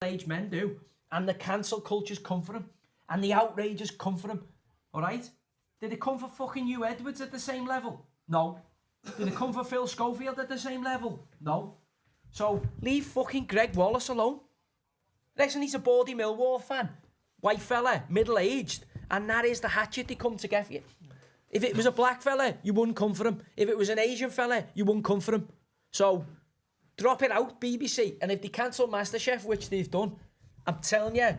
middle-aged men do. And the cancel cultures come for him. And the outrages come for him. All right? Did it come for fucking Hugh Edwards at the same level? No. Did it come for Phil Schofield at the same level? No. So, leave fucking Greg Wallace alone. Listen, he's a baldy Millwall fan. White fella, middle-aged. And that is the hatchet they come to get for you. If it was a black fella, you wouldn't come for him. If it was an Asian fella, you wouldn't come for him. So, drop it out, BBC. And if they cancel MasterChef, which they've done, I'm telling you,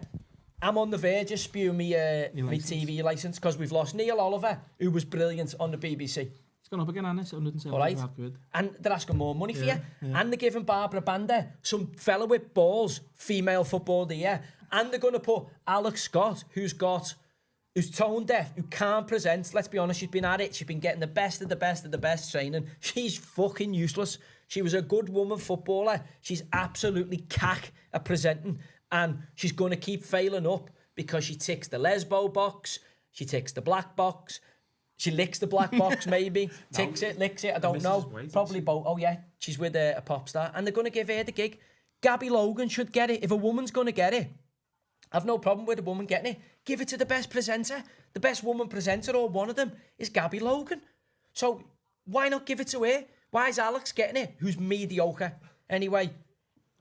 I'm on the verge of spewing me TV licence because we've lost Neil Oliver, who was brilliant on the BBC. It's gone up again, Anna. It's 175 right. quid. And they're asking more money for you. Yeah. And they're giving Barbara Banda, some fella with balls, female football of the year. And they're going to put Alex Scott, who's tone deaf, who can't present. Let's be honest, she's been at it. She's been getting the best of the best of the best training. She's fucking useless. She was a good woman footballer. She's absolutely cack at presenting. And she's going to keep failing up because she ticks the lesbo box. She ticks the black box. She licks the black box, maybe. Ticks it, licks it. I don't know. Probably both. Oh, yeah. She's with a pop star. And they're going to give her the gig. Gabby Logan should get it. If a woman's going to get it, I've no problem with a woman getting it. Give it to the best presenter. The best woman presenter, or one of them, is Gabby Logan. So why not give it to her? Why is Alex getting it, who's mediocre? Anyway,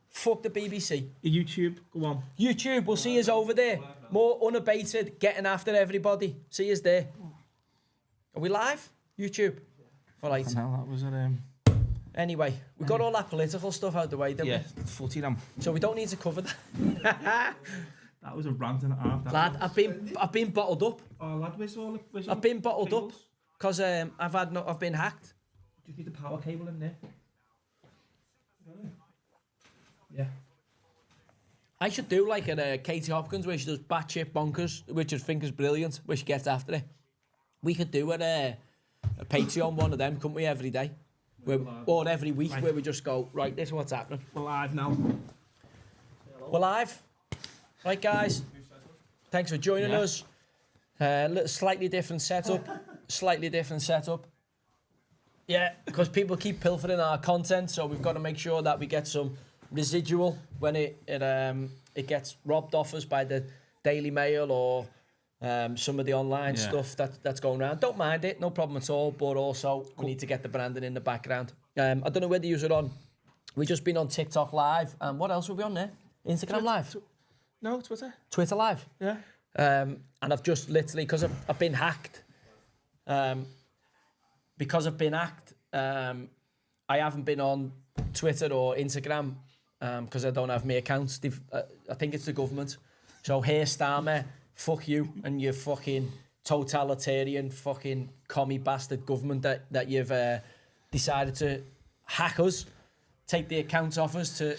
fuck the BBC. YouTube, go on. YouTube, we'll see us over there. More unabated, getting after everybody. See us there. Are we live? YouTube. All right. That was it. Anyway, we got all that political stuff out of the way, didn't we? Yeah, footy them. So we don't need to cover that. That was a rant and a half. Lad, I've been bottled up. Oh, lad, where's all? I've been bottled up because I've been hacked. Do you need the power cable in there? Yeah. I should do like a Katie Hopkins where she does batshit bonkers, which I think is brilliant, where she gets after it. We could do a Patreon one of them, couldn't we, every day? Or every week, right. Where we just go, right, this is what's happening. We're live now. We're live. Right, guys. Thanks for joining us. Slightly different setup. Yeah, because people keep pilfering our content, so we've got to make sure that we get some residual when it gets robbed off us by the Daily Mail or some of the online stuff that's going around. Don't mind it, no problem at all, but also we need to get the branding in the background. I don't know whether you're on. We've just been on TikTok Live. What else were we on there? Instagram Live? No, Twitter. Twitter Live? Yeah. And I've just literally, because I've been hacked, I haven't been on Twitter or Instagram because I don't have my accounts. I think it's the government. So here, Starmer, fuck you and your fucking totalitarian fucking commie bastard government that you've decided to hack us, take the accounts off us to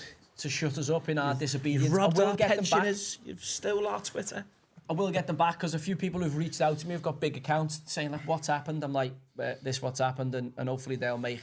shut us up in our disobedience. You've robbed our pensioners. You've stole our Twitter. I will get them back because a few people who've reached out to me have got big accounts saying like, what's happened? I'm like, this what's happened, and hopefully they'll make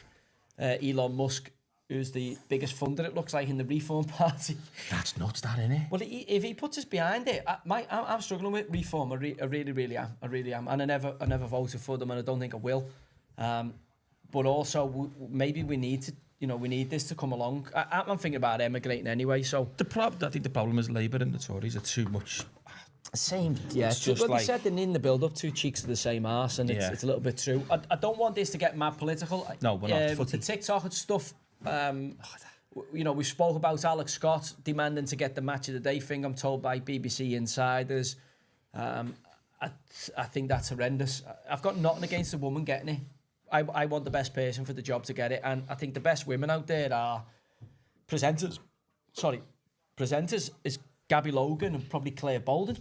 Elon Musk, who's the biggest funder, it looks like, in the Reform Party. That's nuts, that, isn't it? Well, if he puts us behind it, I'm struggling with Reform. I really am. And I never voted for them, and I don't think I will. But also, maybe we need to. We need this to come along. I'm thinking about emigrating anyway, so... I think the problem is Labour and the Tories are too much... Same, yeah. It's just like... They said in the build-up, two cheeks of the same arse, and it's a little bit true. I don't want this to get mad political. No, we're not. The TikTok and stuff, we spoke about Alex Scott demanding to get the match of the day thing, I'm told by BBC insiders. I think that's horrendous. I've got nothing against a woman getting it. I want the best person for the job to get it, and I think the best women out there are presenters. Presenters is Gabby Logan and probably Claire Bolden.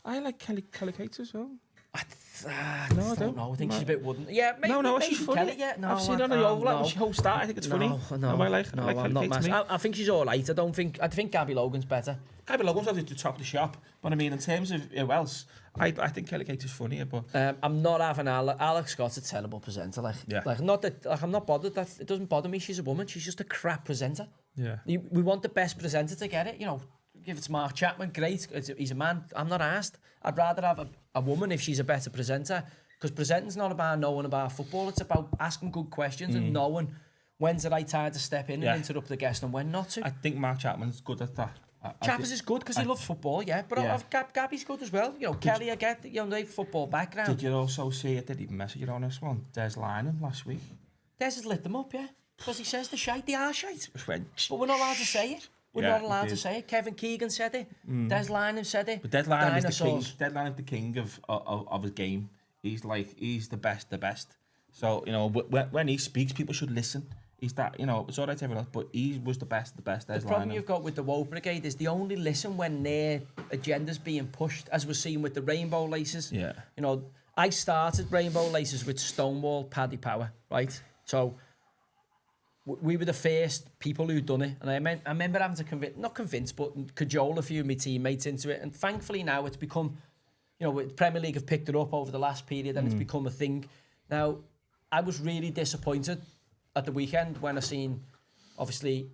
I like Kelly Kate as well. I don't know. I think she's a bit wooden. Yeah, maybe. No, she's funny. Kelly, no, I've seen her on the overlap when she hosts that. I think it's funny. No, I like I'm not massive. I think she's all right. I think Gabby Logan's better. Gabby Logan's obviously the top of the shop, but I mean, in terms of who else, I think Kelly Kate is funnier. But I'm not having Alex Scott's a terrible presenter. Not that. I'm not bothered. It doesn't bother me. She's a woman. She's just a crap presenter. Yeah. We want the best presenter to get it. Give it to Mark Chapman, great. He's a man. I'm not asked. I'd rather have a woman if she's a better presenter, because presenting's not about knowing about football. It's about asking good questions and knowing when's the right time to step in and interrupt the guest and when not to. I think Mark Chapman's good at that. Chappers is good because he loves football, yeah. But Gabby's good as well. You know, Kelly, I get, you know, they have football background. Did you also see it? Did he message you on this one? Des Lynam last week. Des has lit them up, yeah. Because he says they are shite. But we're not allowed to say it. We're not allowed to say it. Kevin Keegan said it. Des Lynam said it. But Des Lynam is the king. Des Lynam the king of his game. He's the best. So, you know, when he speaks, people should listen. He's that, you know, it's all right to everyone else, but he was the best. The problem you've got with the Woke Brigade is they only listen when their agenda's being pushed, as we're seeing with the Rainbow Laces. Yeah. You know, I started Rainbow Laces with Stonewall Paddy Power, right? So we were the first people who'd done it, and I remember having to not convince, but cajole a few of my teammates into it, and thankfully now it's become, you know, the Premier League have picked it up over the last period, and it's become a thing. Now, I was really disappointed at the weekend when I seen, obviously,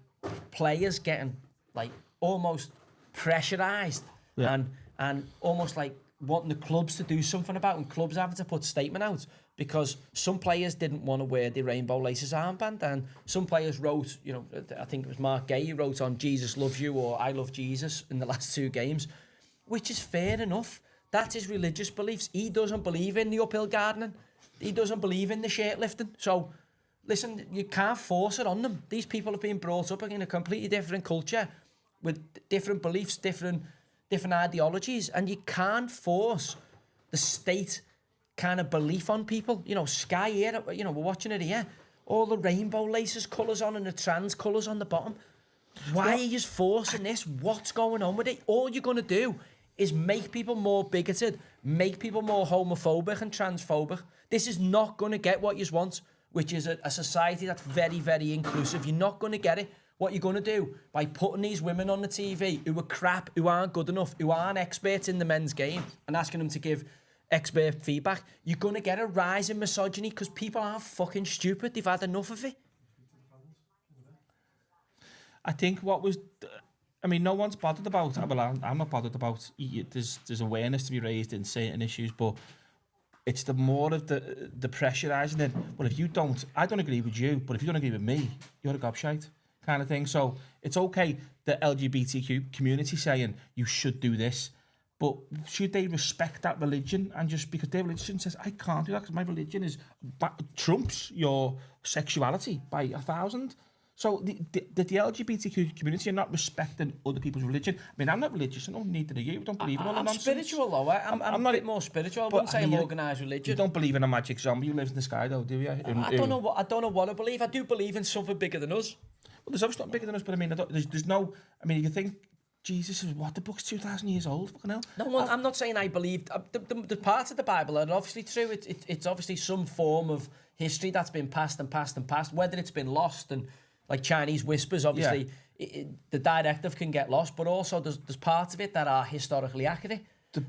players getting like almost pressurised and almost like wanting the clubs to do something about, and clubs having to put statement out because some players didn't want to wear the Rainbow Laces armband, and some players wrote, you know, I think it was Mark Gay who wrote on Jesus loves you or I love Jesus in the last 2 games, which is fair enough. That's his religious beliefs. He doesn't believe in the uphill gardening. He doesn't believe in the shirt lifting. So listen, you can't force it on them. These people have been brought up in a completely different culture with different beliefs, different ideologies, and you can't force the state kind of belief on people. You know, Sky here, you know, we're watching it here, all the Rainbow Laces colours on and the trans colours on the bottom. Why are you forcing this? What's going on with it? All you're going to do is make people more bigoted, make people more homophobic and transphobic. This is not going to get what you want, which is a society that's very, very inclusive. You're not going to get it. What you're going to do by putting these women on the TV who are crap, who aren't good enough, who aren't experts in the men's game, and asking them to give expert feedback, you're going to get a rise in misogyny because people aren't fucking stupid. They've had enough of it. I think no one's bothered about, well, I'm not bothered about, there's awareness to be raised in certain issues, but it's the more of the pressurising it. Well, if you don't, I don't agree with you, but if you don't agree with me, you're a gobshite kind of thing. So it's okay, the LGBTQ community saying you should do this, but should they respect that religion and just because their religion says I can't do that because my religion trumps your sexuality by 1,000? So the LGBTQ community are not respecting other people's religion. I mean, I'm not religious. I don't need to you. I don't believe in all the nonsense. I'm spiritual, though. I'm not a bit more spiritual. I wouldn't say I'm organised religion. You don't believe in a magic zombie who lives in the sky, though, do you? I don't know what I believe. I do believe in something bigger than us. Well, there's obviously something bigger than us, but I mean, there's no. I mean, you think Jesus is what? The book's 2,000 years old. Fucking hell. No, I'm not saying I believe. The parts of the Bible are obviously true. It's obviously some form of history that's been passed and passed and passed. Whether it's been lost and like Chinese whispers, obviously, the directive can get lost, but also there's parts of it that are historically accurate.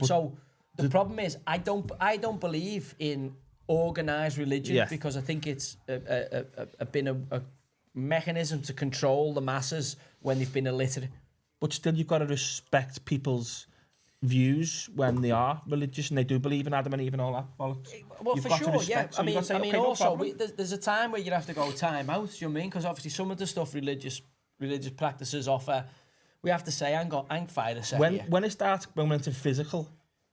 So the problem is, I don't believe in organised religion because I think it's been a mechanism to control the masses when they've been illiterate. But still, you've got to respect people's views when they are religious and they do believe in Adam and Eve and all that bollocks. Well, for sure, yeah. I mean, also, there's a time where you have to go time out, do you know what I mean? Because obviously some of the stuff religious practices offer, we have to say, hang fire a second. When it starts going into physical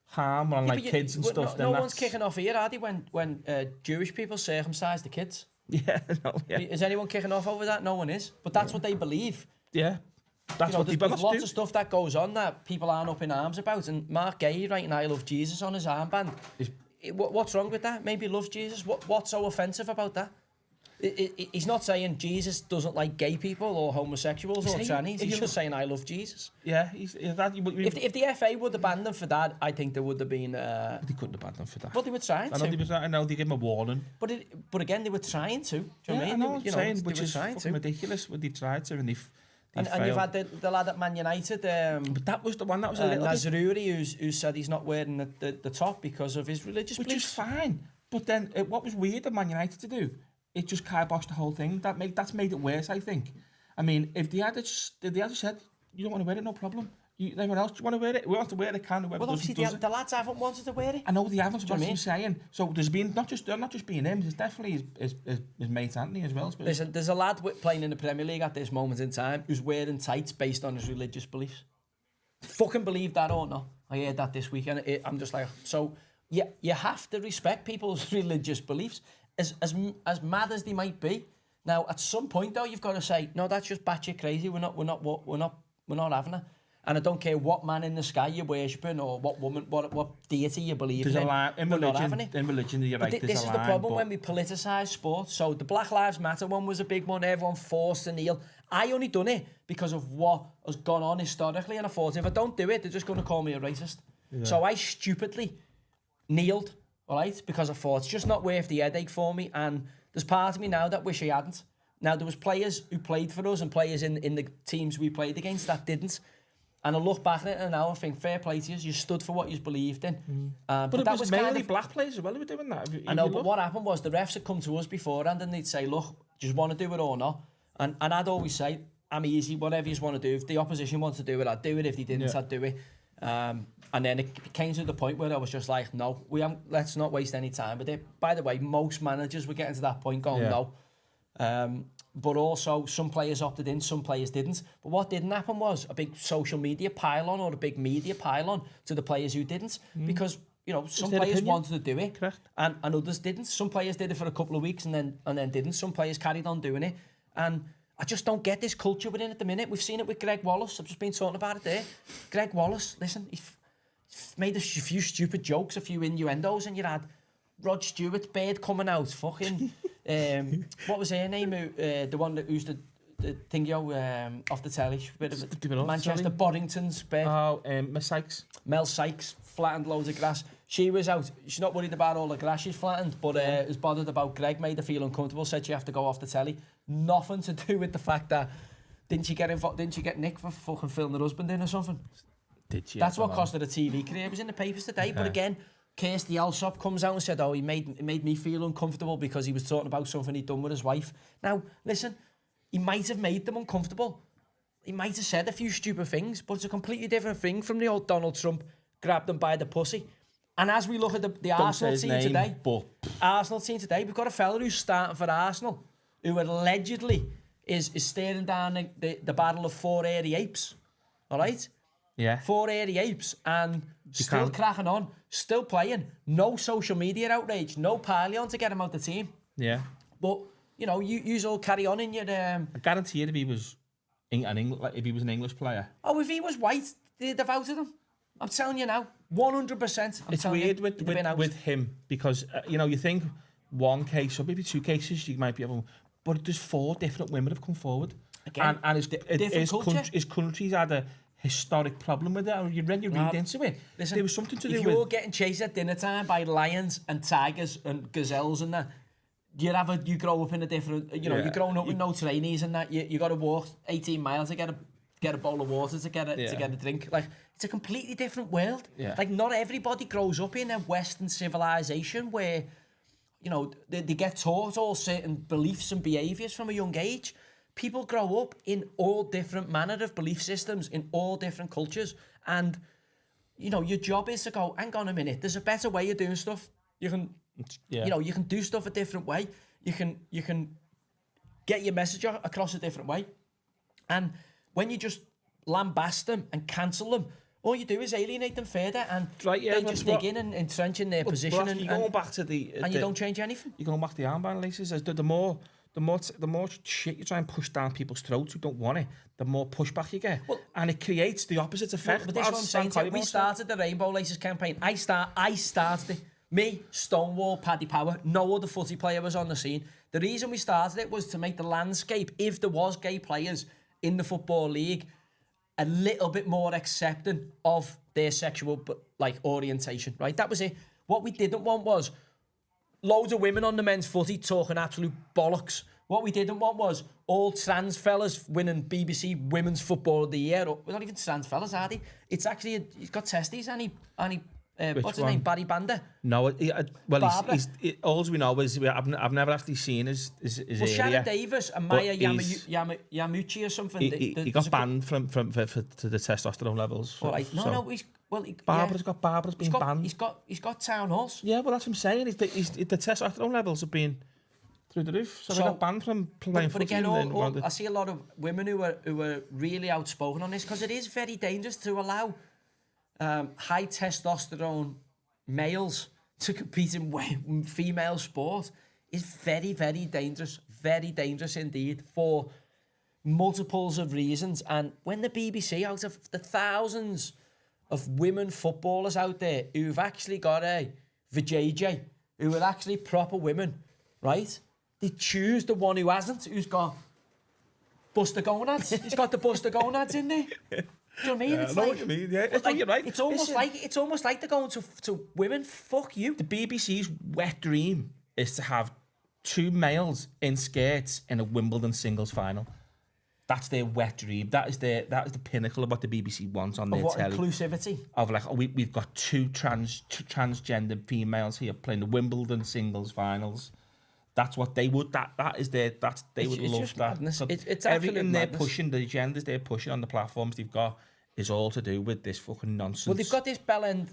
harm on kids and stuff, no one's kicking off here, are they, when Jewish people circumcise the kids? Yeah, no, yeah. Is anyone kicking off over that? No one is. But that's what they believe. Yeah. That's what there's lots of stuff that goes on that people aren't up in arms about. And Mark Gay writing I love Jesus on his armband. What's wrong with that? Maybe he loves Jesus. What's so offensive about that? He's not saying Jesus doesn't like gay people or homosexuals or trannies. He's just saying I love Jesus. Yeah. If the FA would have banned them for that, I think there would have been... They couldn't have banned them for that. But they were trying to. I know they gave him a warning. But again, they were trying to. Do you know what I mean? I know what I'm saying, which is fucking ridiculous. When they tried to and and you've had the lad at Man United. But that was the one that was a little Nazruri, who said he's not wearing the top because of his religious beliefs. Which is fine. But then what was weird of Man United to do, it just kiboshed the whole thing. That's made it worse, I think. I mean, if they had said, you don't want to wear it, no problem. Everyone else, do you want to wear it? Who wants to wear it can. Whoever well, obviously the lads haven't wanted to wear it. I know they haven't, what I'm saying. So there's been, not just being him, there's definitely his mate Anthony as well. Listen, there's a lad playing in the Premier League at this moment in time who's wearing tights based on his religious beliefs. Fucking believe that or not. I heard that this weekend. I'm just like, so you have to respect people's religious beliefs, as mad as they might be. Now, at some point though, you've got to say, no, that's just batshit crazy. We're not having it. And I don't care what man in the sky you're worshipping or what woman, what deity you believe in. There's a line in religion. In religion, you're right. This is the problem when we politicise sport. So the Black Lives Matter one was a big one. Everyone forced to kneel. I only done it because of what has gone on historically, and I thought if I don't do it, they're just going to call me a racist. Yeah. So I stupidly kneeled, all right, because I thought it's just not worth the headache for me. And there's part of me now that wish I hadn't. Now there was players who played for us and players in the teams we played against that didn't. And I look back at it now and think, fair play to you stood for what you believed in. But it that was mainly kind of black players as well who were doing that. I know, but what happened was the refs had come to us beforehand and they'd say, look, do you want to do it or not? And I'd always say, I'm easy, whatever you want to do. If the opposition wants to do it, I'd do it. If they didn't, I'd do it. And then it came to the point where I was just like, no, let's not waste any time with it. By the way, most managers were getting to that point going, no. But also, some players opted in, some players didn't. But what didn't happen was a big social media pile-on or a big media pile-on to the players who didn't. Because, some players wanted to do it and others didn't. Some players did it for a couple of weeks and then didn't. Some players carried on doing it. And I just don't get this culture within at the minute. We've seen it with Greg Wallace. I've just been talking about it there. Greg Wallace, listen, he made a few stupid jokes, a few innuendos, and you had Rod Stewart's beard coming out, fucking... what was her name? The one who's the thingy off the telly? Manchester Boddington's beard. Oh, Mel Sykes flattened loads of grass. She was out. She's not worried about all the grass she's flattened, but is bothered about Greg. Made her feel uncomfortable. Said she have to go off the telly. Nothing to do with the fact that didn't she get nicked for fucking filming her husband in or something? Did she? That's what cost her the TV career. It was in the papers today. But again, Kirsty Alsop comes out and said, he made me feel uncomfortable because he was talking about something he'd done with his wife. Now, listen, he might have made them uncomfortable. He might have said a few stupid things, but it's a completely different thing from the old Donald Trump grabbed them by the pussy. And as we look at the Arsenal team today, we've got a fella who's starting for Arsenal, who allegedly is staring down the battle of 4 airy apes. All right? Yeah. 4 airy apes and still cracking on, still playing. No social media outrage, no parley to get him out the team. Yeah. But, you all carry on in your... I guarantee if he was an English player... Oh, if he was white, they'd have outed him. I'm telling you now, 100%. It's weird with him because, you think one case or maybe 2 cases you might be able... But there's 4 different women have come forward. Again, and his country's had a historic problem with it. You read into it. Listen, there was something to do with... If you're getting chased at dinner time by lions and tigers and gazelles and that, you grow up in a different... you're growing up with no trainees and that. You got to walk 18 miles to get a bowl of water to get a drink. Like, it's a completely different world. Yeah. Like, not everybody grows up in a Western civilization where, they get taught all certain beliefs and behaviours from a young age. People grow up in all different manner of belief systems, in all different cultures. And, your job is to go, hang on a minute, there's a better way of doing stuff. You can, you can do stuff a different way. You can get your message across a different way. And when you just lambast them and cancel them, all you do is alienate them further and they just dig in and entrench in their position. And you're going back to you don't change anything. You're going back to the armband laces. The more shit you try and push down people's throats who don't want it, the more pushback you get. And it creates the opposite effect. But this is what I'm saying. We started the Rainbow Laces campaign. I started it. Me, Stonewall, Paddy Power, no other footy player was on the scene. The reason we started it was to make the landscape, if there was gay players in the Football League, a little bit more accepting of their sexual orientation, right? That was it. What we didn't want was loads of women on the men's footy talking absolute bollocks. What we didn't want was all trans fellas winning BBC Women's Football of the Year. We're not even trans fellas, are they? It's actually, he's got testes and he what's his name? Barry Bander? No, all we know is I've never actually seen his area. Sharon Davis and Maya Yamuchi or something. He got banned for the testosterone levels. Right. Barbara's been banned. He's got town halls. Yeah, well that's what I'm saying. The testosterone levels have been through the roof. So they got banned from playing but footy. again, I see a lot of women who are really outspoken on this because it is very dangerous to allow high testosterone males to compete in female sport. Is very, very dangerous indeed for multiples of reasons. And when the BBC, out of the thousands of women footballers out there who've actually got a vajayjay, who are actually proper women, right? They choose the one who hasn't, who's got buster gonads. He's got the buster gonads in there. Do you know what I mean? Yeah, I know what you mean. Yeah, you're right. It's almost like they're going to women. Fuck you. The BBC's wet dream is to have 2 males in skirts in a Wimbledon singles final. That's their wet dream. That is the pinnacle of what the BBC wants on their telly. Inclusivity. Of like, we've got 2 transgender females here playing the Wimbledon singles finals. That's what they would. They would love that. It's everything they're madness. pushing, the agendas they're pushing on the platforms they've got, is all to do with this fucking nonsense. Well, they've got this bellend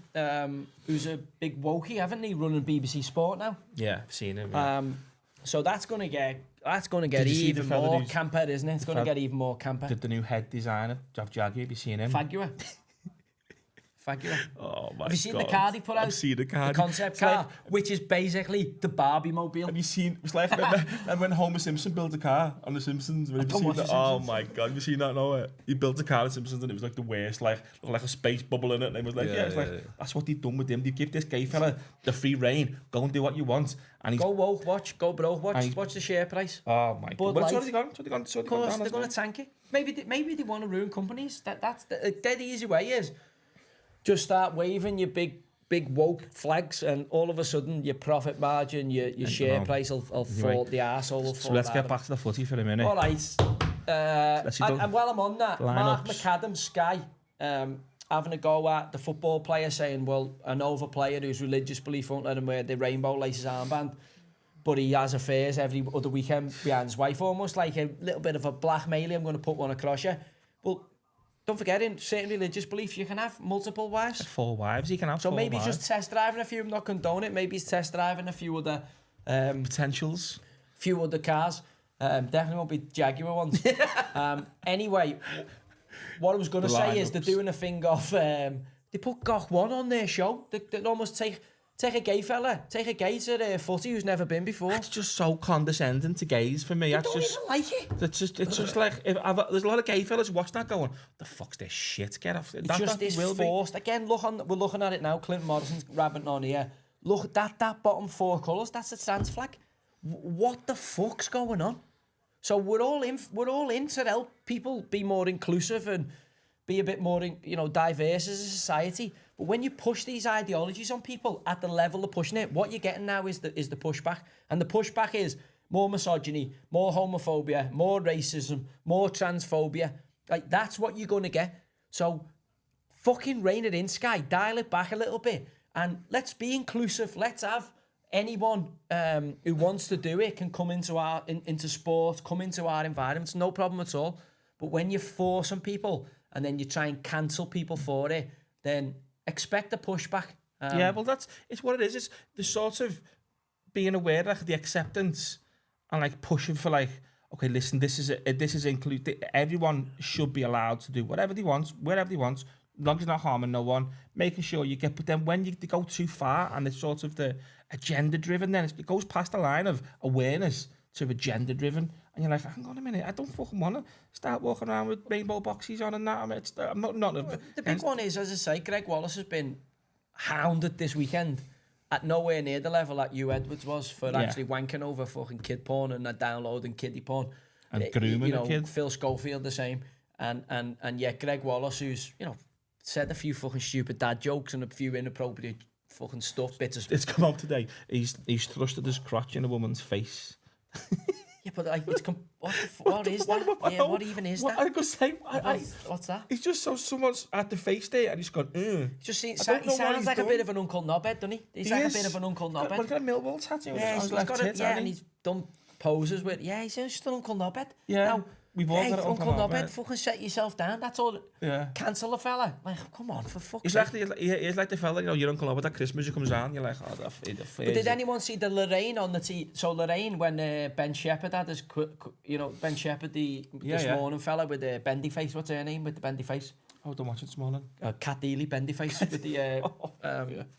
who's a big wokey, haven't they, running BBC Sport now? Yeah, I've seen him. Yeah. So that's gonna get Did you see even the fella more who's- camper, isn't it? It's gonna get even more camper. the new head designer, Jav Jaggy, have you seen him? Fagua. Fagua. Oh my god! Have you seen the car he put out? I've seen the car. The concept car, which is basically the Barbie mobile. Have you seen? It's like and when Homer Simpson built a car on The Simpsons. Have you seen that? Oh my god! Have you seen that? No, he built a car on The Simpsons and it was like the worst, like a space bubble in it. And it was like, that's what they've done with him. They give this gay fella the free reign. Go and do what you want. And he's Go woke, watch, go broke, watch the share price. oh my god! Well, so has he gone? Of course, they're going to tank it. Maybe they want to ruin companies. That's the dead easy way is just start waving your big woke flags, and all of a sudden your profit margin, your share price will fall. The arsehole will fall. So let's get back to the footy for a minute. All right. And while I'm on that, Mark Lineups. McAdam, Sky, having a go at the football player, saying, well, an over player whose religious belief won't let him wear the rainbow laces armband, but he has affairs every other weekend behind his wife, almost like a little bit of a blackmailing. I'm going to put one across you. Well, don't forget, in certain religious beliefs, you can have multiple wives. 4 wives, he can have. So 4 maybe wives. he's just test driving a few. I'm not condoning it. Maybe he's test driving a few other potentials. Few other cars. Definitely won't be Jaguar ones. Anyway, what I was going to say is they're doing a thing of they put Gok One on their show. They almost take a gay fella, take a gay to footy who's never been before. That's just so condescending to gays for me. I don't even like it. It's just like there's a lot of gay fellas watching that going, the fuck's this shit? Get off. It's just this forced. Again, we're looking at it now. Clinton Morrison's rabbiting on here. Look at that bottom 4 colours. That's a trans flag. What the fuck's going on? So we're all in to help people be more inclusive and be a bit more, diverse as a society. But when you push these ideologies on people at the level of pushing it, what you're getting now is the pushback. And the pushback is more misogyny, more homophobia, more racism, more transphobia. Like, that's what you're going to get. So fucking rein it in, Sky. Dial it back a little bit. And let's be inclusive. Let's have anyone who wants to do it can come into sport, come into our environments. No problem at all. But when you force on people and then you try and cancel people for it, then expect a pushback. Yeah, well, it's what it is. It's the sort of being aware of like, the acceptance and like pushing for like, okay, listen, this is include. Everyone should be allowed to do whatever they want, wherever they want, as long as you're not harming no one. Making sure you get, but then when they go too far and it's sort of the agenda driven, then it goes past the line of awareness to agenda driven, and you're like, hang on a minute, I don't fucking want to start walking around with rainbow boxes on and that. I mean, I'm not. The big one is, as I say, Greg Wallace has been hounded this weekend at nowhere near the level that Hugh Edwards was for actually wanking over fucking kid porn and downloading kiddie porn and grooming a kid. Phil Schofield the same, and yet Greg Wallace, who's said a few fucking stupid dad jokes and a few inappropriate fucking stuff, bits of. It's come out today. He's thrusted his crotch in a woman's face. Yeah, but like, what is that? What even is that? I could say, what's that? He's just so someone's at the face there and he's gone, He sounds like a bit of an Uncle Knobhead, doesn't he? He's like a bit of an Uncle Knobhead. He's got a Millwall tattoo. Yeah, he's got it. Yeah, and he's done poses with. Yeah, he's just an Uncle Knobhead. Yeah. Now, we've all got it Uncle Nobbed, fucking set yourself down. That's all. Yeah. Cancel the fella. Like, come on, for fuck's He's sake. like the fella, you know, your Uncle Nobbed at Christmas, he comes around, you're like, oh, But did anyone see the Lorraine on the tee? So Lorraine, when Ben Shepherd had his, you know, Ben Shepherd, this morning fella with the bendy face. What's her name with the bendy face? Oh, don't watch it this morning. Cat Deely, bendy face with the.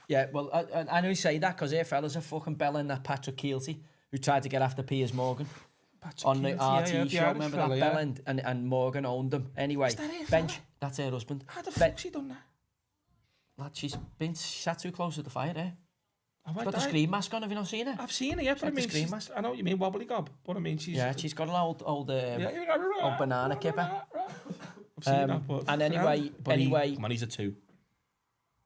Yeah, well, I only say that because her fella's a fucking belling that Patrick Keelty, who tried to get after Piers Morgan. On the RT show, remember that Bell and Morgan owned them. Anyway, that's her husband. How the fuck's she done that? Lad, she sat too close to the fire there. She's got the screen mask on, have you not seen her? I've seen her, yeah, but I mean, I know what you mean, wobbly gob, but I mean, she's... Yeah, she's got an old banana kipper. I've seen that, but... And anyway... Come on, he's a 2.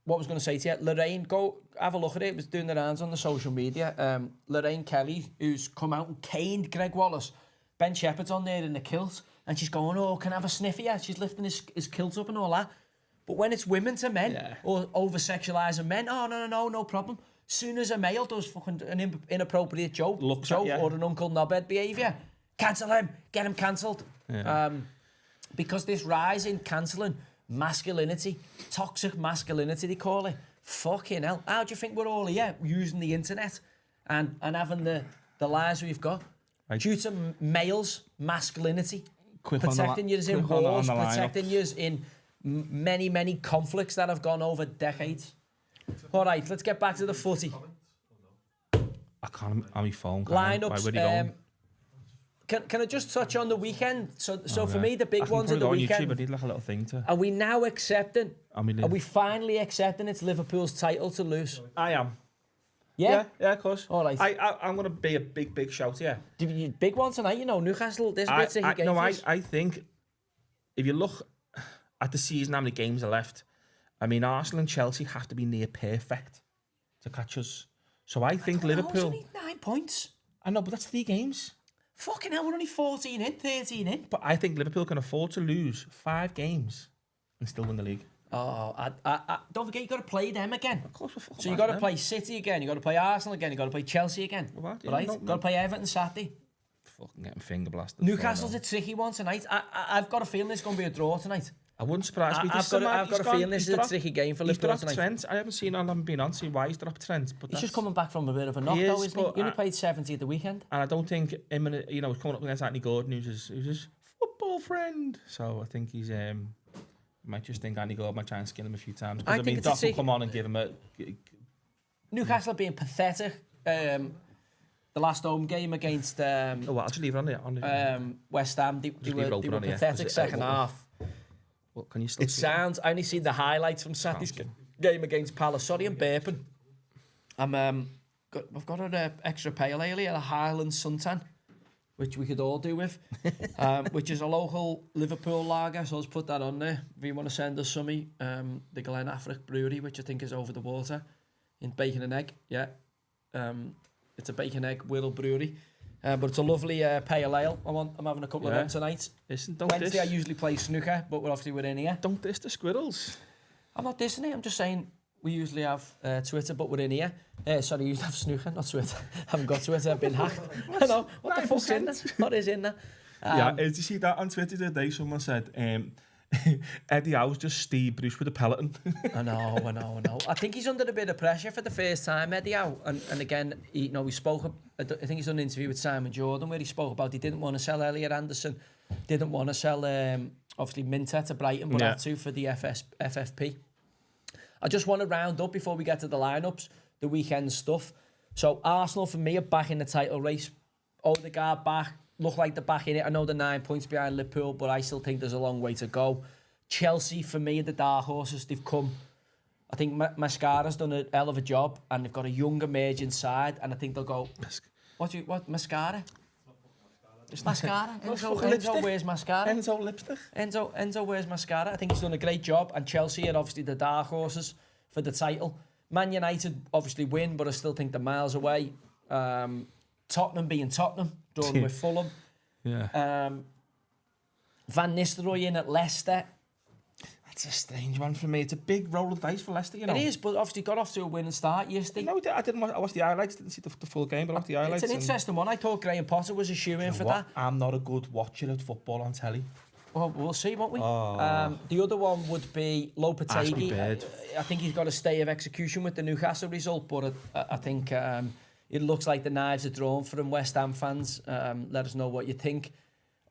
What I was going to say to you, Lorraine, go have a look at it. It was doing the rounds on the social media. Lorraine Kelly, who's come out and caned Greg Wallace. Ben Shepherd's on there in the kilt, and she's going, oh, can I have a sniff here? She's lifting his kilt up and all that. But when it's women to men, or over-sexualising men, no problem. Soon as a male does fucking an inappropriate joke or an Uncle Nobbed behaviour, cancel him, get him cancelled. Yeah. Because this rise in cancelling masculinity, toxic masculinity they call it, fucking hell. How do you think we're all here using the internet and having the lives we've got? Right. Due to males' masculinity, protecting you in wars, protecting you in many conflicts that have gone over decades. All right, let's get back to the footy. I can't on my phone. Lineups. Can I just touch on the weekend? So for me, the big ones of the weekend. YouTube, I need like a little thing to. Are we now accepting? Are we finally accepting it's Liverpool's title to lose? I am. Yeah, of course. All right. I'm going to be a big shout, yeah. Big one tonight, you know, Newcastle. This is a game. I think if you look at the season, how many games are left? I mean, Arsenal and Chelsea have to be near perfect to catch us. So I think Liverpool. Only 9 points. I know, but that's 3 games. Fucking hell, we're only 14 in, 13 in. But I think Liverpool can afford to lose 5 games and still win the league. Oh, don't forget, you've got to play them again. Of course, we're fucking. So you've got to play City again, you've got to play Arsenal again, you've got to play Chelsea again. What? Right? Got to play Everton Saturday. Fucking getting finger blasted. Newcastle's a tricky one tonight. I've got a feeling it's going to be a draw tonight. I wouldn't surprise me. I've got a feeling this is a tricky game for Liverpool tonight. Trent. I haven't been on to see why he's dropped Trent. But he's just coming back from a bit of a knock, though, isn't he? He only played 70 at the weekend. And I don't think him and, he's coming up against Anthony Gordon, who's his football friend. So I think he's might just think Anthony Gordon might try and skin him a few times. I mean, Doc will come on and give him a. Newcastle being pathetic. The last home game against I'll just leave it on there. West Ham, they were pathetic second half. Well, can you still I only seen the highlights from Saturday's game against Palace. Sorry, I'm burping. I've got an extra pale ale here, a Highland Suntan, which we could all do with, which is a local Liverpool lager, so let's put that on there. If you want to send us some, the Glen Affric Brewery, which I think is over the water, in Bacon and Egg, yeah. It's a Bacon Egg Whirl Brewery. But it's a lovely pale ale. I'm having a couple of them tonight. Wednesday I usually play snooker, but we're in here. Don't diss the squirrels. I'm not dissing it, I'm just saying we usually have Twitter, but we're in here. Sorry, you usually have snooker, not Twitter. I haven't got Twitter, I've been hacked. I know, what the fuck's in there? What is in there? Did you see that on Twitter the other day? Someone said, Eddie Howe's just Steve Bruce with a peloton. I know. I think he's under a bit of pressure for the first time, Eddie Howe. And again, he spoke. I think he's done an interview with Simon Jordan where he spoke about he didn't want to sell Elliot Anderson, didn't want to sell obviously Minter to Brighton, but had to for the FFP. I just want to round up before we get to the lineups, the weekend stuff. So Arsenal for me are back in the title race. Odegaard back. Look like they're back in it. I know they're 9 points behind Liverpool, but I still think there's a long way to go. Chelsea, for me, are the dark horses. They've come. I think Mascara's done a hell of a job, and they've got a young emerging side, and I think they'll go. What mascara? Mascara. Enzo wears mascara. Enzo lipstick. Enzo wears mascara. I think he's done a great job, and Chelsea are obviously the dark horses for the title. Man United obviously win, but I still think they're miles away. Tottenham being Tottenham, drawn with Fulham. Yeah. Van Nistelrooy in at Leicester. It's a strange one for me. It's a big roll of dice for Leicester, you know. It is, but obviously got off to a winning start yesterday. No, I didn't watch, I watched the highlights, didn't see the full game, but I watched the highlights. It's an interesting one. I thought Graham Potter was a shoe-in for that. I'm not a good watcher of football on telly. Well, we'll see, won't we? Oh. The other one would be Lopetegui. Bird. I think he's got a stay of execution with the Newcastle result, but I think it looks like the knives are drawn for him. West Ham fans, let us know what you think.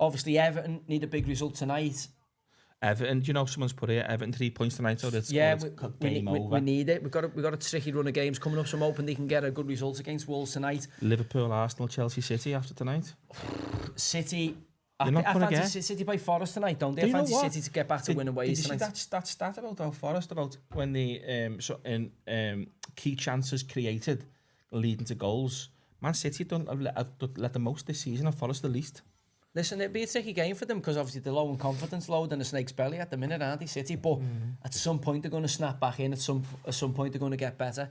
Obviously, Everton need a big result tonight. Everton, do you know someone's put here? Everton 3 points tonight, so it's game over. We need it. We've got a tricky run of games coming up, so I'm hoping they can get a good result against Wolves tonight. Liverpool, Arsenal, Chelsea, City after tonight. City. You're not I gonna fancy City by Forest tonight, don't they? Do I you know fancy what? City to get back to winning ways tonight. Did you see that stat about Forest about when the key chances created leading to goals? Man City don't let the most this season, and Forest the least. Listen, it'd be a tricky game for them because obviously they're low in confidence load and a snake's belly at the minute, aren't they, City? But at some point they're going to snap back in. At some point they're going to get better.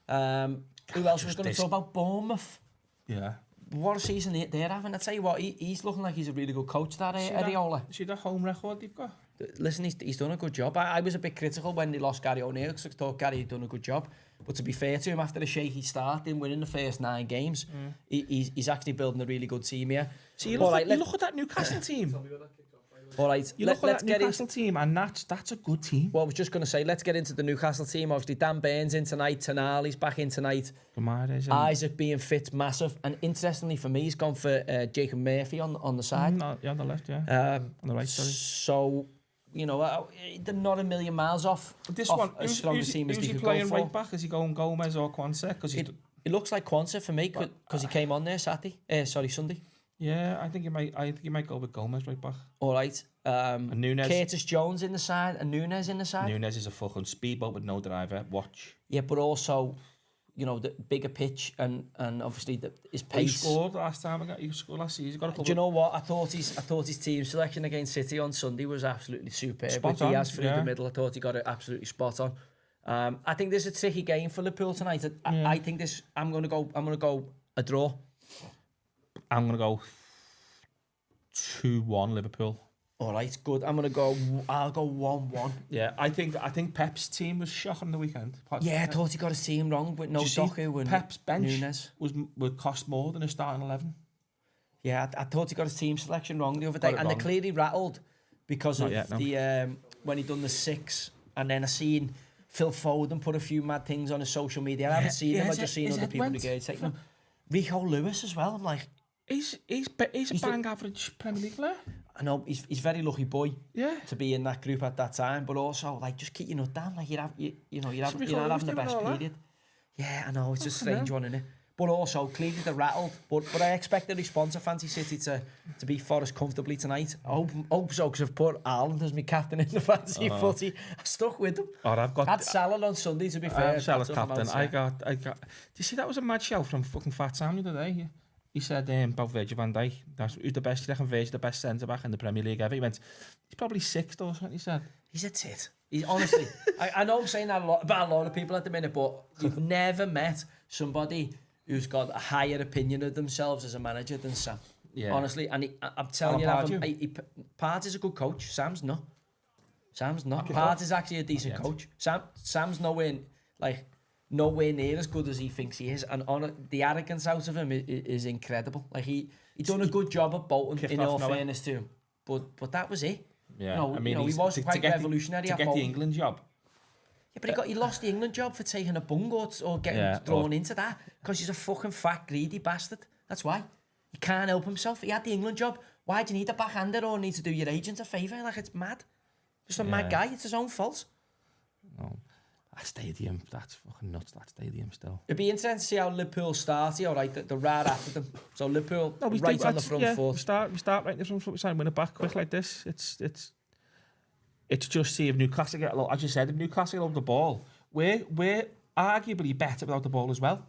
Who else was going to talk about? Bournemouth. Yeah. What a season they're having. I tell you what, he's looking like he's a really good coach, that Areola. See that home record they've got? Listen, he's done a good job. I was a bit critical when they lost Gary O'Neill because I thought Gary had done a good job. But to be fair to him, after a shaky start in winning the first 9 games, he's actually building a really good team here. See, you look at that Newcastle team. All right, you look at that Newcastle team, and that's a good team. Well, I was just going to say, let's get into the Newcastle team. Obviously, Dan Burns in tonight, Tonali's back in tonight. Isaac being fit, massive. And interestingly for me, he's gone for Jacob Murphy on the side. Yeah, on the left, yeah. On the right, sorry. So, you know, they're not a million miles off. But this off one, as strong a team as they could go playing for. right back? Is he going Gomez or Quansah? It looks like Quansah for me because he came on there Sunday. Yeah, I think he might go with Gomez right back. All right. And Nunes. Curtis Jones in the side and Nunes in the side. Nunes is a fucking speedboat with no driver. Watch. Yeah, but also, you know, the bigger pitch and obviously his pace. He scored last time. He scored last season. Do you know what? I thought his team selection against City on Sunday was absolutely superb. Spot on, he has through the middle. I thought he got it absolutely spot on. I think this is a tricky game for Liverpool tonight. I think this. I'm gonna go a draw. I'm gonna go 2-1 Liverpool. All right, good. I'll go 1-1. Yeah, I think Pep's team was shocking the weekend. Yeah, I thought he got his team wrong, but no Doku and Pep's bench Nunes would cost more than a starting 11. Yeah, I thought he got his team selection wrong the other day, and they clearly rattled because of the when he done the 6, and then I seen Phil Foden put a few mad things on his social media. I haven't seen him. I just seen other people taking him. Rico Lewis as well. I'm like, he's a bang average Premier League player. I know he's very lucky boy. Yeah. To be in that group at that time, but also like just keep your nut down. Like you're not having the best period. Yeah, I know it's a strange one, isn't it? But also clearly they're rattled. But I expect the response of Fancy City to beat Forest comfortably tonight. I hope so, because I've put Ireland as my captain in the fancy footy. I stuck with them. I've got had Salah on Sunday, to be fair. Salah's captain. I got. Do you see that was a mad shout from fucking Fat Sam the other day? He said about Virgil van Dijk. Who's the best? You reckon Virgil the best centre back in the Premier League ever? He went, he's probably 6th or something. He said he's a tit. He's honestly. I know I'm saying that about a lot of people at the minute, but you've never met somebody who's got a higher opinion of themselves as a manager than Sam. Yeah. Honestly, and I'm telling you, Partey's a good coach. Sam's not. Partey's actually a decent coach. Sam's nowhere near as good as he thinks he is, and the arrogance out of him is incredible. Like he done a good job at Bolton, in all fairness to him, but that was it. Yeah, he was quite revolutionary to get the England job. Yeah, but he lost the England job for taking a bung or getting thrown into that because he's a fucking fat, greedy bastard. That's why. He can't help himself. He had the England job. Why do you need a backhander or need to do your agent a favour? Like, it's mad. Just a mad guy. It's his own fault. No. That stadium, that's fucking nuts, that stadium still. It'd be interesting to see how Liverpool start, all right, they're right after them. So Liverpool on the front foot. We start right in the front foot, we try and win it back quick like this. It's just see if Newcastle get a lot, as you said, if Newcastle get over the ball, we're arguably better without the ball as well.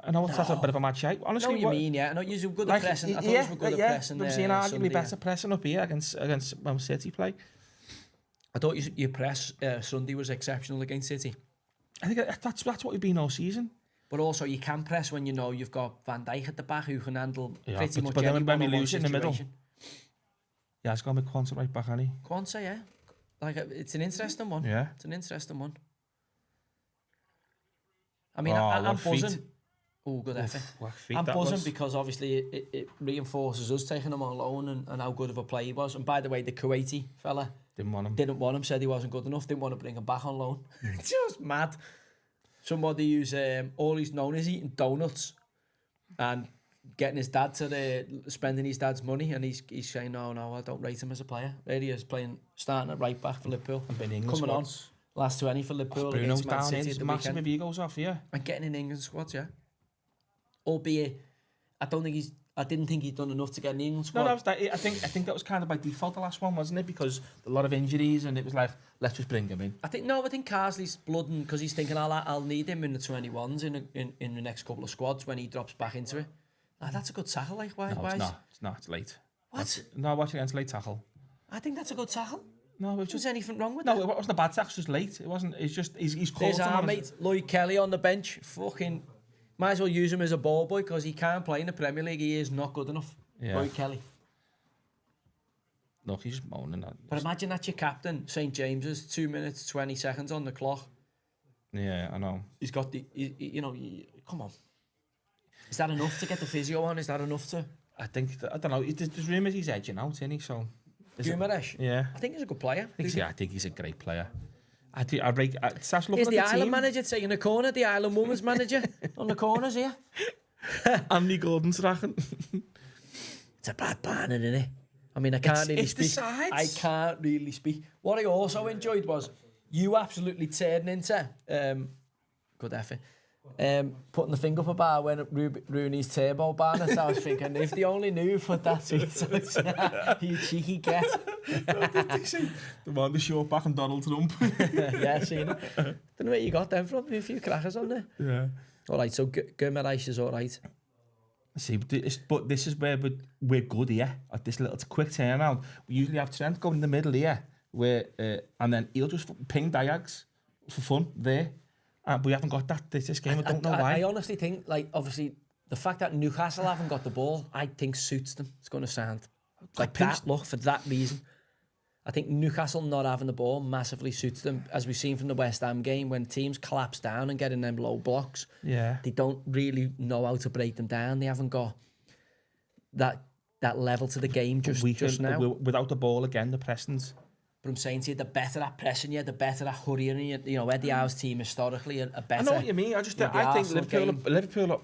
I know that's a bit of a mad shape. Honestly, I know what you mean, yeah. I know you're good at pressing. I thought you were good at pressing. I'm seeing arguably better pressing up here against Man City play. I thought your press Sunday was exceptional against City. I think that's what we've been all season. But also you can press when you know you've got Van Dijk at the back who can handle pretty much any when we lose in the middle. Yeah, it's going to be Quansah right back, hasn't he? Quansah, yeah. Like, it's an interesting one. Yeah. It's an interesting one. I mean, I'm buzzing. Oh, good effort. I'm buzzing because obviously it reinforces us taking him on loan and how good of a player he was. And by the way, the Kuwaiti fella didn't want him, said he wasn't good enough, didn't want to bring him back on loan. Just mad. Somebody who's all he's known is eating donuts and getting his dad spending his dad's money, and he's saying no, I don't rate him as a player. There he is starting at right back for Liverpool. And been England coming squads. On last 20 for Liverpool. Bruno's Man down City in, massive if he goes off, yeah. And getting in England squads, yeah. Albeit, I didn't think he'd done enough to get in the England squad. No, I think that was kind of by default the last one, wasn't it? Because a lot of injuries, and it was like, let's just bring him in. I think Carsley's blooding because he's thinking I'll need him in the 21s in the next couple of squads when he drops back into it. That's a good tackle. Like why? No, it's not. It's late. What? No, watch against late tackle. I think that's a good tackle. No, it was just anything wrong with that? No, it wasn't a bad tackle. It's just late. It wasn't. It's just he's caught. There's our mate Lloyd Kelly on the bench. Fucking might as well use him as a ball boy because he can't play in the Premier League. He is not good enough. Yeah. Lloyd Kelly. Look, he's just moaning that. But imagine that's your captain, St James's, 2 minutes 20 seconds on the clock. Yeah, I know. He's got come on. Is that enough to get the physio on? Is that enough to? I don't know. There's rumours he's edging out, isn't he? So. Guimaraes? Yeah. I think he's a good player. I think he's a great player. Is the Island manager taking a corner? The Island women's manager on the corners here? Andy Gordon's racking. It's a bad banner, isn't it? I mean, I can't really speak. I can't really speak. What I also enjoyed was you absolutely turning into good effort. Putting the finger up a bar when Rooney's turbo banner. So I was thinking, if they only knew what that's you cheeky get. The one, the short back and Donald Trump. Yeah, seen it. Don't know where you got them from. A few crackers on there. Yeah. All right, so Guimaraes is all right. See, but this is where we're good here at this little quick turnaround. We usually have Trent going in the middle here, where and then he'll just ping diags for fun there. But we haven't got that this game. I don't know why. I honestly think, like, obviously, the fact that Newcastle haven't got the ball, I think suits them. It's going to sound like that. Look, for that reason, I think Newcastle not having the ball massively suits them, as we've seen from the West Ham game when teams collapse down and get in them low blocks. Yeah, they don't really know how to break them down. They haven't got that level to the game just now. Without the ball again, the pressings. But I'm saying to you, the better at pressing you, the better at hurrying you. You know, Eddie Howe's team historically are better. I know what you mean. I think Liverpool.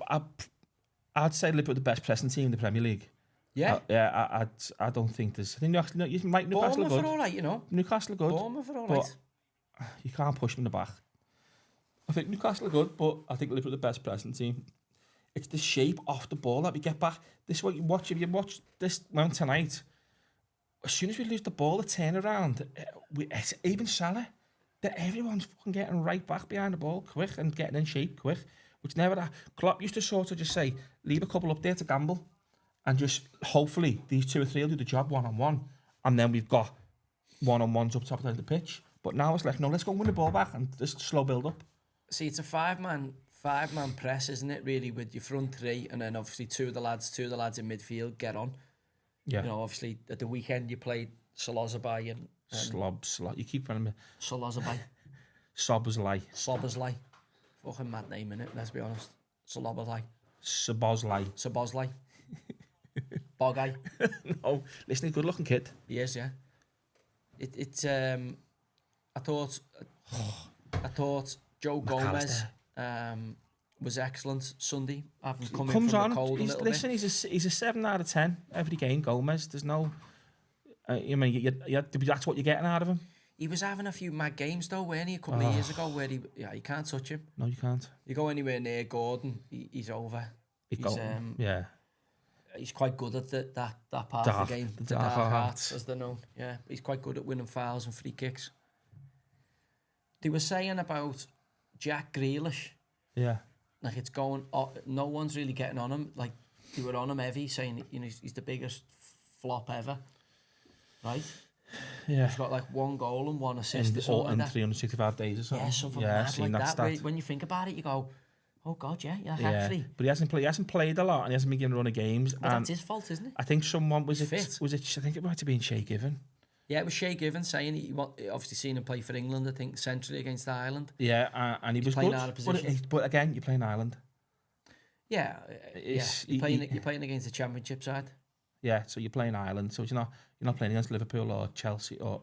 I'd say Liverpool the best pressing team in the Premier League. Yeah. I don't think there's. I think Newcastle are good. Bournemouth are all right, you know. Newcastle are good. Bournemouth are all right. You can't push them in the back. I think Newcastle are good, but I think Liverpool are the best pressing team. It's the shape off the ball that we get back. This is what you watch. If you watch this one tonight. As soon as we lose the ball, the turnaround, it's even Salah, that everyone's fucking getting right back behind the ball quick and getting in shape quick, which never that. Klopp used to sort of just say, leave a couple up there to gamble, and just hopefully these 2 or 3 will do the job one-on-one, and then we've got one-on-ones up top of the pitch. But now it's like, no, let's go win the ball back and just slow build up. See, it's a five-man press, isn't it, really, with your front three, and then obviously two of the lads in midfield get on. Yeah. You know, obviously, at the weekend you played Szoboszlai and... Slob. You keep running me. Szoboszlai. Szoboszlai. Fucking mad name, innit? Let's be honest. Szoboszlai. Bogai. No, listen, good looking kid. He is, yeah. I thought Joe Gomez was excellent Sunday. Having come in from the cold a little bit. He's a 7 out of 10 every game. Gomez, there's no. That's what you're getting out of him. He was having a few mad games though, weren't he? A couple of years ago, where you can't touch him. No, you can't. You go anywhere near Gordon, he's over. Yeah. He's quite good at that part of the game. The dark arts, as they're known. Yeah, he's quite good at winning fouls and free kicks. They were saying about Jack Grealish. Yeah. Like it's going, no one's really getting on him. Like they were on him heavy, saying he's the biggest flop ever, right? Yeah. He's got like 1 goal and 1 assist in 365 days or something. Yeah, something mad like that. Where, when you think about it, you go, oh God, yeah, actually. But he hasn't played a lot, and he hasn't been given a run of games. Well, that's his fault, isn't it? I think someone I think it might have been Shea Given. Yeah, it was Shay Givens saying he obviously seen him play for England, I think, centrally against Ireland. Yeah, and he was playing good. out of position. But again, you're playing Ireland. Yeah, You're playing against the Championship side. Yeah, so you're playing Ireland. So you're not playing against Liverpool or Chelsea or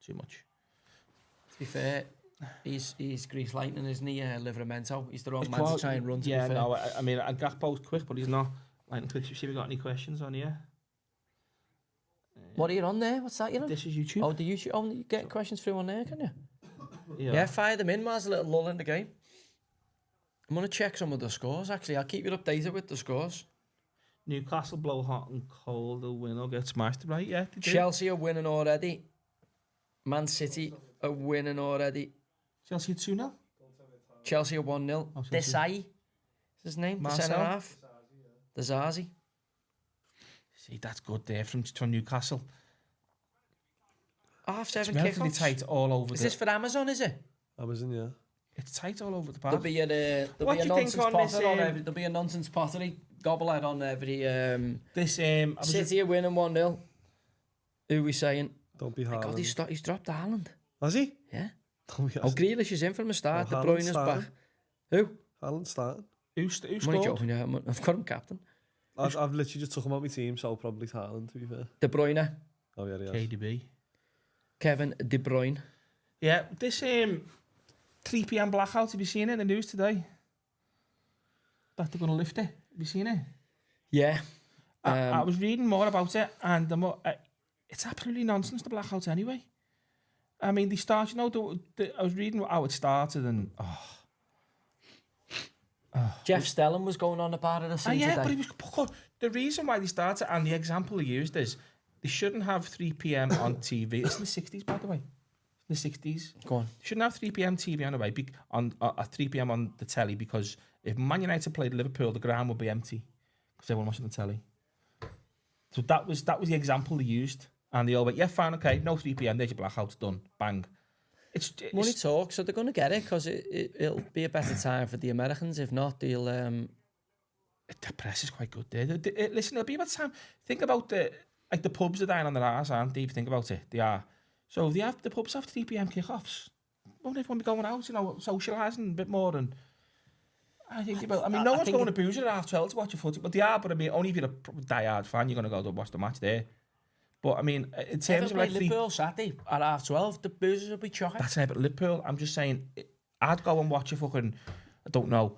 too much. To be fair, he's Grease Lightning, isn't he? Livramento. He's the wrong man to try and run. To be fair. No, I mean, Gakpo's quick, but he's not. Lightning quick. See, we got any questions on here? What are you on there? What's that you're on? This is YouTube. Oh, the YouTube. Oh, you get questions through on there, can you? Yeah, fire them in. There's a little lull in the game. I'm going to check some of the scores, actually. I'll keep you updated with the scores. Newcastle blow hot and cold. They'll win or get smashed, right? Yeah. Chelsea are winning already. Man City are winning already. Chelsea 2-0. Chelsea are 1-0. Desai is his name. The centre half. The Zazi. See, that's good there from Newcastle. 7:30 It's relatively kickoffs. tight all over. Is this for Amazon? Is it? Amazon, yeah. It's tight all over the park. There'll be a nonsense potter on every. There'll be a nonsense pottery gobblehead on every. City are winning 1-0. Who are we saying? Don't be hard. God, he's dropped Haaland. Has he? Yeah. Oh, yes. Grealish is in from the start. De Haaland's Bruyne is starting. back. Who? Haaland's starting. Who I'm only scored? joking. Yeah, I've got him captain. I've literally just took him out my team, so probably Haaland, to be fair. De Bruyne. Oh, yeah, yeah. KDB. Kevin De Bruyne. Yeah, this 3 p.m. blackout, have you seen it in the news today? That they're going to lift it. Have you seen it? Yeah. I was reading more about it, and it's absolutely nonsense, the blackout anyway. I mean, they start, I was reading how it started, and Jeff Stelling was going on about it today. But he was, the reason why they started, and the example he used is, they shouldn't have 3 p.m. on TV. It's in the 60s, by the way. In the 60s. Go on. They shouldn't have 3 p.m. TV on the way, at 3 p.m. on the telly, because if Man United played Liverpool, the ground would be empty, because everyone watching the telly. So that was the example they used. And they all went, yeah, fine, okay, no 3 p.m, there's your blackout, done, bang. It's money talk, so they're going to get it, because it'll be a better time for the Americans. If not, they'll... The press is quite good there. Listen, it'll be about time. Think about the pubs are dying on their arse, aren't they? If you think about it, they are. So if the pubs have 3 p.m. kickoffs, won't everyone be going out, socialising a bit more? And I think no one's going to booze at 12:30 to watch a footy, but they are. But I mean, only if you're a die-hard fan, you're going to go to watch the match there. But I mean, in terms of Liverpool Saturday at 12:30, the boozers will be chocolate. That's it, but Liverpool, I'm just saying, I'd go and watch a fucking, I don't know,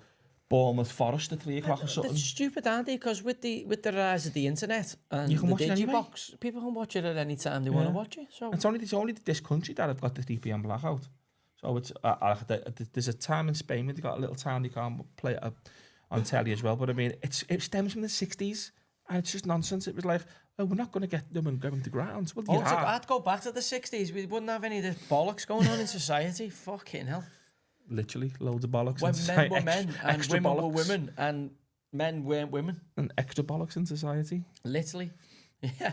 Bournemouth Forest at 3 o'clock or something. It's stupid, aren't they? Because with the rise of the internet and you can the watch digibox, anyway. People can watch it at any time they want to watch it. So it's only this country that have got the 3 p.m. blackout. So it's there's a time in Spain where they got a little time they can't play it on telly as well. But I mean, it stems from the 60s, and it's just nonsense. It was like, oh, we're not going to get them and going to grounds. Well, I'd go back to the 60s. We wouldn't have any of this bollocks going on in society. Fucking hell. Literally, loads of bollocks. When men were men and extra women bollocks. were women and men weren't women. And extra bollocks in society. Literally. Yeah.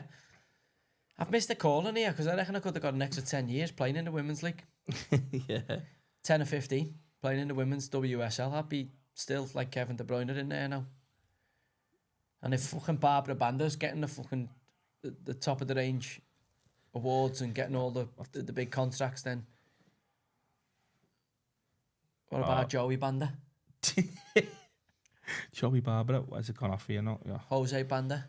I've missed a call in here because I reckon I could have got an extra 10 years playing in the Women's League. Yeah. 10 or 15 playing in the Women's WSL. I'd be still like Kevin De Bruyne in there now. And if fucking Barbara Bander's getting the top of the range awards and getting all the big contracts, then what about Joey Banda? Joey Barbara, has it gone off here? No, yeah. Jose Banda.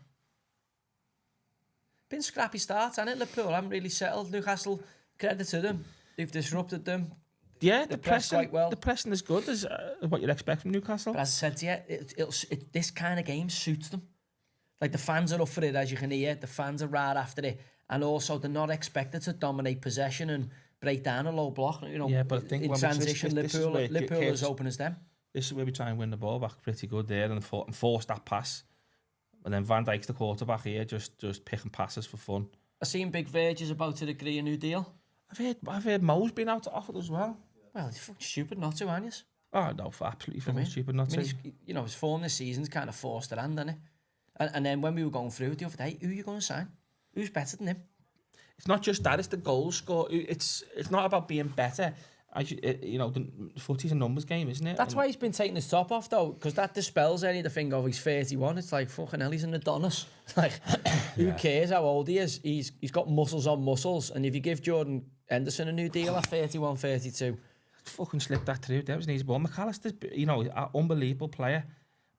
Been scrappy starts, hasn't it? Liverpool haven't really settled. Newcastle, credit to them. They've disrupted them. Yeah, the pressing quite well. The pressing is good, as what you'd expect from Newcastle. But as I said to you, this kind of game suits them. Like, the fans are up for it, as you can hear. The fans are right after it. And also, they're not expected to dominate possession and break down a low block. Yeah, but I think in transition, Liverpool are as open as them. This is where we try and win the ball back pretty good there and force that pass. And then Van Dijk's the quarterback here, just picking passes for fun. I've seen Big Verge is about to agree a new deal. I've heard Mo's been out to offer as well. Well, it's fucking stupid not to, aren't you? Oh, no, absolutely fucking stupid not to. His form this season's kind of forced their hand, hasn't it? And then when we were going through it the other day, who are you going to sign? Who's better than him? It's not just that, it's the goal score. It's not about being better. The footy's a numbers game, isn't it? That's why he's been taking his top off, though, because that dispels any of the thing of he's 31. It's like, fucking hell, he's an Adonis. Like, who cares how old he is? He's got muscles on muscles, and if you give Jordan Henderson a new deal at 31, 32... Fucking slipped that through. That was an easy ball. McAllister's, an unbelievable player,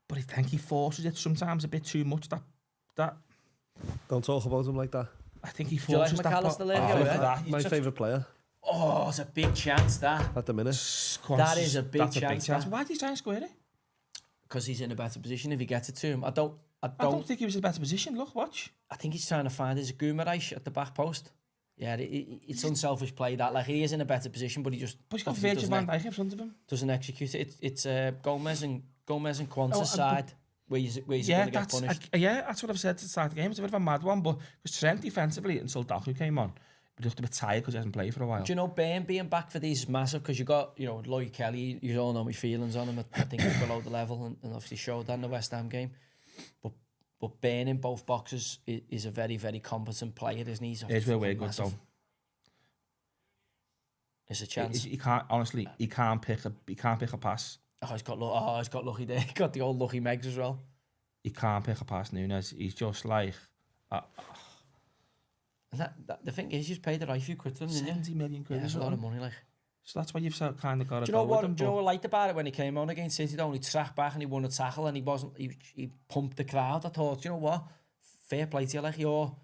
but I think he forces it sometimes a bit too much. That Don't talk about him like that. I think he Do you like forces McAllister, that. My favourite player Oh, it's a big chance, that. at the minute. That is a big That's chance. Why did he try and square it? Because he's in a better position if he gets it to him. I I don't think he was in a better position. Look, watch. I think he's trying to find his Guimaraes at the back post. Yeah, it's unselfish play that. Like, he is in a better position, but he just... But he's got obviously Virgil van Dijk in front of him. doesn't execute it. It's Gomez and Quanta's side where he's going to get punished. That's what I've said to start the game. It's a bit of a mad one, but because Trent defensively until Doku came on, he looked a bit tired because he hasn't played for a while. Do you know, Barton being back for these is massive because you got, Lloyd Kelly, you all know my feelings on him. I think he's below the level and obviously showed that in the West Ham game. But Barton in both boxes is a very, very competent player, isn't he? Here's where we're good, though. It's a chance. He can't pick a pass. He's got lucky there. He got the old lucky Megs as well. He can't pick a pass, Nunes. He's just like... And the thing is, you've paid the right few quid to him, didn't you? 70 million quid. Yeah, that's a lot of money, like. So that's why you've kind of got to Do you know what I liked about it when he came on against City? Though, he tracked back and he won a tackle and he pumped the crowd. I thought, you know what? Fair play to you, like, you're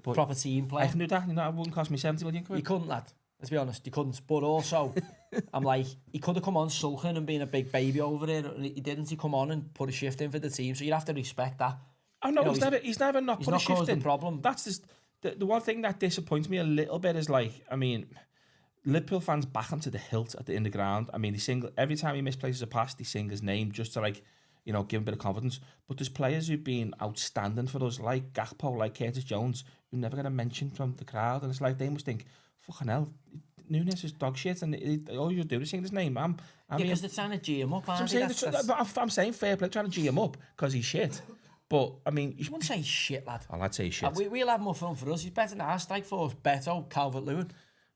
proper team player. I can do that. It wouldn't cost me 70 million quid. You couldn't, lad. Let's be honest, you couldn't. But also, I'm like, he could have come on sulking and being a big baby over there. He didn't. He come on and put a shift in for the team. So you have to respect that. Oh no, he's never not put a shift in. The problem. That's just the one thing that disappoints me a little bit is, like, I mean, Liverpool fans back him to the hilt in the ground. I mean, every time he misplaces a pass, they sing his name just to, like, give him a bit of confidence. But there's players who've been outstanding for us, like Gakpo, like Curtis Jones, who never get a mention from the crowd, and it's like they must think, fucking hell, Nunes is dog shit, and all you do is sing his name. Because they're trying to G him up, aren't they? I'm saying fair play, trying to G him up because he's shit. But I mean, you wouldn't say shit, lad. I'd say shit. We'll have more fun for us. He's better than our strike force, Beto, Calvert-Lewin.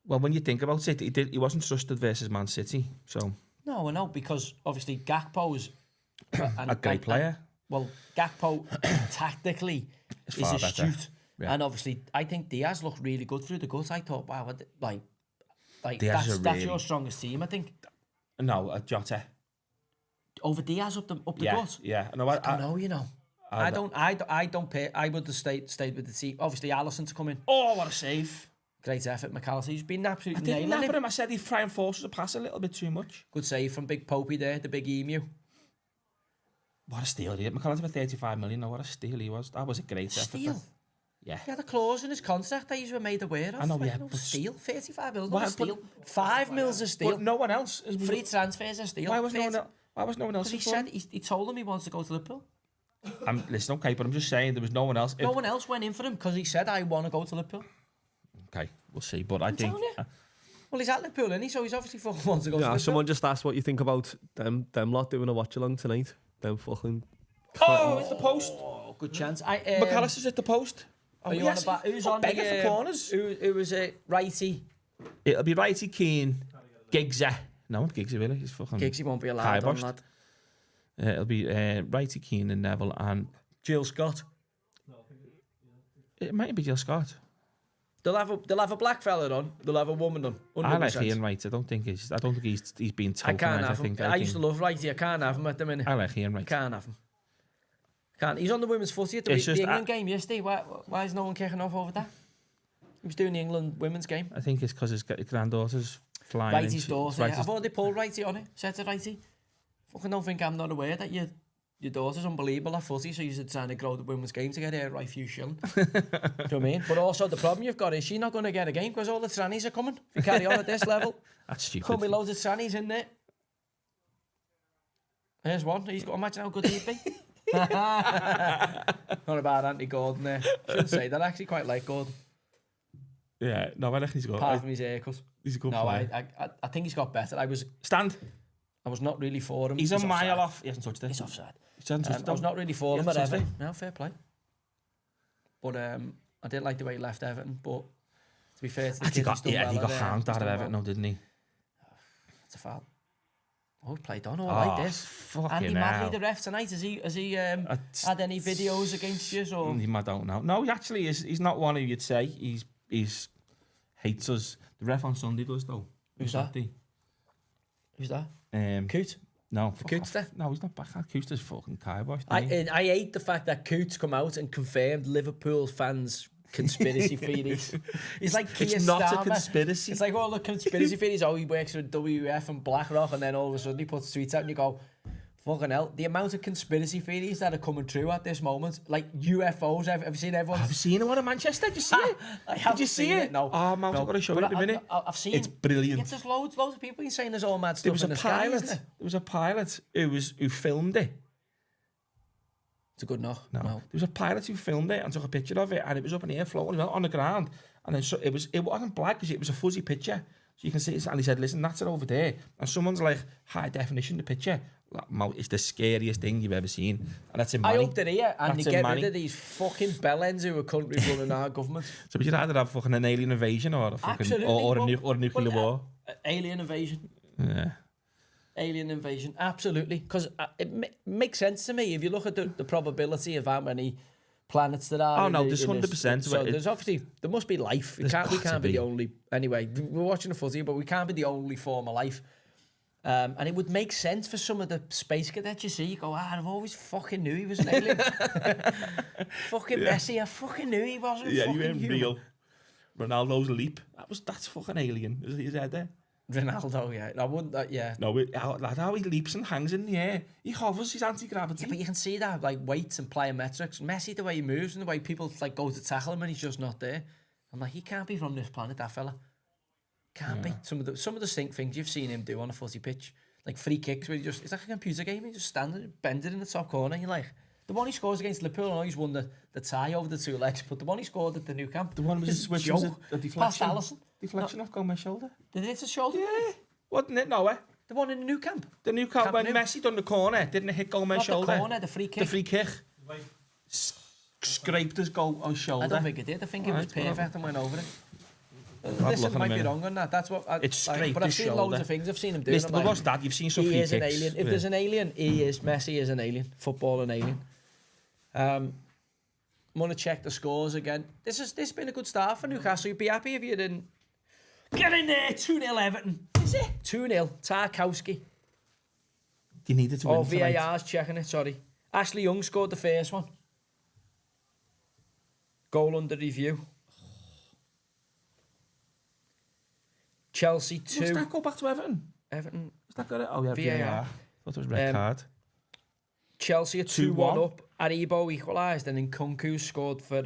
Well, when you think about it, he wasn't trusted versus Man City, so. No, I know, because obviously Gakpo's a great player. Gakpo tactically is astute. Yeah. And obviously, I think Diaz looked really good through the guts. I thought, wow, that's your strongest team, I think. No, Jota. Over Diaz up the gut. Yeah, no, I don't know, you know. I don't pay. I would have stayed with the team. Obviously, Alisson to come in. Oh, what a save! Great effort, McAllister. He's been absolutely nailing I didn't nap him. I said he's trying forces a pass a little bit too much. Good save from Big Popey there, the big emu. What a steal he had. McAllister for 35 million. No, what a steal he was. That was a great steal. Effort. Yeah. He had a clause in his contract that you were made aware of. I know, like, yeah. No steal. 35 mil, not a steal. 5 mil's a steal. But no one else. Free transfers a steal. Why was no one else? Because he told him he wants to go to Liverpool. Listen, okay, but I'm just saying there was no one else. No one else went in for him because he said, I want to go to Liverpool. Okay, we'll see. But I think... Well, he's at Liverpool, isn't he? So he's obviously fucking wants to go to Liverpool. Someone just asked what you think about them lot doing a watch-along tonight. Them fucking... Oh, at the post. Oh, good chance. McAllister's at the post. Oh, yes. Who's on begging for corners? Who was it? Righty? It'll be Righty, Keane, Giggsy. No, Giggsy really. He's fucking... Giggsy won't be allowed on that. It'll be Righty, Keane and Neville and... Jill Scott. It might be Jill Scott. They'll have a black fella on. They'll have a woman on. 100%. I like Ian Wright. I don't think he's been tokenized. I can't have him. I used to love Righty. I can't have him at the minute. I like Ian Wright. Can't have him. Can't. He's on the women's footy at the England game yesterday. Why is no one kicking off over that? He was doing the England women's game. I think it's because his granddaughter's flying. Righty's daughter. I've already pulled Righty on it. Said to Righty, fucking don't think I'm not aware that your daughter's unbelievable at footy, so you're trying to grow the women's game to get her right few shilling. Do you know what I mean? But also the problem you've got is she's not going to get a game because all the trannies are coming. If you carry on at this level. That's stupid. Could be loads of trannies in there. There's one. He's got, imagine how good he'd be. Not about Anthony Gordon there. Shouldn't say that. I actually quite like Gordon. Yeah, no, I reckon he's good. Apart from his haircut. He's a good player. I think he's got better. I was not really for him. He's a mile off. He hasn't touched it. He's offside. I was not really for him at Everton. No, fair play. But I didn't like the way he left Everton. But to be fair to the kid, he got hanged out of Everton, didn't he? the foul. Oh, played on all like this. Fucking Andy hell. Madley, the ref tonight, has he had any videos against you? Or? I don't know. No, he actually is. He's not one who you'd say he's hates us. The ref on Sunday does though. Who's that? Who's that? Coot? No, Coots there? No, he's not back. Coots is fucking kibosh. I hate the fact that Coots come out and confirmed Liverpool fans' conspiracy theories. It's like Keir It's not a Starmer. conspiracy. It's like all the conspiracy theories. Oh, he works with WF and BlackRock, and then all of a sudden he puts tweets out and you go, fucking hell. The amount of conspiracy theories that are coming true at this moment, like UFOs. Have you seen everyone? I've seen one in Manchester. Did you see it? Did you see it? No. Oh man, I've got to show you in a minute. I've seen. It's brilliant. Yeah, there's loads of people saying there's all mad There stuff was in a the sky, pilot. isn't it? There was a pilot who filmed it. It's a good knock. No. There was a pilot who filmed it and took a picture of it, and it was up in the air floating on the ground. And then it wasn't black because it was a fuzzy picture, so you can see it. And he said, "Listen, that's it over there." And someone's like, "High definition, the picture." It's the scariest thing you've ever seen, and that's in Manny. I hope they're here and That's they in get Manny. rid of these fucking bellends who are currently running our government. So would you rather have fucking an alien invasion or a fucking Absolutely. or a nuclear war? Alien invasion. Yeah. Alien invasion, absolutely. Because it makes sense to me if you look at the probability of how many planets there are. Oh no, there's 100%. So there's obviously there must be life. We can't be the only. Anyway, we're watching the footy, but we can't be the only form of life. And it would make sense for some of the space cadets you see. You go, I've always fucking knew he was an alien. Fucking Messi, I fucking knew he wasn't. Yeah, fucking you ain't human. real. Ronaldo's leap. That's fucking alien. Is his head there? Ronaldo, yeah. I wouldn't. Yeah. No, how he leaps and hangs in the air. He hovers his anti-gravity. Yeah, but you can see that, like, weights and plyometrics. Messi, the way he moves and the way people, like, go to tackle him and he's just not there. I'm like, he can't be from this planet, that fella. Can't be. Some of the things you've seen him do on a footy pitch, like free kicks, where it's like a computer game. He just standing, bending in the top corner, and you're like, the one he scores against Liverpool, I know he's won the tie over the two legs, but the one he scored at the Nou Camp, The one was a switch, was a deflection. past Alisson. Deflection off Gomez's shoulder. Did it hit his shoulder? Yeah. Wasn't it? No, The one in the Nou Camp. The new Camp when Nou. Messi done the corner, didn't it hit Gomez's Not shoulder? the corner, the free kick. The free kick. Scraped his goal on shoulder. I don't think it did. I think it was Right, perfect and went over it. I'll Listen, look in a might be minute. wrong on that. That's what It's like, scraped but I've his seen shoulder. loads of things. I've seen him doing. Listen, I'm but like, what's that? You've seen some free he kicks. is an alien. If there's an alien, Messi is an alien. Football an alien. I'm gonna check the scores again. This has been a good start for Newcastle. You'd be happy if you didn't get in there. 2-0 Everton. Is it 2-0? Tarkowski. You needed to win Oh, tonight. VAR's checking it. Sorry. Ashley Young scored the first one. Goal under review. Chelsea 2. Does that go back to Everton? Everton. Has that got it? Oh yeah, VAR. VAR. Thought it was red card. Chelsea are 2-1 2-1. up. Aribo equalised and then Kunku scored for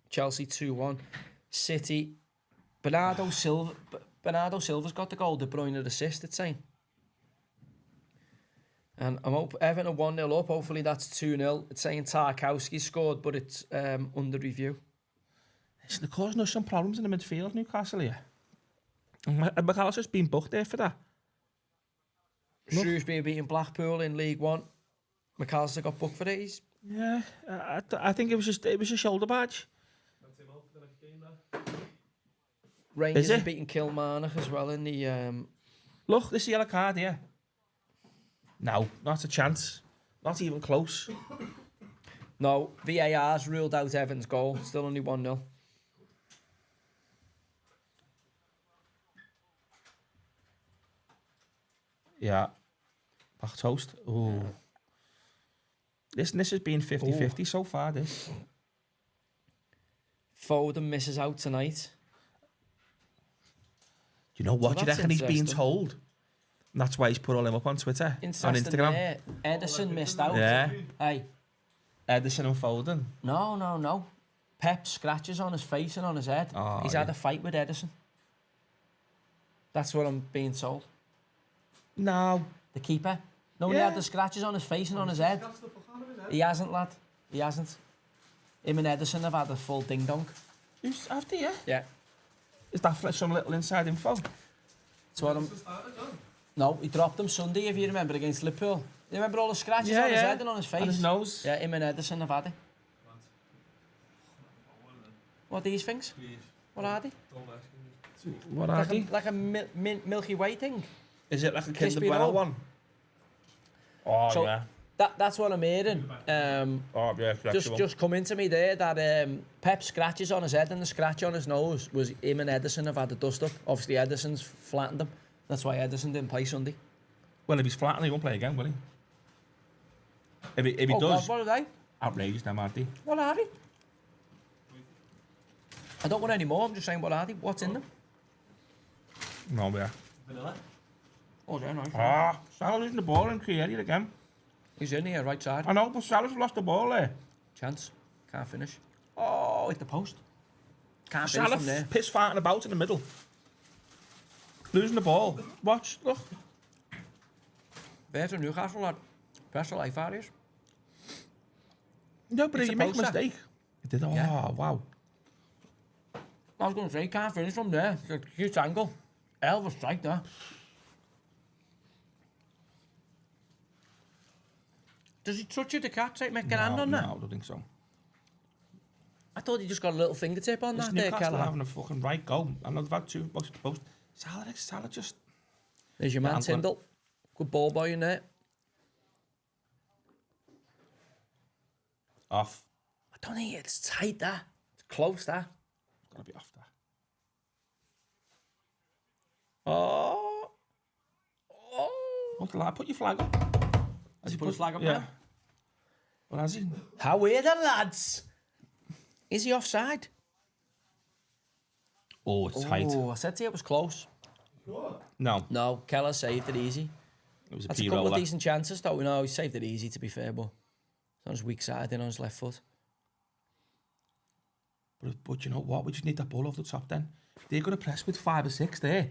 Chelsea 2-1. City. Bernardo Silva's got the goal. De Bruyne assist, it's saying. And I'm Everton are 1-0 up. Hopefully that's 2-0. It's saying Tarkowski scored, but it's under review. They're causing us some problems in the midfield, Newcastle here. And McAllister's been booked there for that. Look. Shrewsbury beating Blackpool in League One. McAllister got booked for it. Yeah, I think it was a shoulder badge. Rangers Is it? are beating Kilmarnock as well in the... Look, this is the yellow card here. No, not a chance. Not even close. No, VAR's ruled out Everton's goal. Still only 1-0. Yeah. Back toast. Ooh. This has been 50-50 so far, this. Foden misses out tonight. Do you know what? So Do you reckon he's being interesting. told? And that's why he's put all them up on Twitter, on Instagram. There. Edison missed out. Yeah. Hey, Edison and Foden. no. Pep scratches on his face and on his head. Oh, He's had a fight with Edison. That's what I'm being told. No. The keeper. No, he Yeah. had the scratches on his face and on his head. He hasn't, lad. He hasn't. Him and Edison have had a full ding-dong. Who's after you? Yeah. Is that for some little inside info? That's what I'm... No, he dropped him Sunday, if you remember, against Liverpool. You remember all the scratches on his head and on his face? On his nose. Yeah, him and Edison have had it. What are these things? What are they? What are they? Like a Milky Way thing. Is it like a Kinder Crispy Bueno roll. one? Oh, So, yeah. That's what I'm hearing. Oh, yeah, Just come into me there that Pep's scratches on his head and the scratch on his nose was him and Edison have had a dust up. Obviously, Edison's flattened him. That's why Edison didn't play Sunday. Well, if he's flattened, he won't play again, will he? If he Oh, does, God, what are they? outrageous now, aren't they? What are they? I don't want any more. I'm just saying, what are they? What's in them? No, yeah. Vanilla. Oh, they're nice. Ah, Salah's losing the ball and created again. He's in here, right side. I know, but Salah's lost the ball there. Chance. Can't finish. Oh, hit the post. Can't finish Salah from there. piss farting about in the middle. Losing the ball. Watch, look. There's a Newcastle lad. Best of life, Arius. No, but It's you a make a poster. mistake. He did. Oh, Yeah. wow. I was going to say, can't finish from there. It's a huge angle. Hell of a strike there. Does he touch you, the cat? Take make a hand on that? No, I don't think so. I thought he just got a little fingertip on This that there, Newcastle Callaghan. having a fucking right go. I know they've had two most of the post. Salah just There's your man, Antoine. Tyndall. Good ball boy in there. off. I don't think it's tight, that. It's close, that. It's gotta be off there. Oh. Oh. What's the lad? Put your flag up. Has he put his flag up Yeah. now? What has he? How are the lads? Is he offside? Oh, it's tight. Oh, I said to you it was close. No, No, Keller saved it easy. it was a That's a P couple roller. of decent chances, though. No, he saved it easy, to be fair, but it's on his weak side and on his left foot. But you know what? We just need that ball off the top then. They're going to press with 5 or 6 there.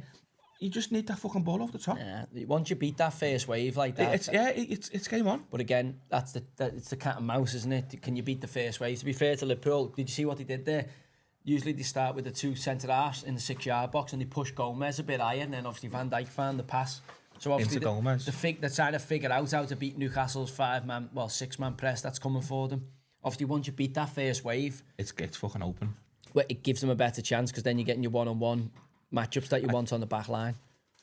You just need that fucking ball off the top. Yeah, once you beat that first wave like that, It's game on. but again, it's the cat and mouse, isn't it? Can you beat the first wave? To be fair to Liverpool, did you see what they did there? Usually they start with the two centre-halves in the 6-yard box and they push Gomez a bit higher, and then obviously Van Dijk found the pass. So obviously Into Gomez. they're trying to figure out how to beat Newcastle's 6-man press that's coming for them. Obviously, once you beat that first wave, It's fucking open. well, it gives them a better chance because then you're getting your one-on-one matchups that you want on the back line.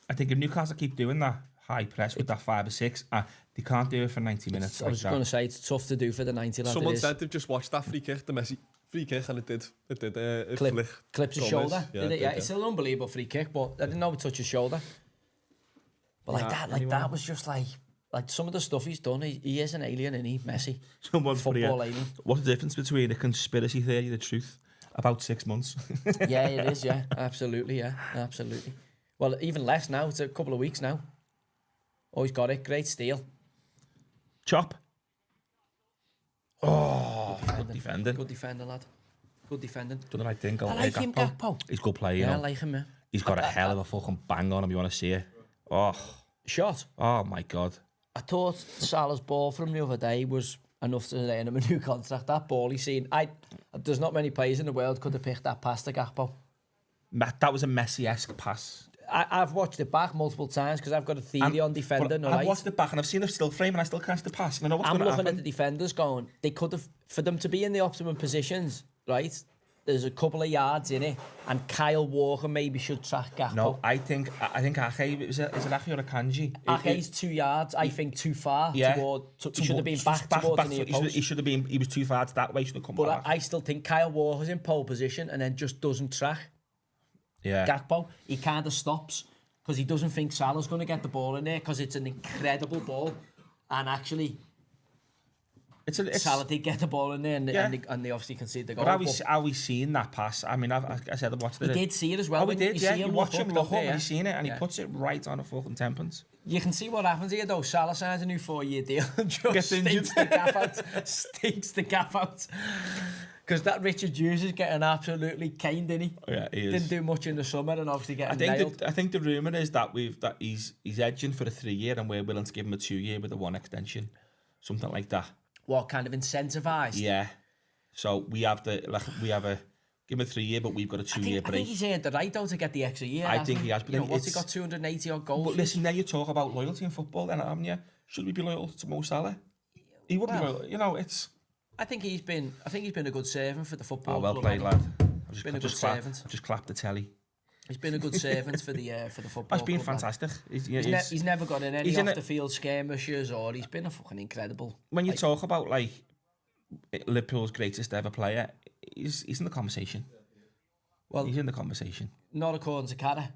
I think if Newcastle keep doing that high press with that 5 or 6, they can't do it for 90 minutes. I was going to say it's tough to do for the 90 lad. Someone it is. said they've just watched that free kick, the Messi free kick, and it did Clips his Gomez. shoulder. Yeah, Did it? it Yeah, did, it's still an unbelievable free kick, but I didn't know it touched his shoulder. But that was just like some of the stuff he's done. He is an alien, and he Messi. Someone Football alien. What's the difference between a conspiracy theory and the truth? About 6 months. Yeah, it is. Yeah, absolutely. Yeah, absolutely. Well, even less now. It's a couple of weeks now. Oh, he's got it. Great steal. Chop. Good defending. Good defending, lad. Good defending. Done the right thing. I like him, Gakpo. He's a good player, you Yeah, I know. like him, yeah. He's got a hell of a fucking bang on him, you want to see it. Shot. Oh my God. I thought Salah's ball from the other day was enough to earn him a new contract. That ball he's seen, there's not many players in the world could have picked that past to Gakpo. That was a Messi-esque pass. I've watched it back multiple times because I've got a theory on defending. I've watched it back and I've seen the still frame and I still catch the pass. And I know what's I'm going to looking happen. at the defenders going, they could have, for them to be in the optimum positions, right? There's a couple of yards in it, and Kyle Walker maybe should track Gakpo. No, I think Ake, is it Ake or Akanji? Ake's 2 yards, I think, too far. Yeah. He should have been back towards the near post. He should have been, he was too far to that way, should have come But back. I still think Kyle Walker's in pole position and then just doesn't track Yeah. Gakpo. He kind of stops because he doesn't think Salah's going to get the ball in there because it's an incredible ball. And actually, Salah did get the ball in there and they obviously conceded the goal. But how we seen that pass? I mean, I said I watched it. He did see it as well. Oh, we did, yeah. You watch him look up don't you? and he's seen it and Yeah. he puts it right on a fucking tempance. You can see what happens here though. Salah signs a new 4-year deal and just Gets injured. stinks the gaff out. Because that Richard Hughes is getting absolutely caned, didn't he? Yeah, he is. Didn't do much in the summer and obviously getting nailed. I think the rumour is that he's edging for a 3-year and we're willing to give him a 2-year with a 1 extension. Something like that. What, kind of incentivised? Yeah. So we have give him a 3-year, but we've got a 2-year I break. think he's earned the right though to get the extra year. I think he has, but You know, then what's he it's- got 280 odd goals? But listen, now you talk about loyalty in football, then haven't you? Should we be loyal to Mo Salah? He would be loyal. You know, it's. I think he's been a good servant for the football. Oh, well club, played, hasn't lad. Been a good I've servant. just clapped the telly. He's been a good servant for the football. He's been club, fantastic. He's never got in any off the field skirmishes, or he's been a fucking incredible. When you talk about like Liverpool's greatest ever player, he's in the conversation. Well, he's in the conversation. Not according to Cara.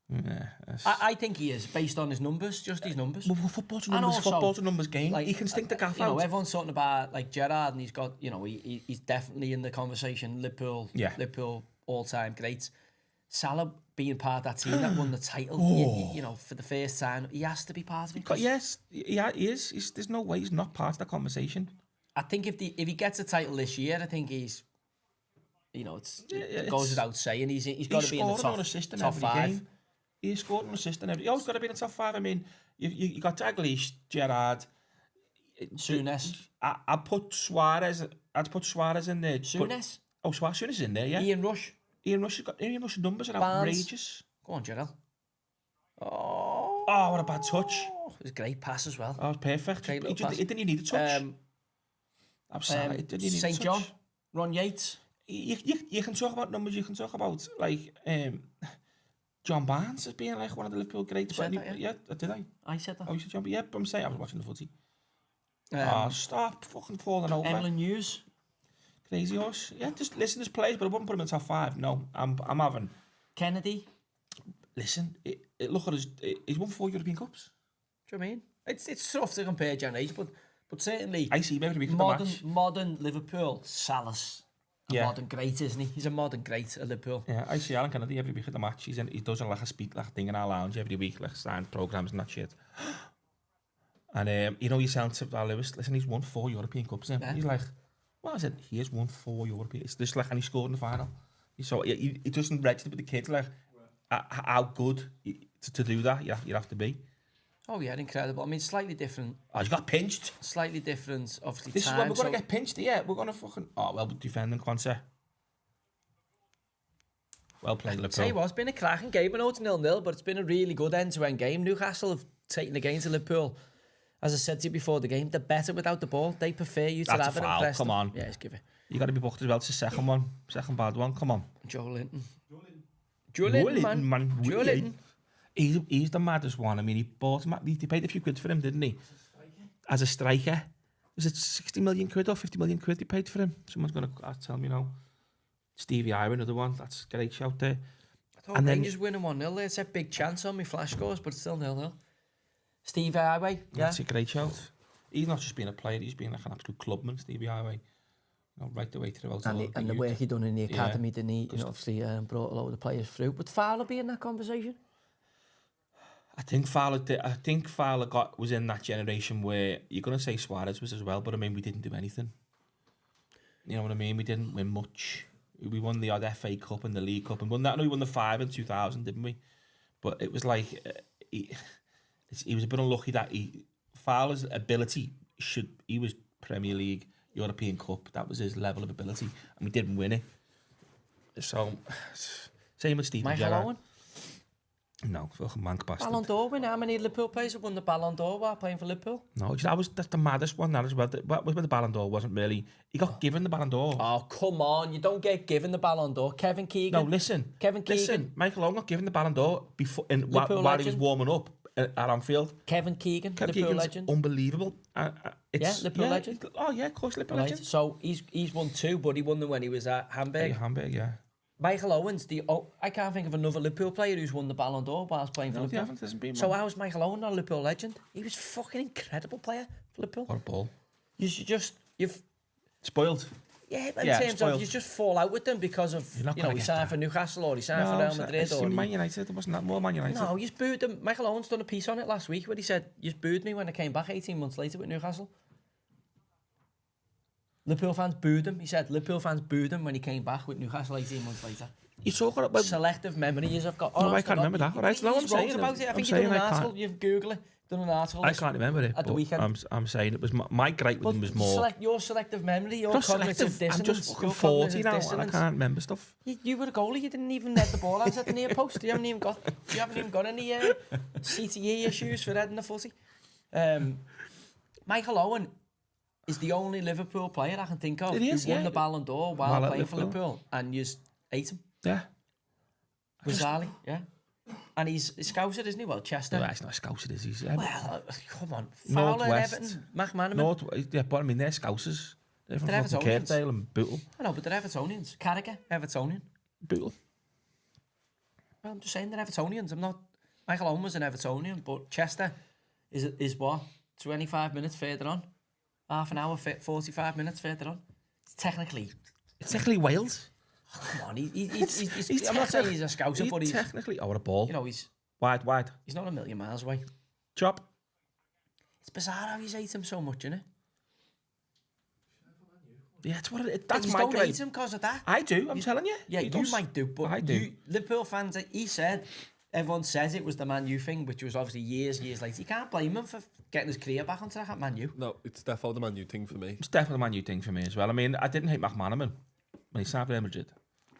Yeah, I think he is, based on his numbers, just his numbers. Well, football's a numbers game. Like, he can stink the gaff out. Everyone's talking about like Gerrard, and he's got, he's definitely in the conversation. Liverpool all-time greats. Salah being part of that team that won the title, for the first time, he has to be part of it. Yes, he is. There's no way he's not part of the conversation. I think if he gets a title this year, I think he's, it goes without saying, he's got to be in the top 5. Game. He scored an assist in every. He's got to be in the top 5. I mean, you got Dalglish, Gerrard, Souness. I'd put Suarez. I'd put Suarez in there. Souness. Souness is in there. Yeah. Ian Rush's numbers are outrageous. Go on, Gerald. Oh, what a bad touch! It was a great pass as well. That was perfect. It didn't need a touch. I'm sorry. It didn't need a touch. St. John, Ron Yates. You can talk about numbers. You can talk about like. John Barnes as being like one of the Liverpool greats. Did I? I said that. Oh, you said John? Yeah, but I'm saying I was watching the footy. Stop fucking falling over. Emlyn Hughes. Crazy horse. Yeah, just listen, there's players, but I wouldn't put him in the top 5. No, I'm having... Kennedy. Listen, look at he's won 4 European Cups. Do you know what I mean? It's tough to compare generations, but certainly... I see him every week modern Liverpool, Salah's modern great, isn't he? He's a modern great at Liverpool. Yeah, I see Alan Kennedy every week at the match. He does like a thing in our lounge every week, like stand programs and that shit. And you sound to Lewis, listen, he's won 4 European Cups. Yeah. He's like, well, I said, he has won 4 European. It's just like, and he scored in the final. So he doesn't register with the kids like how good to do that you have to be. Oh yeah, incredible. I mean, slightly different. Oh, you got pinched. Slightly different, obviously. This is when we're going to get pinched. Yeah, we're going to fucking... Oh, well, defending Quanser. Well played, Liverpool. Tell you what, it's been a cracking game. I know it's 0-0, but it's been a really good end-to-end game. Newcastle have taken the game to Liverpool. As I said to you before the game, they're better without the ball. They prefer you to have it and press come on. Yeah, just give it. You got to be booked as well. It's the second one. Second bad one. Come on. Joe Linton, man. He's the maddest one. I mean, he bought him. They paid a few quid for him, didn't he? As a striker. Was it 60 million quid or 50 million quid they paid for him? Someone's going to tell me now. Stevie Ira, another one. That's a great shout there. I thought Rangers winning 1-0 there. It's a big chance on me flash scores, but it's still 0-0. Stevie Ira, yeah. That's a great shout. He's not just being a player, he's been like an absolute clubman, Stevie Ira. Right the way throughout. And the work he done in the academy, didn't he? Obviously brought a lot of the players through. Would Fowler be in that conversation? I think Fowler was in that generation where you're going to say Suarez was as well, but I mean, we didn't do anything. You know what I mean? We didn't win much. We won the odd FA Cup and the League Cup, and we won the 5 in 2000, didn't we? But it was like he was a bit unlucky that Fowler's ability he was Premier League, European Cup. That was his level of ability, and we didn't win it. So same with Steven Gerrard. Owen? No, fucking mank bastard. Ballon d'Or winner. How many Liverpool players have won the Ballon d'Or while playing for Liverpool? No, that's the maddest one. That as well. What was with the Ballon d'Or wasn't really. He got given the Ballon d'Or. Oh come on! You don't get given the Ballon d'Or. Kevin Keegan. No, listen. Kevin Keegan. Listen, Michael Owen got given the Ballon d'Or while he was warming up at Anfield. Kevin Keegan, Liverpool legend. Unbelievable. Liverpool legend. Oh yeah, of course, Liverpool legend. So he's won 2, but he won them when he was at Hamburg. Hamburg, yeah. Michael Owen's I can't think of another Liverpool player who's won the Ballon d'Or whilst playing for Liverpool. So how's Michael Owen not a Liverpool legend? He was a fucking incredible player for Liverpool. What a ball. You've spoiled. Yeah, but in terms of you just fall out with them because of he signed for Newcastle or he signed for Real Madrid or Man United. It wasn't that more Man United. No, you booed them. Michael Owen's done a piece on it last week where he said you booed me when I came back 18 months later with Newcastle. Liverpool fans booed him. He said Liverpool fans booed him when he came back with Newcastle 18 months later. You're talking about selective memories I've got. No, I can't remember that. Right, no, I'm saying about it. I think you done an article. You Google it. Done an article. I can't remember it at the weekend. I'm saying it was my gripe with him was more. Your selective memory, your cognitive dissonance. I'm just fucking 40 now and I can't remember stuff. You were a goalie. You didn't even head the ball out at the near post. You haven't even got any CTE issues for heading the footy. Michael Owen is the only Liverpool player I can think of who won the Ballon d'Or while playing for Liverpool, and you ate him. Yeah. Bizarrely, yeah. And he's Scouser, isn't he? Well, Chester. No, he's not a Scouser, is he? Well, come on. Fowler, Northwest. Everton, McManaman. Yeah, but I mean, they're Scousers. They're from They're fucking Evertonians. Kirkdale and Bootle. I know, but they're Evertonians. Carragher, Evertonian. Bootle. Well, I'm just saying they're Evertonians. I'm not... Michael Owen was an Evertonian, but Chester is what? 25 minutes further on? Half an hour, 45 minutes further on? It's technically Wales. Oh, come on, he's I'm not saying he's a Scouser, but he's... technically... Oh, what a ball. You know, he's Wide. not a million miles away. Chop. It's bizarre how he's hate him so much, isn't it? Yeah, that's You my don't grade. hate him because of that. I do, I'm telling you. Yeah, He you does. might do, but I do. Liverpool fans, he said, everyone says it was the Man U thing, which was obviously years later. You can't blame him for getting his career back onto that Man U. No, it's definitely the Man U thing for me. It's definitely a Man U thing for me as well. I mean, I didn't hate McManaman when he signed for Real Madrid.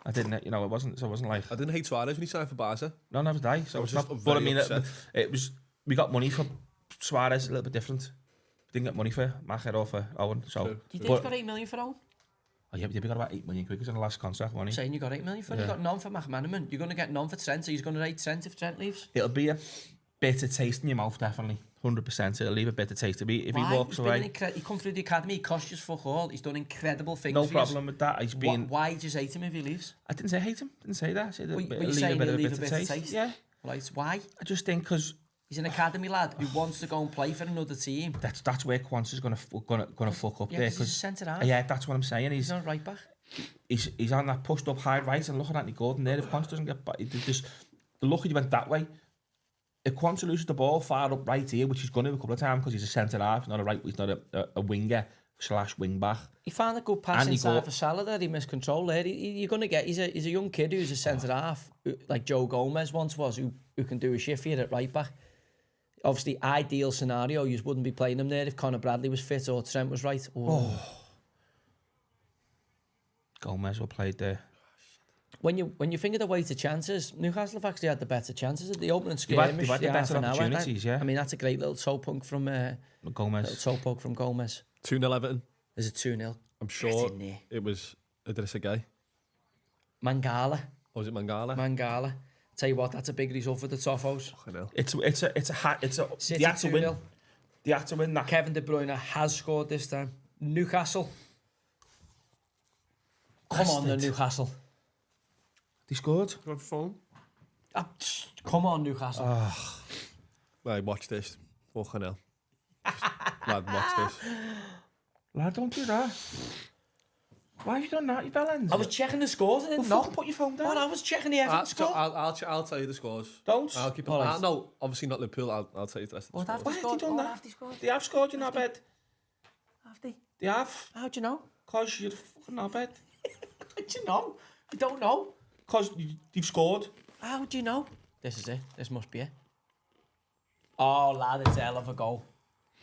I didn't, you know, it wasn't like... I didn't hate Suarez when he signed for Barca. No, never did. So I was it's just not... But I mean, very it was... We got money for Suarez, a little bit different. We didn't get money for Macher or for Owen, so... True. Do you think you got 8 million for Owen? Oh yeah, we got about 8 million quid in the last contract, wasn't I'm he? saying you got 8 million for him. You got none for McManaman. You're going to get none for Trent, so he's going to rate Trent if Trent leaves. It'll be a bitter taste in your mouth, definitely. 100%. It'll leave a bitter taste. If he walks away... He come through the academy, he cost you fuck all. He's done incredible things No for problem with that. He's been... Why did you hate him if he leaves? I didn't say hate him. Didn't say that. I said Well, it'll you're leave saying he'll a leave bitter taste. Yeah. Right, why? I just think because... He's an academy lad who wants to go and play for another team. That's where Quansah's gonna fuck up Yeah, there. because he's a centre half. Yeah, that's what I'm saying. He's not right back. He's on that pushed up high right, and look at Anthony Gordon there. If Quansah doesn't get back, the lucky he went that way. If Quansah loses the ball far up right here, which he's going to a couple of times because he's a centre half, not a right, he's not a winger / wing back. He found a good pass And inside for Salah there. He missed control there. You're going to get. He's a young kid who's a centre half, like Joe Gomez once was, who can do a shift for you at right back. Obviously, ideal scenario, you wouldn't be playing him there if Conor Bradley was fit or Trent was right. Gomez were played there. When you think of the weight of chances, Newcastle have actually had the better chances at the opening They've had skirmish. the better opportunities, yeah. I mean, that's a great little toe punk from Gomez. 2-0 Everton. Is it 2-0? I'm sure it was Idrissa Gueye. Mangala. Or was it Mangala? Mangala. Tell you what, that's a big result for the Toffos. It's a City they had to 2-0. win. They had to win that. Kevin De Bruyne has scored this time. Newcastle. Come on, the Newcastle. They scored. You on phone? Come on, Newcastle. Right, watch this. Fucking hell. Lad, watch this. Lad, don't do that. Why have you done that, you bellend? I was checking the scores. I didn't know. Put your phone down. Well, I was checking the Everton score. I'll tell you the scores. Don't. I'll keep it. All right. No, obviously not Liverpool. I'll tell you the rest of the scores. Why have they done that? They have scored, you're not bad. Have they? They have. How'd you know? Because you're fucking not bad. How'd you know? I don't know. Because they've scored. How'd you know? This is it. This must be it. Oh, lad, it's a hell of a goal.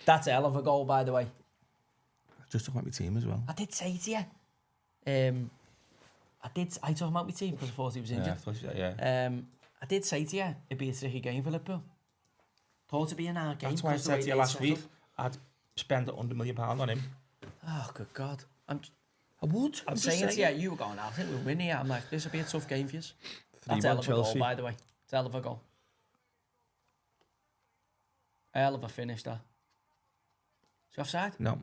That's a hell of a goal, by the way. Just talking about my team as well. I did say to you. I talked about my team because I thought he was injured. Yeah. I did say to you, it'd be a tricky game for Liverpool. Thought it'd be an hard game. That's why I said to you last week, I'd spend £100 million on him. Oh, good God. I would. I'm saying to you, you were going, I think we'll win here. I'm like, this will be a tough game for you. That's a hell of a goal, by the way. It's a hell of a goal. A hell of a finish, that. Is it offside? No.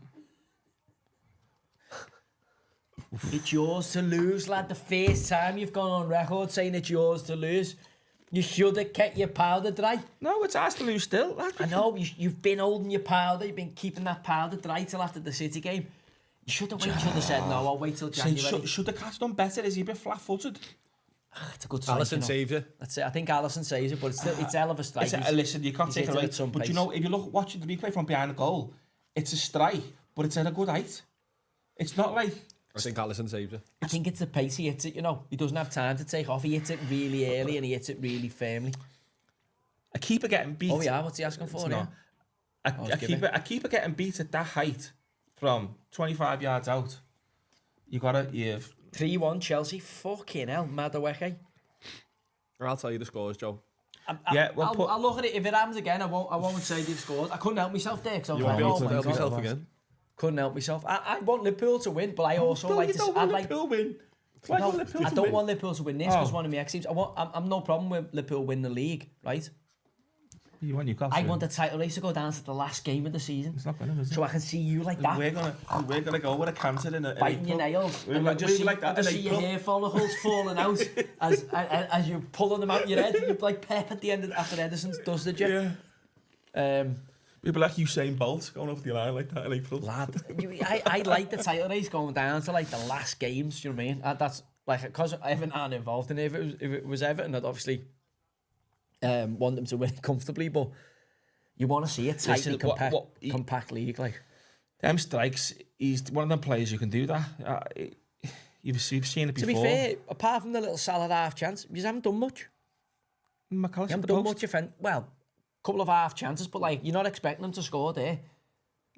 It's yours to lose, lad. The first time you've gone on record saying it's yours to lose. You should have kept your powder dry. No, it's ours to lose still. I know, you've been holding your powder. You've been keeping that powder dry till after the City game. You should have waited. Should have said, no, I'll wait till January. Should the cat's done better? Is he a bit flat-footed? It's a good strike, Alisson saved you. That's it. I think Alisson saves it, but it's still it's a hell of a strike. Listen, you can't take it away. But you know, if you watch the replay from behind the goal, it's a strike, but it's at a good height. It's not like... I think Alisson saved it. I think it's the pace he hits it, you know. He doesn't have time to take off. He hits it really early and he hits it really firmly. A keeper getting beat... Oh yeah, what's he asking for now? A keeper getting beat at that height from 25 yards out. You gotta... 3-1 Chelsea. Fucking hell, Madueke. I'll tell you the scores, Joe. I'll look at it. If it happens again, I won't say they've scored. I couldn't help myself there. You won't be able to help yourself again? Couldn't help myself. I want Liverpool to win, but I also like to... Liverpool win. Like No, Liverpool I to don't win. want Liverpool to win this because Oh. one of my ex teams. I'm no problem with Liverpool winning the league, right? You want Newcastle? I want the title race to go down to the last game of the season, It's not going to, is it? so I can see you like that, We're gonna go with a cancer in biting your nails, We're and like- I just we're see, like that I just in see your April. hair follicles falling out as you're pulling them out your head. You're like Pep at the end after Edison's does the job. Yeah. We'd be like Usain Bolt going over the line like that in April. Lad, I like the title race going down to like the last games. Do you know what I mean? That's like because Everton aren't involved in it. If it was Everton, I'd obviously want them to win comfortably, but you want to see a tight and compact league. Like Them strikes, he's one of them players who can do that. You've seen it before. to be fair, apart from the little salad half chance, you haven't done much. McAllister You haven't done much well, couple of half chances, but like you're not expecting them to score there.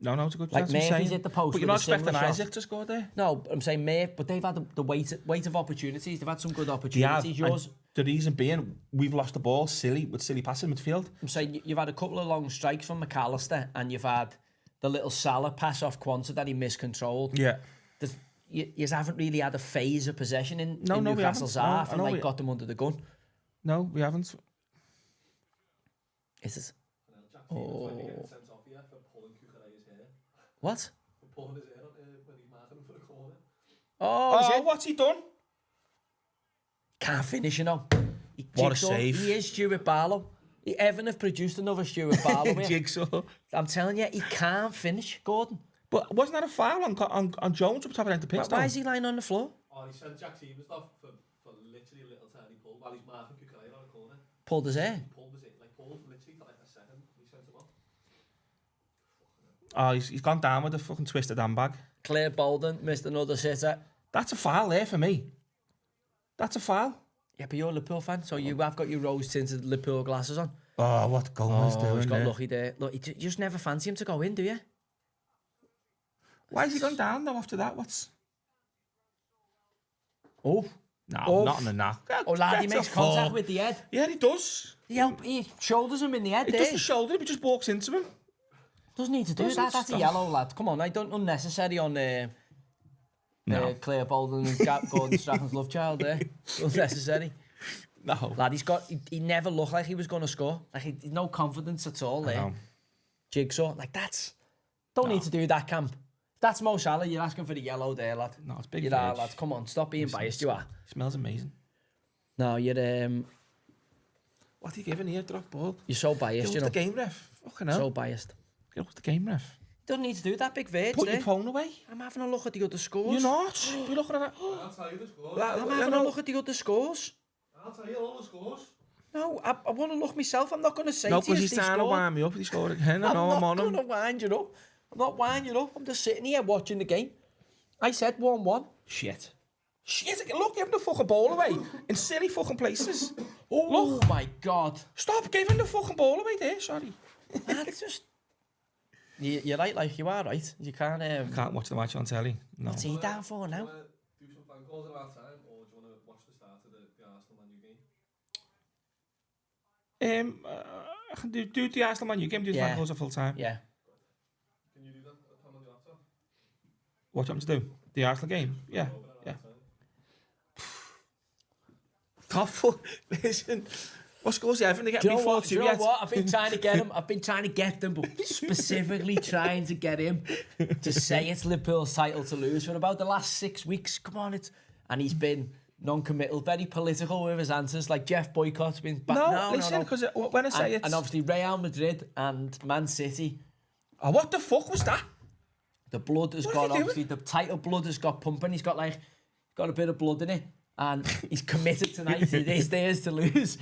No, it's a good Like chance. Murphy's hit the post. But you're with not a similar expecting shot. Isaac to score there. No, I'm saying Murphy, but they've had the weight of opportunities. They've had some good opportunities. Yours. The reason being, we've lost the ball silly passing midfield. I'm saying you've had a couple of long strikes from McAllister, and you've had the little Salah pass off Quanta that he miscontrolled. Yeah. You haven't really had a phase of possession in we Newcastle's haven't. half and we- got them under the gun. No, we haven't. Is it? Oh. What? Oh, What's he done? can't finish, you know. What a save. He is Stuart Barlow. Evan have produced another Stuart Barlow here. Jigsaw. I'm telling you, he can't finish, Gordon. But wasn't that a foul on Jones up top of the pitch? Why is he lying on the floor? Oh, he sent Jack Stevens off for literally a little tiny pull while he's marking Cucurella on the corner. Pulled his hair. Pulled literally for like a second. He sent him off. Oh, he's gone down with a fucking twisted handbag. Claire Bolden missed another sitter. That's a foul there for me. That's a foul. Yeah, but you're a Liverpool fan, so you have got your rose-tinted Liverpool glasses on. Oh, what Gomez doing He's got there? lucky there. Look, you just never fancy him to go in, do you? Why has he gone down though after that? What's... Oh. No, Oh. not in the knock. Oh, lad, he Get makes a contact fall. with the head. Yeah, he does. He shoulders him in the head He there. doesn't shoulder him, he just walks into him. Doesn't need to do Doesn't that. That's stop. a yellow, lad. Come on, I don't unnecessary on No. Claire Bolden and Gordon Strachan's love child there. Unnecessary. No. Lad, he never looked like he was going to score. Like, he's no confidence at all there. No. Jigsaw, like don't need to do that, camp. That's Mo Salah, you're asking for the yellow there, lad. No, it's big You veg. are, lad. Come on, stop being biased, you are. Smells amazing. No, you're What are you giving here, drop ball? so biased, you Get know. off the game ref. Fucking hell. So biased. Get off the game ref. Doesn't need to do that, big verge Put there. your phone away. I'm having a look at the other scores. You're not. You're looking at that. I'll tell you the scores. I'm having a look at the other scores. I'll tell you all the scores. No, I want to look myself. I'm not going to say No, to you because if he's they trying to scored. wind me up. He scored again. I I'm know I'm not on going to him. wind you up. I'm not winding you up. I'm just sitting here watching the game. I said 1-1. Shit. Look, giving the fucking ball away in silly fucking places. Oh my God. Stop giving the fucking ball away there, sorry. That's just... You're right, like you are right. You can't... Can't watch the match on telly. No. What's he down for now? Do you want to do some fan calls at our time, or do you want to watch the start of the Arsenal Man U game? I can do the Arsenal Man U game, do the Yeah. fan calls at full time. Yeah. Can you do that at the time on your laptop? What do you want me to do? The Arsenal game? Yeah. Yeah. God, listen. What scores the Everton to get Do you me know what? 4-2 Do you know yet? what? I've been trying to get him. I've been trying to get them, but specifically trying to get him to say it's Liverpool's title to lose for about the last 6 weeks. Come on, and he's been non-committal, very political with his answers. Like Jeff Boycott's been back. No, listen, because when I say and obviously Real Madrid and Man City, Oh, what the fuck was that? the blood has What are got you doing? obviously the title blood has got pumping. He's got a bit of blood in it. And he's committed tonight. It is theirs to lose.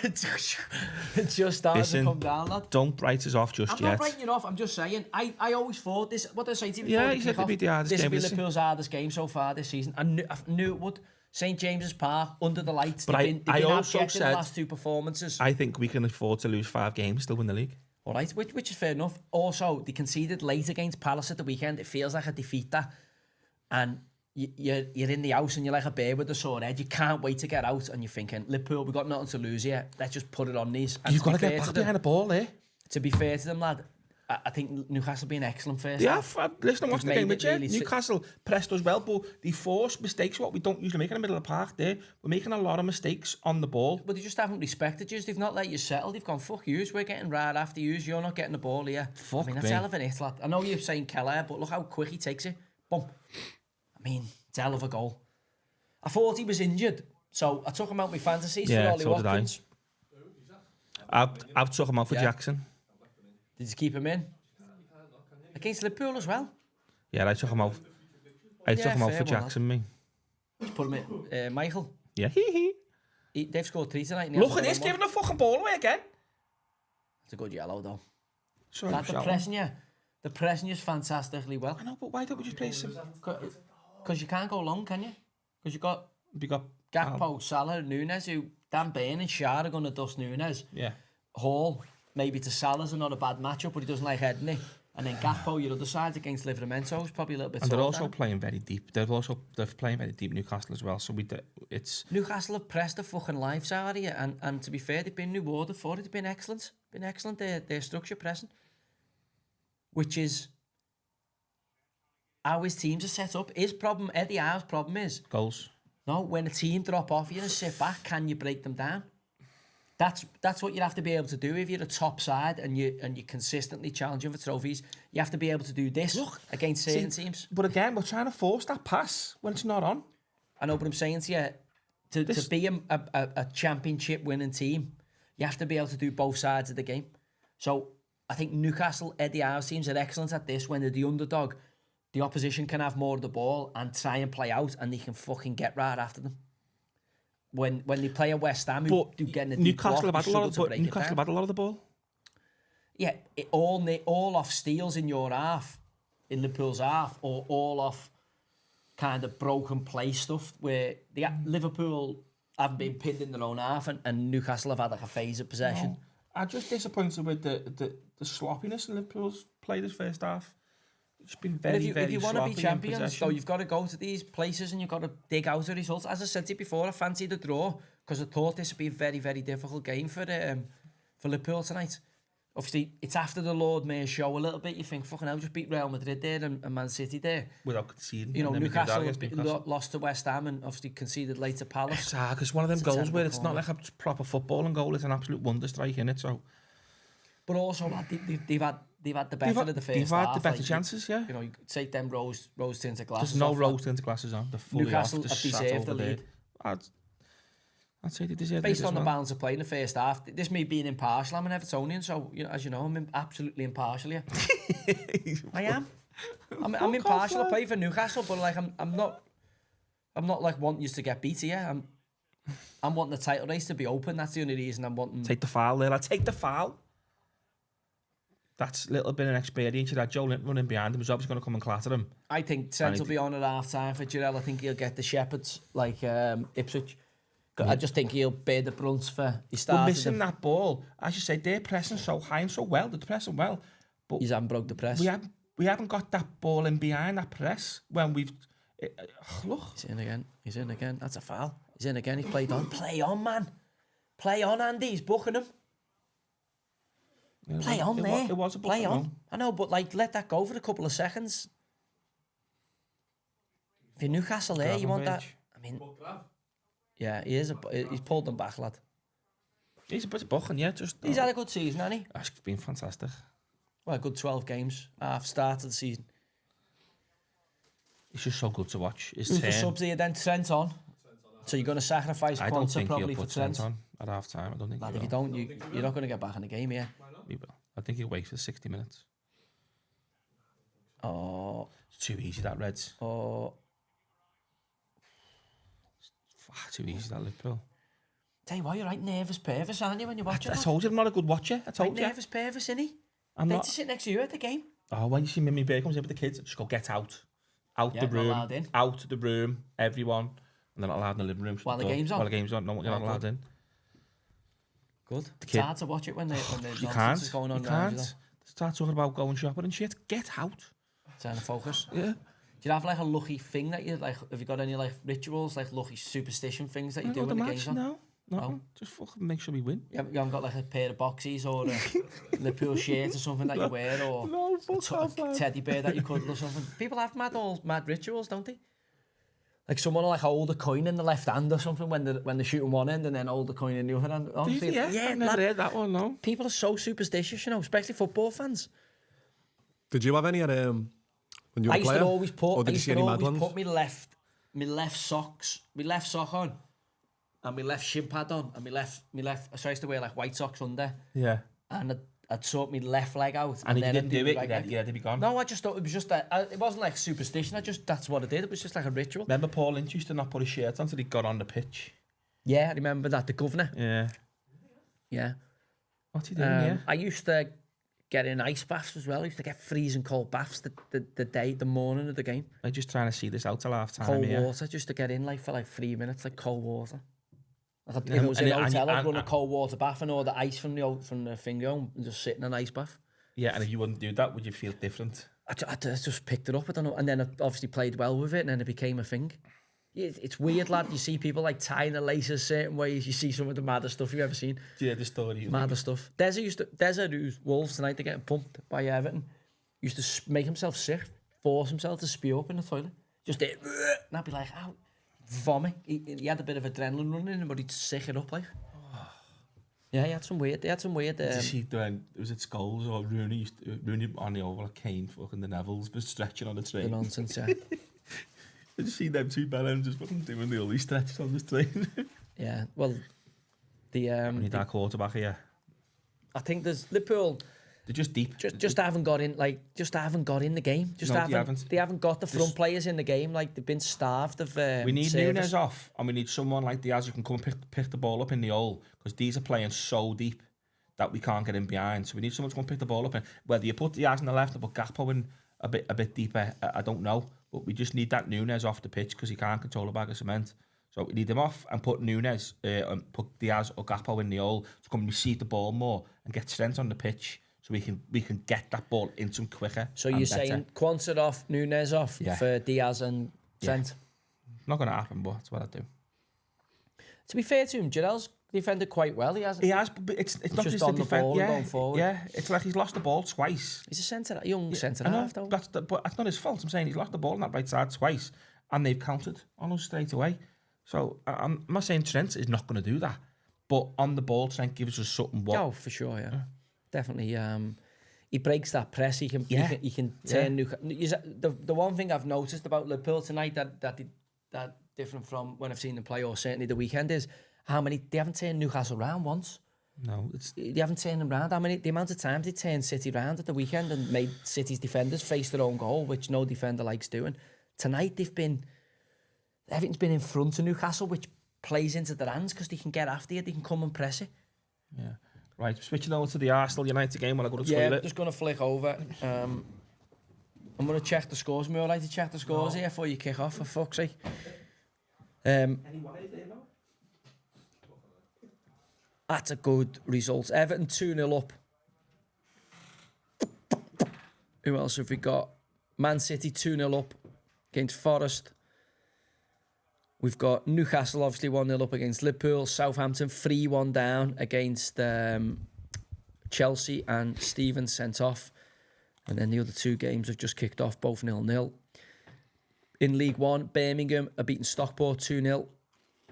It's just starting Listen, to come down, lad. Don't write us off just I'm yet. not writing it off. I'm just saying. I always thought this. What did I say to you before? Yeah, the you said kick-off? it'd be the hardest This game would be this season. Liverpool's hardest game so far this season. I knew it would. St James's Park, under the lights. But They've been I also abject in the said- last two performances. I think we can afford to lose 5 games, still win the league. All right, which is fair enough. Also, they conceded late against Palace at the weekend. It feels like a defeat that. And you're in the house and you're like a bear with a sore head. You can't wait to get out and you're thinking, Liverpool, we've got nothing to lose here. Let's just put it on these. And You've to be got to fair get back to them- behind the ball there. To be fair to them, lad, I think Newcastle being excellent first. Yeah, listen, I watched the made game it with you. really Newcastle pressed us well, but they forced mistakes, what we don't usually make in the middle of the park there. We're making a lot of mistakes on the ball. But they just haven't respected you. They've not let you settle. They've gone, fuck yous, we're getting right after yous. You're not getting the ball here. Fuck I mean, that's me. hell of an hit, lad. I know you're saying Keller, but look how quick he takes it. Boom. I mean, it's a hell of a goal. I thought he was injured, so I took him out my fantasies for Ollie so did I. Watkins. I've took him out for Jackson. Did you keep him in? Against Liverpool as well. Yeah, I took him out. I took him out fair for one, Jackson, me. Just put him in. Michael. Yeah. They've scored 3 tonight. Look at this, giving the fucking ball away again. It's a good yellow, though. Sorry, The pressing you. The pressing you is fantastically well. I know, but why don't we just play some? Because you can't go long, can you? Because you've got We got Gakpo, Salah, Nunes, who Dan Burn and Shah are going to dust Nunes. Yeah. Hall, maybe to Salah's not a bad matchup, but he doesn't like heading it. And then Gakpo, your other side against Livramento is probably a little bit. And they're taller also than him. playing very deep. They're playing very deep Newcastle as well. So it's Newcastle have pressed the fucking lives out of you, and to be fair, they've been rewarded for it. They've been excellent. Their structure pressing, which is how his teams are set up. His problem, Eddie Howe's problem is goals. no, when a team drop off you and sit back, can you break them down? That's what you have to be able to do if you're a top side and you're consistently challenging for trophies. You have to be able to do this against certain teams. But again, we're trying to force that pass when it's not on. I know, but I'm saying to you, to be a championship winning team, you have to be able to do both sides of the game. So I think Newcastle, Eddie Howe's teams are excellent at this. When they're the underdog, the opposition can have more of the ball and try and play out, and they can fucking get right after them. When they play a West Ham, who do get in a deep Newcastle block, have had a lot of the ball. Yeah, all off steals in your half, in Liverpool's half, or all off kind of broken play stuff where Liverpool haven't been pinned in their own half, and Newcastle have had like a phase of possession. No. I'm just disappointed with the sloppiness in Liverpool's play this first half. It's been very if you want to be sloppy in champions, possession. though, you've got to go to these places and you've got to dig out the results. As I said to you before, I fancied the draw because I thought this would be a very, very difficult game for Liverpool tonight. Obviously, it's after the Lord Mayor show a little bit. You think, fucking hell, just beat Real Madrid there and Man City there. Without conceding. You know, Newcastle lost to West Ham and obviously conceded late to Palace. It's hard because one of them goals where it's not like a proper footballing goal, it's an absolute wonder strike in it. So, but also, they've had the better of the first half. They've had the better chances, yeah. You know, you take them rose tinted glasses. There's no off, rose tinted glasses on. They're fully Newcastle off. have deserved the lead. I'd say they deserve Based it on the well. balance of play in the first half. This me being impartial, I'm an Evertonian, so as you know, I'm absolutely impartial here. I am. I'm impartial. I play for Newcastle, but like I'm not like wanting you to get beat here. I'm wanting the title race to be open. That's the only reason I'm wanting. Take the foul there. I'll take the foul. That's a little bit of experience. You had Joe Linton running behind him. He's obviously going to come and clatter him. I think Trent will be on at half time for Jarell. I think he'll get the Shepherds like Ipswich. I just think he'll bear the brunt for his start. We're missing that ball. As you say, they're pressing so high and so well. They're pressing well. But He haven't broke the press. we haven't got that ball in behind that press when we've... look. He's in again. That's a foul. He's in again. He's played on. Play on, man. Play on, Andy. He's booking him. Play on there. It was a Play booking, on. no. I know, but like, let that go for a couple of seconds. If you're Newcastle there, you want that. I mean, yeah, he's pulled them back, lad. He's a bit of booking, yeah. He's had a good season, hasn't he? It's been fantastic. Well, a good 12 games. Half start of the season. It's just so good to watch. His Who's the turn. subs here then? Trent on. So you're going to sacrifice I don't Quanta think he'll probably for put Trent. Trent on at half time. I don't think Lad, he if you will. don't, you're not going to get back in the game here. He will. I think he'll wait for 60 minutes. Oh, It's too easy, that Reds. oh. Far too easy, that Liverpool. Tell you what, you're right nervous pervous, aren't you, when you watch I it? told you I'm not a good watcher. I told Right you. nervous pervous, isn't he? I'm They not. to sit next to you at the game. Oh, when you see Mimmy Bear comes in with the kids, just go, get out. Out Yeah, the not room. allowed in. Out the room, everyone. And they're not allowed in the living room. While the Go. game's on? While the game's on, no, you're not Oh, allowed good. in. Good. It's kid- hard to watch it when the You nonsense can't. is going on You around you, can't. Start talking about going shopping and shit. Get out. though. Trying to focus. Yeah. Do you have like a lucky thing that you like? Have you got any like rituals, like lucky superstition things that you do when the game's on? No. No, just fucking make sure we win. You haven't got like a pair of boxies or a Liverpool shirt or something that you wear, or a teddy bear that you cuddle or something. People have mad rituals, don't they? Like someone will like hold a coin in the left hand or something when they're shooting one end, and then hold the coin in the other hand. Honestly, I've never heard that one, no. People are so superstitious, you know, especially football fans. Did you have any at when you were I used to always put my left sock on, and my left shin pad on, and my left. So I used to wear like white socks under. Yeah. And I'd sort my left leg out. And if you then didn't do it, you had to be gone. No, I just thought it was just that. It wasn't like superstition. That's what I did. It was just like a ritual. Remember Paul Lynch used to not put his shirt on until he got on the pitch? Yeah, I remember that. The governor. Yeah. What's he doing I used to get in ice baths as well. I used to get freezing cold baths the morning of the game. I'm just trying to see this out till half time. Cold water, just to get in like for like 3 minutes, like cold water. Like if it was in a hotel, I'd run a cold water bath and all the ice from the thing home and just sit in an ice bath. Yeah, and if you wouldn't do that, would you feel different? I just picked it up, I don't know. And then I obviously played well with it, and then it became a thing. It's weird, lad. You see people like tying the laces certain ways. You see some of the maddest stuff you've ever seen. Yeah, the story. Maddest stuff. Deza, who's Wolves tonight, they're getting pumped by Everton, used to make himself sick, force himself to spew up in the toilet. Just did, and I'd be like, ow, vomit. He had a bit of adrenaline running in him, but he'd sick it up like. Yeah, he had some weird. Did you see when it was at Scholes or Rooney on the over like Kane fucking the Nevilles, but stretching on the train? The nonsense, yeah. Did you see them two bellends just fucking doing the only stretches on this train? Yeah, well, we need that quarterback here. I think there's Liverpool. They're just deep. Just haven't got in. Just haven't got in the game. They haven't got the front players in the game. Like they've been starved of. We need service. Nunez off, and we need someone like Diaz who can come and pick the ball up in the hole, because these are playing so deep that we can't get in behind. So we need someone to come pick the ball up, and whether you put Diaz on the left or put Gakpo in a bit deeper, I don't know. But we just need that Nunez off the pitch because he can't control a bag of cement. So we need him off and put Nunez and put Diaz or Gakpo in the hole to come and receive the ball more and get strength on the pitch, so we can get that ball into him quicker. So you're saying Quansah off, Nunez off for Diaz and Trent? Not going to happen, but that's what I do. To be fair to him, Jarell's defended quite well. He has, but it's not just just on the the ball defense. going forward. Yeah, it's like he's lost the ball twice. He's a young centre half, though. But that's not his fault. I'm saying he's lost the ball on that right side twice, and they've countered on us straight away. So I'm not saying Trent is not going to do that, but on the ball, Trent gives us something. Oh, for sure, yeah. Definitely. He breaks that press. He can turn. The one thing I've noticed about Liverpool tonight that different from when I've seen them play, or certainly the weekend, is how many they haven't turned Newcastle round once. No, they haven't turned them round. The amount of times they turned City round at the weekend and made City's defenders face their own goal, which no defender likes doing. Tonight everything's been in front of Newcastle, which plays into their hands because they can get after you, they can come and press it. Yeah. Right, switching over to the Arsenal United game while I go to the toilet. Yeah, just going to flick over. I'm going to check the scores. Am I all right to check the scores here before you kick off, for fuck's sake? That's a good result. Everton 2-0 up. Who else have we got? Man City 2-0 up against Forest. We've got Newcastle obviously 1-0 up against Liverpool. Southampton 3-1 down against Chelsea, and Stevens sent off. And then the other two games have just kicked off, both 0-0. In League One, Birmingham are beating Stockport 2-0.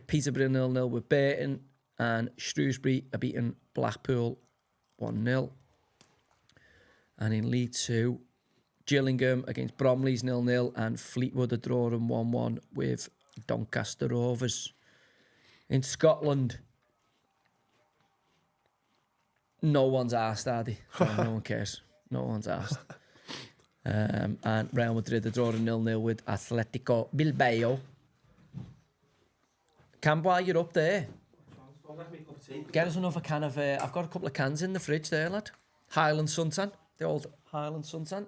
Peterborough 0-0 with Barton, and Shrewsbury are beating Blackpool 1-0. And in League Two, Gillingham against Bromley's 0-0, and Fleetwood are drawing 1-1 with Doncaster Rovers. In Scotland, no one's asked, are they? No one cares. No one's asked. And Real Madrid are drawing 0-0 with Atletico Bilbao. Cam, while you're up there, get us another can of... I've got a couple of cans in the fridge there, lad. Highland Suntan. The old Highland Suntan.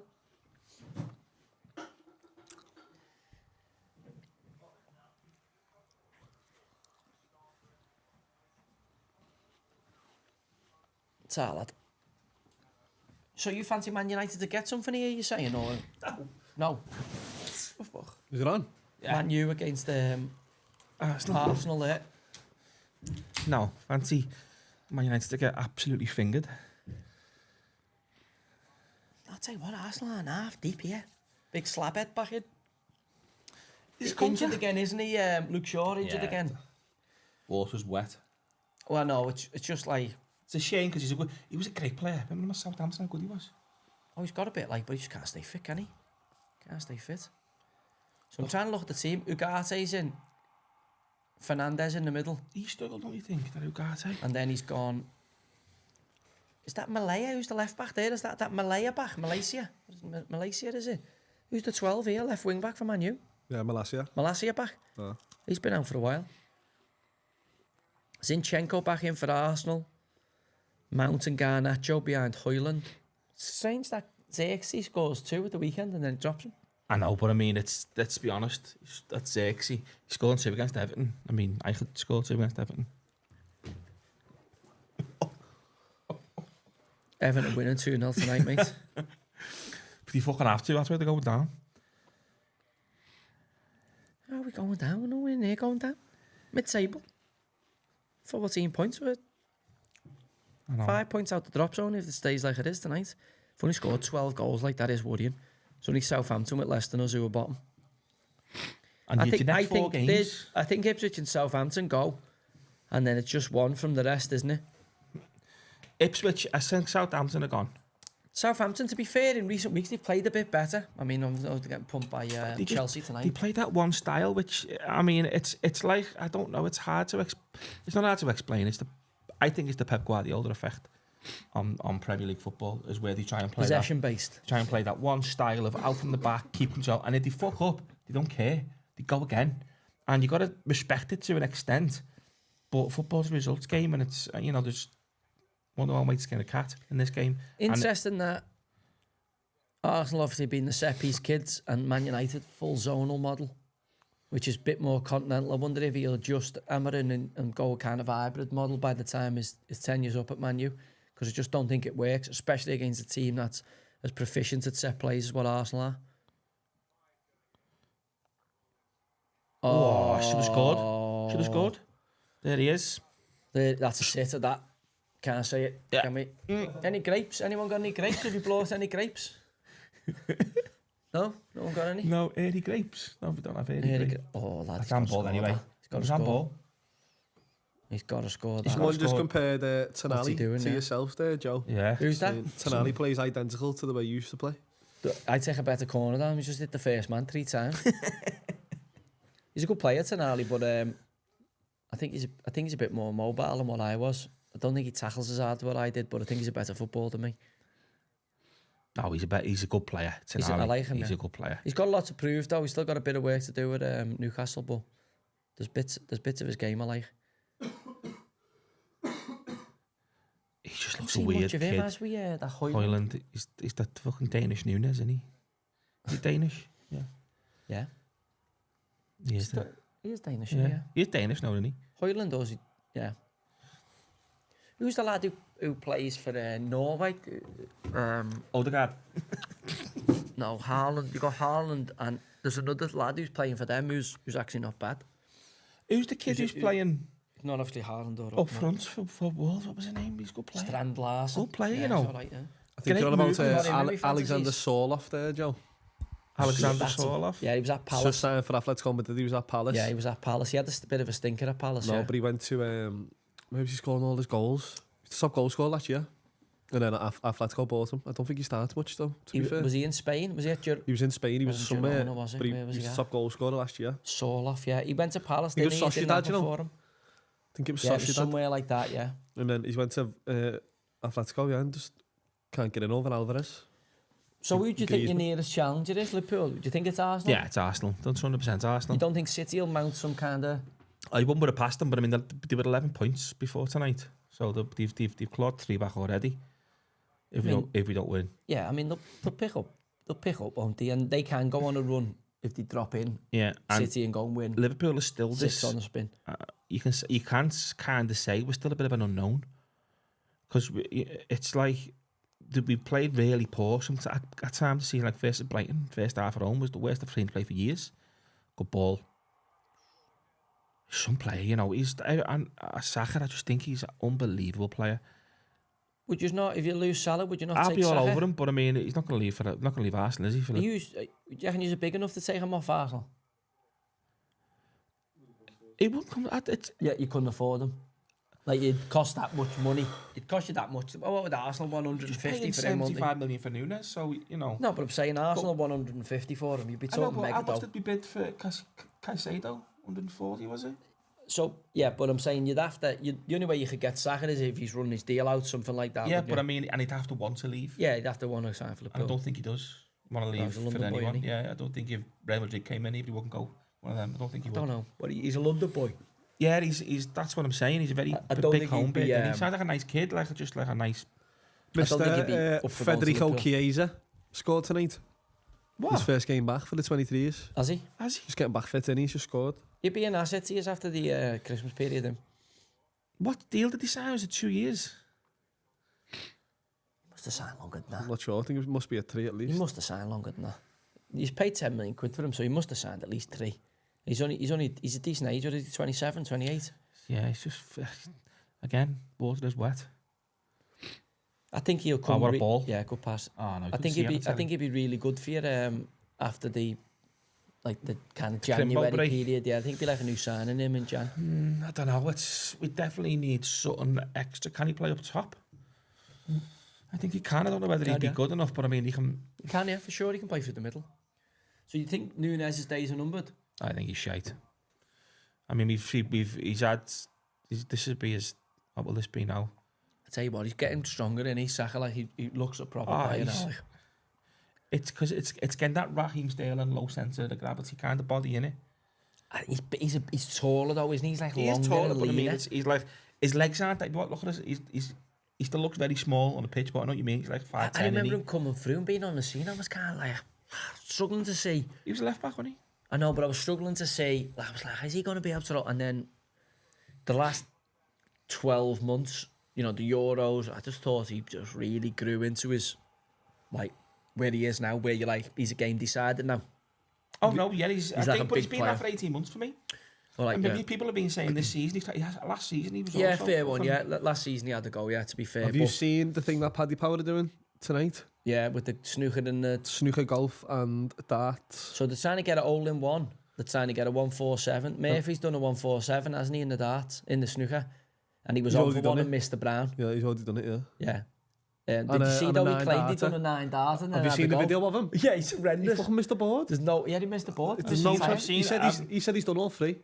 Lad. So you fancy Man United to get something here, you saying, or no? Is it on? Yeah. Man U against Arsenal there. No, fancy Man United to get absolutely fingered. I'll tell you what, Arsenal are half deep here. Big slabhead back in. He's injured again, isn't he? Luke Shaw injured again. Water's wet. Well, no, it's just like... It's a shame because he was a great player. Remember him at Southampton, how good he was? Oh, he's got a bit like, but he just can't stay fit, can he? Can't stay fit. So I'm trying to look at the team. Ugate's in. Fernandez in the middle. He struggled, don't you think, that Ugarte? And then he's gone... Is that Malaya? Who's the left back there? Is that Malaya back? Malaysia? Malaysia, is it? Who's the 12 here? Left wing back for Man U? Yeah, Malacia. Malacia back? Oh. He's been out for a while. Zinchenko back in for Arsenal. Mount and Garnacho behind Højlund. Strange that Xerxes scores 2 at the weekend and then drops him. I know, but I mean, let's be honest. That's Xerxes. He scored 2 against Everton. I mean, I could score 2 against Everton. Everton winning 2-0 tonight, mate. But you fucking have to. That's where they're going down. How are we going down? We're nowhere near going down. Mid-table. 14 points. We're 5 points out the drop zone if it stays like it is tonight. If we only scored 12 goals like that is worrying. It's only Southampton with less than us who are bottom. And I think Ipswich and Southampton go. And then it's just one from the rest, isn't it? Ipswich, I think Southampton are gone. Southampton, to be fair, in recent weeks they've played a bit better. I mean, they're getting pumped by Chelsea tonight. They played that one style, which I mean, it's like I don't know. It's hard to it's not hard to explain. I think it's the Pep Guardiola effect on Premier League football is where they try and play possession based. Try and play that one style of out from the back, keep control, and if they fuck up, they don't care. They go again, and you got to respect it to an extent. But football's a results game, and it's there's one of our mates skin a cat in this game. Interesting that Arsenal obviously being the set piece kids and Man United full zonal model, which is a bit more continental. I wonder if he'll just hammer in and go a kind of hybrid model by the time his 10 years up at Man U, because I just don't think it works, especially against a team that's as proficient at set plays as what Arsenal are. Oh, should have scored. Should have scored. There he is. That's a sitter, that. Can't say it. Yeah. Can we? Any grapes? Anyone got any grapes? Have you brought any grapes? No? No one got any? No, early grapes. No, we don't have early grapes. Oh, lad. That's handball anyway. He's got to score. He's got to score that. Someone just compared Tonali to now? yourself there, Joe. Yeah. Who's that? Tonali plays identical to the way you used to play. I'd take a better corner down. He just hit the first man 3 times. He's a good player, Tonali, but I think he's a bit more mobile than what I was. I don't think he tackles as hard as what I did, but I think he's a better footballer than me. No, he's a good player. I like him. He's a good player. He's got a lot to prove, though. He's still got a bit of work to do with Newcastle, but there's bits of his game I like. He just looks a weird kid. Him, as we, that Højlund, he's that fucking Danish Nunes, isn't he? Is he Danish? Yeah. Yeah. He is. He is Danish, yeah. He is Danish now, isn't he? Højlund does, yeah. Who's the lad who plays for Norway? Odegaard. No, Haaland. You got Haaland, and there's another lad who's playing for them who's actually not bad. Who's the kid who's playing? Not obviously Haaland or up front for Wolves. What was his name? He's a good player. Strand Larsen. Good player, you know. Right, yeah. I think you're on about Alexander Sorloth there, Joe. Alexander Sorloth. Yeah, he was at Palace. Just signed for Atletico Madrid. He was at Palace. Yeah, he was at Palace. He had a bit of a stinker at Palace. No, but he went to maybe he's scoring all his goals. He's the top goal scorer last year. And then Atletico bought him. I don't think he started much though, to be fair. Was he in Spain? Was he at He was in Spain. He was somewhere. But he was the top goal scorer last year. Sorloth, yeah. He went to Palace. He was Sociedad, you know. For him. I think it was Sociedad. Sociedad. Somewhere like that, yeah. And then he went to Atletico, yeah, and just can't get in over Alvarez. So who do you think your nearest challenger is, Liverpool? Do you think it's Arsenal? Yeah, it's Arsenal. That's 100% Arsenal. You don't think City will mount some kind of... I wouldn't have passed them, but I mean, they were 11 points before tonight. So they've clawed 3 back already. If we don't win. Yeah, I mean, they'll pick up. They'll pick up, won't they? And they can go on a run if they drop in City and go and win. Liverpool is still 6 on the spin. You can't kind of say we're still a bit of an unknown. Because it's like... We played really poor. At times to see like versus Brighton, first half at home was the worst I've seen play for years. Good ball. some player, you know. Saka, I just think he's an unbelievable player. Would you not, if you lose Salah, would you not I'll take be all Saka? over him, but I mean, he's not going to leave Arsenal, is he? Do you reckon he's big enough to take him off Arsenal? He wouldn't come. Yeah, you couldn't afford him. Like, it'd cost that much money. It'd cost you that much. What would Arsenal 150 for him? 75 million for Nunes, so you know. No, but I'm saying Arsenal 150 for him. You'd be talking mega how much did we bid for Caicedo? 140 was it? So yeah, but I'm saying you'd have to. The only way you could get Saka is if he's running his deal out, something like that. Yeah, but I mean, and he'd have to want to leave. Yeah, he'd have to want to sign for Liverpool. And I don't think he does want to leave for anyone. Yeah, I don't think if Real Madrid came in, he wouldn't go. One of them. I don't think he would. I don't know, but he's a London boy. Yeah, he's. That's what I'm saying. He's a very big home bit. He sounds like a nice kid, just like a nice. Mr. Federico Chiesa scored tonight. What? His first game back for the 23s. Has he? Just getting back fit in, he's just scored. He'd be an asset to us after the Christmas period then. What deal did he sign? Was it 2 years? Must have signed longer than that. I'm not sure, I think it must be a 3 at least. He must have signed longer than that. He's paid 10 million quid for him, so he must have signed at least 3. He's a decent age, or is he 27, 28? Yeah, he's just, again, water is wet. I think he'll come. What a ball. Yeah, good pass. Oh, no, I think he'd be really good for you after the kind of January period. Yeah, I think it'd be like a new signing him in Jan. I don't know. We definitely need something extra. Can he play up top? I think he can. I don't know whether he'd be good enough, but I mean, he can. He can, yeah, for sure. He can play through the middle. So you think Nunes' days are numbered? I think he's shite. I mean, he's had. This would be his. What will this be now? I tell you what, he's getting stronger, and he's Saka, like he looks a proper player now. Like. It's because it's getting that Raheem Sterling low centre of gravity kind of body in it. He's taller though, isn't he? He's like he longer is taller, and but I mean, leaner. he's like his legs aren't. Look at us. He still looks very small on the pitch, but I know what you mean. He's like 5'10". I remember him coming through and being on the scene. I was kind of like struggling to see. He was a left back, wasn't he? I know, but I was struggling to see. I was like, is he going to be able to? And then the last 12 months, you know, the Euros, I just thought he just really grew into his, like, where he is now, where you're like, he's a game decided now. Oh, no, yeah, he's like but he's been player. there for 18 months for me. Well, like, and maybe people have been saying this season, last season he was also... Yeah, fair one, yeah. Last season he had to go, yeah, to be fair. Have you seen the thing that Paddy Power are doing tonight? Yeah, with the snooker and the... Snooker, golf and darts. So they're trying to get an all-in-one. They're trying to get a 147. Murphy's done a 147, hasn't he, in the darts, in the snooker? And he was on for one and Mr. Brown. Yeah, he's already done it, yeah. Yeah. Did you see though he claimed he'd done a 9 darts? Have you seen the video of him? Yeah, he's horrendous. He fucking missed the board. He missed the board. There's no chance. He said he's done all 3.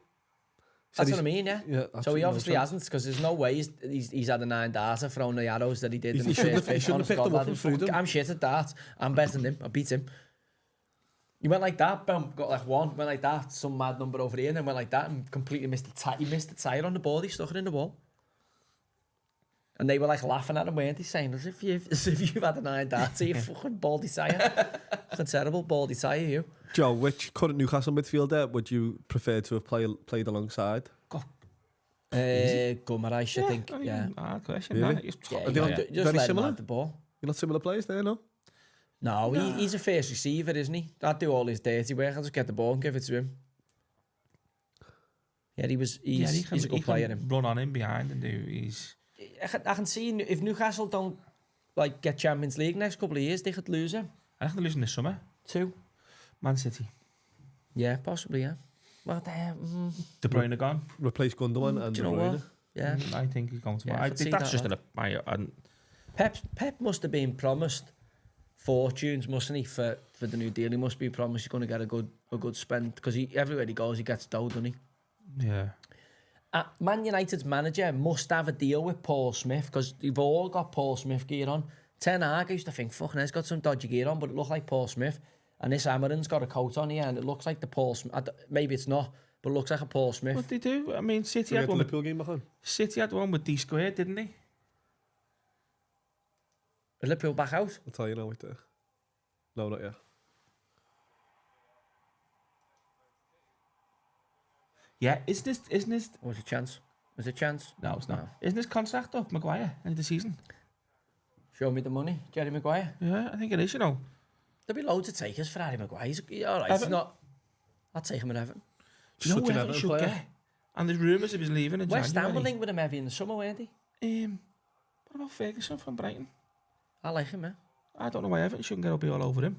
That's what I mean, yeah. So he obviously hasn't, because there's no way he's had a 9 darter throwing the arrows that he did in the first He shouldn't have picked them up and threw them. I'm shit at darts. I'm better than him. I beat him. He went like that, boom, got like 1, went like that, some mad number over here, and then went like that and completely missed the tire. He missed the tyre on the board, he stuck it in the wall. And they were like laughing at him, weren't they? Saying, as if you've had a 9 darter, you fucking baldy tyre. Fucking terrible baldy tyre, you. Joe, which current Newcastle midfielder would you prefer to have played alongside? Gumaraish, I think. Yeah. Hard question. Really? Just very let similar? him have the ball. You're not similar players there, no? No, he's a first receiver, isn't he? I'd do all his dirty work. I'll just get the ball and give it to him. Yeah, he's a good player. He can run on him behind and do. I can see if Newcastle don't like get Champions League next couple of years, they could lose him. I think they're losing this summer. 2. Man City. Yeah, possibly, yeah. Well, De Bruyne are gone. Replace Gundogan and do De you know Bruyne. what? Yeah. I think he's going to. Yeah, I think that's just Pep must have been promised fortunes, mustn't he, for the new deal? He must be promised he's going to get a good spend, because everywhere he goes he gets dough, doesn't he? Yeah. Man United's manager must have a deal with Paul Smith, because they've all got Paul Smith gear on. Ten Hag, I used to think, fucking he's got some dodgy gear on, but it looked like Paul Smith. And this Amarin's got a coat on here, and it looks like the Paul Smith. Maybe it's not, but it looks like a Paul Smith. What they do? I mean, City had one. Liverpool game back on. City had one with D Squared, didn't they? Is Liverpool back out? I'll tell you now, right there. No, not yet. Yeah, isn't this? What's a chance? Is it a chance? No, it's not. No. Isn't this contract up, Maguire, end of the season? Show me the money, Jerry Maguire. Yeah, I think it is, you know. There'll be loads of takers for Harry Maguire. He's all right. He's not. I'll take him at Everton. Do you know Such who an Everton Everton should player. get? And there's rumours of his leaving in West Ham were January. linked with him heavy in the summer, weren't they? What about Ferguson from Brighton? I like him, I don't know why Everton shouldn't get be all over him.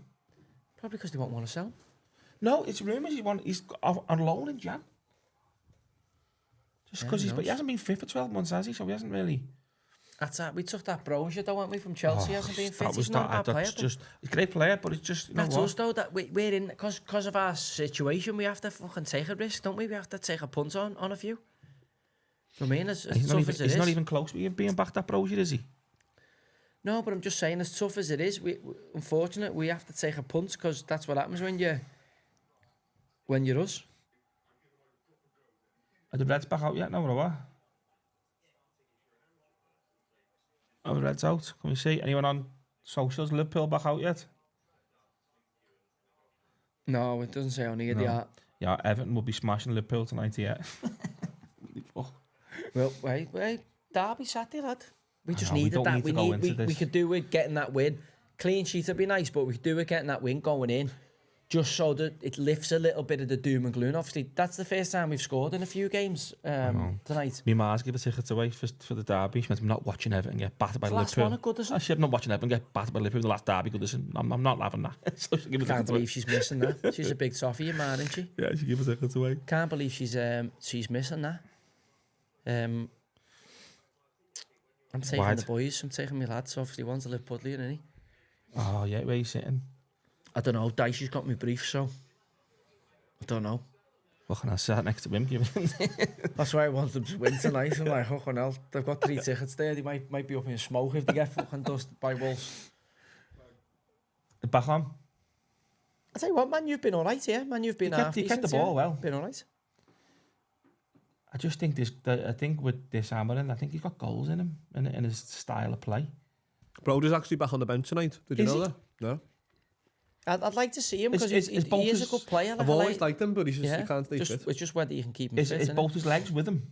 Probably because they won't want to sell him. No, it's rumours he's on loan in Jan. Just because he hasn't been fit for 12 months, has he? So he hasn't really... That's that. We took that brochure, though, weren't we, from Chelsea? He hasn't been fit. He's not a bad player. He's a great player, but it's just... That's us, though, that we're in... Because of our situation, we have to fucking take a risk, don't we? We have to take a punt on a few. I mean, as tough as it is... He's not even close to being back that brochure, is he? No, but I'm just saying, as tough as it is, unfortunately, we have to take a punt, because that's what happens when you're us. Are the Reds back out yet? No, or what? Oh, the Reds out. Can we see? Anyone on socials? Liverpool back out yet? No, it doesn't say on here. They are. Yeah, Everton will be smashing Liverpool tonight, yeah. Well, wait. Derby Saturday, lad. We just we needed don't that. need to go into We this. could do with getting that win. Clean sheet would be nice, but we could do with getting that win going in. Just so that it lifts a little bit of the doom and gloom. Obviously, that's the first time we've scored in a few games tonight. My ma's give a ticket away for the derby. She meant I'm not watching Everton get battered by The last Liverpool. one at Goodison. She said, I'm not watching Everton get battered by Liverpool. The last derby, Goodison. I'm not having that. So she give a Can't ticket away. believe she's missing that. She's a big toffee, your man, isn't she? Yeah, she gave a ticket away. Can't believe she's missing that. I'm taking Wide. the boys. I'm taking my lads. Obviously, one's a Liverpool, isn't he? Oh, yeah, where you sitting? I don't know. Dicey's got me brief, so I don't know. What can I sit next to him? That's why I want them to win tonight. I'm like, oh, hell, they've got 3 tickets there. They might be up in smoke if they get fucking dusted by Wolves. Back on. I tell you what, man, you've been all right, yeah? Man, you've been half He kept the decent, ball well. Been all right. I just think I think with this Amarin, I think he's got goals in him in his style of play. Broder's actually back on the bench tonight. Did you Is know he? that? No. I'd like to see him because he is both a good player. I've always liked him, but he's just, yeah, he can't stay fit. it's just whether you can keep him fit. Is innit? both his legs with him?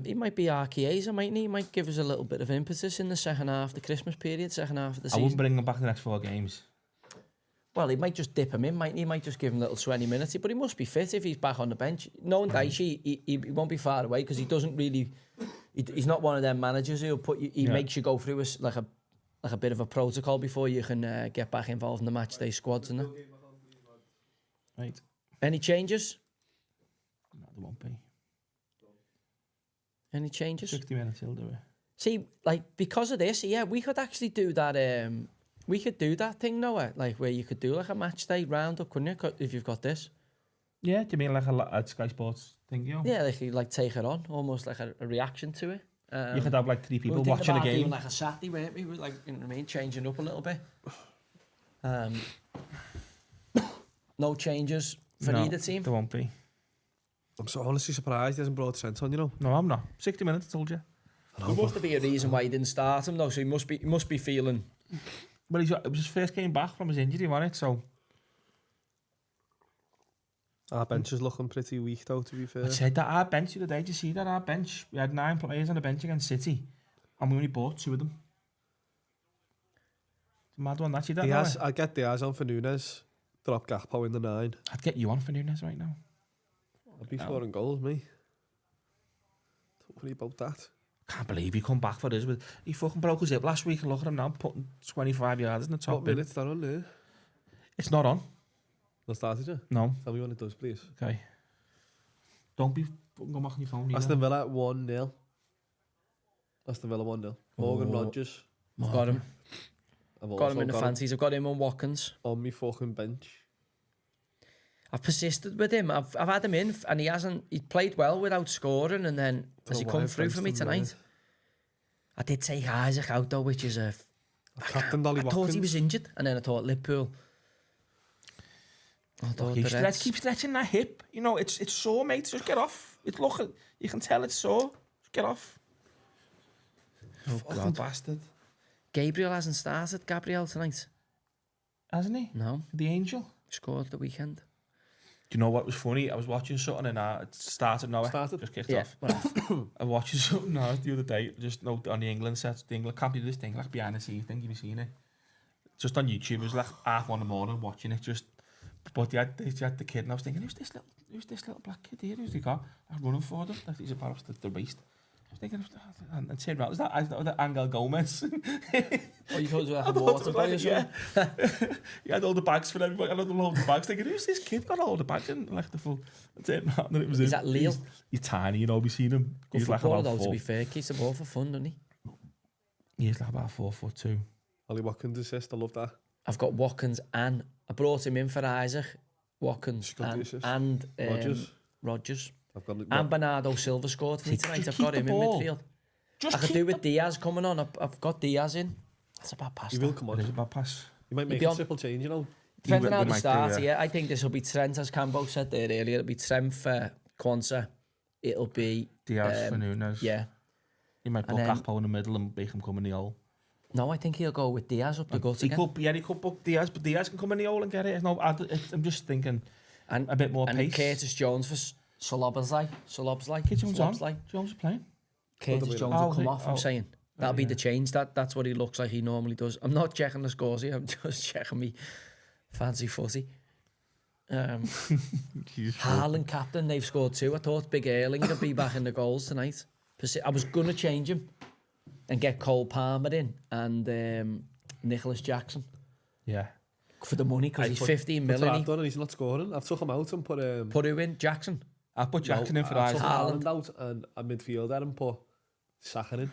He might be our Chiesa, mightn't he? He might give us a little bit of impetus in the second half, the Christmas period, second half of the I season. wouldn't bring him back the next 4 games. Well, he might just dip him in, mightn't he? He might just give him a little 20 minutes, but he must be fit if he's back on the bench. Knowing Dicey, he won't be far away because he doesn't really... He's not one of them managers who'll put you... He makes you go through like a bit of a protocol before you can get back involved in the match day squads, isn't it? Right. Any changes? No, there won't be. Any changes? 60 minutes, he'll do it. See, like, because of this, yeah, we could actually do that... we could do that thing, Noah, like, where you could do, like, a match day round-up, couldn't you, if you've got this? Yeah, do you mean like a Sky Sports thing, you know? Yeah, like take it on, almost like a reaction to it. You could have like 3 people we were watching a thinking about game. doing like a Saturday, weren't we? Like, you know what I mean, changing up a little bit. No changes for either team. There won't be. I'm so honestly surprised he hasn't brought Trent on, you know. No, I'm not. 60 minutes, I told you. There must be a reason why he didn't start him though, so he must be feeling. Well, it was his first game back from his injury, wasn't it? So Our bench is looking pretty weak though, to be fair. I said that our bench the other day. Did you see that our bench? We had 9 players on the bench against City, and we only bought 2 of them. It's a mad one. That's you. I'd get Diaz on for Nunes. Drop Gakpo in the 9. I'd get you on for Nunes right now. I'd be scoring goals, me. Don't worry about that. Can't believe he come back for this. He fucking broke his hip last week, and look at him now putting 25 yards in the top What bin. minutes that on there? It's not on. Not started yet? No. Tell me when it does, please. Okay. Don't be fucking going back on your phone either. Aston Villa 1-0. Aston Villa 1-0. Morgan Rodgers. I've got him. I've Got also him in the fancies. I've got him on Watkins. on me fucking bench. I've persisted with him. I've had him in, and he played well without scoring, and then has he come through for me tonight? I did take Isaac out though, which is a... Captain Dolly I Watkins. thought he was injured, and then I thought Liverpool. I thought the Reds. Keep stretching that hip. You know, it's sore, mate. Just get off. You can tell it's sore. Just get off. Oh, Fucking bastard. Gabriel hasn't started, Gabriel, tonight. Hasn't he? No. The Angel. Scored the weekend. Do you know what was funny? I was watching something and it started now. Just kicked off. Well, I watched something now the other day, just on the England set. The England can't do this thing like behind the scenes thing. Have you seen it? Just on YouTube. It was like 1:30 in the morning watching it. Just But they had the kid, and I was thinking, who's this little black kid here? Who's he got? I was running for them. That he's about the waist. I was thinking, and turned around, was that Angel Gomez? Oh, you thought it was like a water boy or something? He had all the bags for everybody. I had all the bags. Thinking, who's this kid? Got all the bags in, like the full. I turned around, and it was him. Is that Lille? He's tiny, you know. We've seen him. Good He's like footballer about though, to 4. be fair. Keeps the ball for fun, doesn't he? He's like about 4'2". Ollie Watkins assist, I love that. I've got Watkins and I brought him in for Isaac. Watkins Got the assist. and Rogers. I've got And Bernardo Silva scored for me tonight. I've got him in midfield. I could do with Diaz coming on. I've got Diaz in. That's a bad pass. He will come on. It is a bad pass. You might make a triple change, you know. Depending on how they might do, start, yeah. I think this will be Trent, as Cambo said there earlier. It'll be Trent for Quansah. It'll be Diaz for Nunes. Yeah. He might put Gakpo in the middle and make him come in the hole. No, I think he'll go with Diaz up the gut again. He could book Diaz, but Diaz can come in the hole and get it. No, I'm just thinking and a bit more and pace. Curtis Jones for Solobslai. Jones on. Jones is playing. Curtis Jones will come off, I'm saying. That'll be the change. That's what he looks like he normally does. I'm not checking the scores here. I'm just checking me fancy fuzzy. Haaland captain, they've scored 2. I thought Big Erling would be back in the goals tonight. I was going to change him and get Cole Palmer in and Nicholas Jackson. Yeah. For the money, because he's 15 million. I've done and he's not scoring. I've took him out and put who in? Jackson? I put Jackson in for I took Haaland. Haaland out and a midfielder and put Saka in.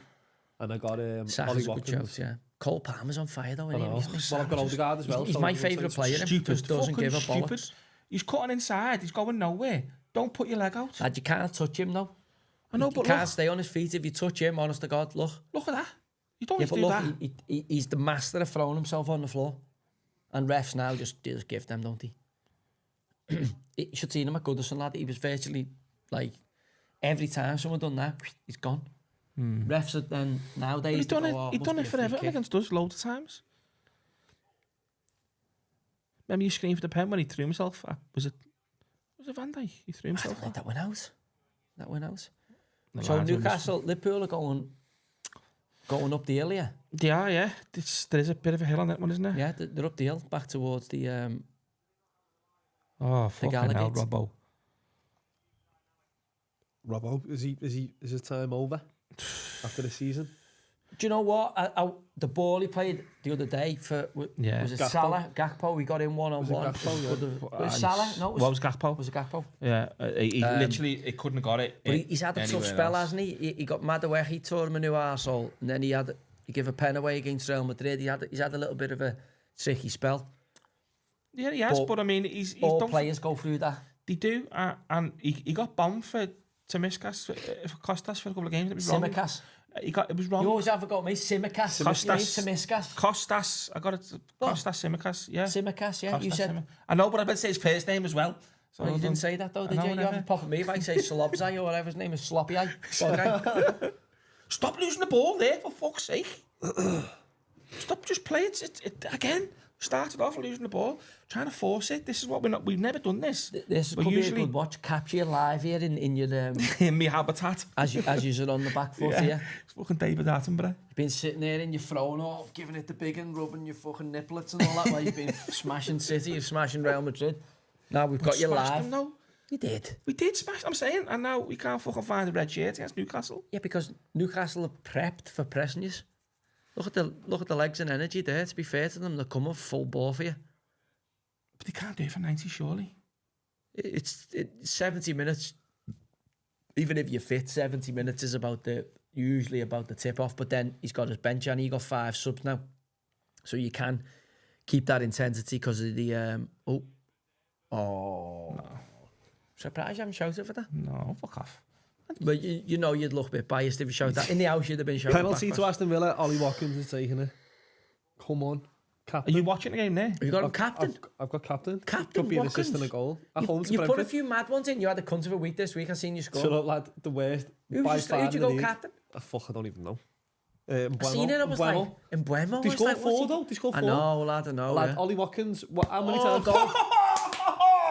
And I got Saka's Ollie a good Watkins. shout, yeah. Cole Palmer's on fire though, isn't he? Well, I've got Odegaard as well. He's my favourite player. Stupid. Doesn't give a stupid. bollocks. He's cutting inside. He's going nowhere. Don't put your leg out. Lad, you can't touch him though. I know, but you can't stay on his feet if you touch him. Honest to God, look. Look at that. You don't Yeah, need but to do look, that. he's the master of throwing himself on the floor. And refs now just give them, don't they? You should see him at Goodison, lad. He was virtually like every time someone done that, he's gone. Refs are then nowadays. He's done it forever against us loads of times. Remember you screamed for the pen when he threw himself? Was it Van Dijk? He threw himself. I think that went out. The So lads Newcastle, Liverpool are going up the hill, yeah. They are, yeah. There is a bit of a hill on that one, isn't there? Yeah, they're up the hill, back towards the fucking hell, Robbo, is his time over after the season? Do you know what? The ball he played the other day was it Gakpo. Salah? Gakpo, we got in one-on-one. Was Salah? No, What was Gakpo? Was it Gakpo? Yeah, he literally couldn't have got it. But he's had a tough spell, hasn't he? He got Madueke, he tore him a new arsehole, and then he gave a pen away against Real Madrid. He's had a little bit of a tricky spell. Yeah, he has, but I mean, he's all done players go through that. They do, and he got bombed for Temiskas for Costas for a couple of games. It was wrong. Simicas. It was wrong. You always have got me. Simicas. Temiskas. Costas. I got it. Costas Simicas. Yeah. Simicas. Yeah. Costas, You said. I know, but I meant to say his first name as well. So You didn't say that though, did you? You haven't popped me if I say Slobzai or whatever his name is, Sloppy Eye. Stop losing the ball there, for fuck's sake. Stop, just play it again. Started off losing the ball, trying to force it. This is what we've never done this. This could be a good watch. Capture you live here in your in my habitat. as you're on the back foot here. It's fucking David Attenborough. You've been sitting there in your throne off, giving it the big and rubbing your fucking niplets and all that while you've been smashing City, you're smashing Real Madrid. Now we've got you live. Them, no. You did. We did smash, I'm saying, and now we can't fucking find a red shirt against Newcastle. Yeah, because Newcastle are prepped for pressing you. Look at the legs and energy there. To be fair to them, they're coming full bore for you. But they can't do it for 90, surely. It's 70 minutes. Even if you're fit, 70 minutes is usually about the tip off. But then he's got his bench and he got 5 subs now, so you can keep that intensity because of the No. Surprised you haven't shouted for that. No, fuck off. But you know you'd look a bit biased if you shouted that. In the house you'd have been shouting. Penalty to Aston Villa. Ollie Watkins is taking it. Come on, captain. Are you watching the game there? Have you got him captain? I've got captain. Captain Could be an Watkins. assist and a goal. At home to You put a Brentford. few mad ones in. You had the cunt of a week this week. I seen you score. Shut up, lad. The worst. Who'd you go captain? I don't even know. I seen it. I was like, in Buemo. They scored 4 though. They scored 4. I know, lad. I know. Lad, Yeah. Ollie Watkins. How many times?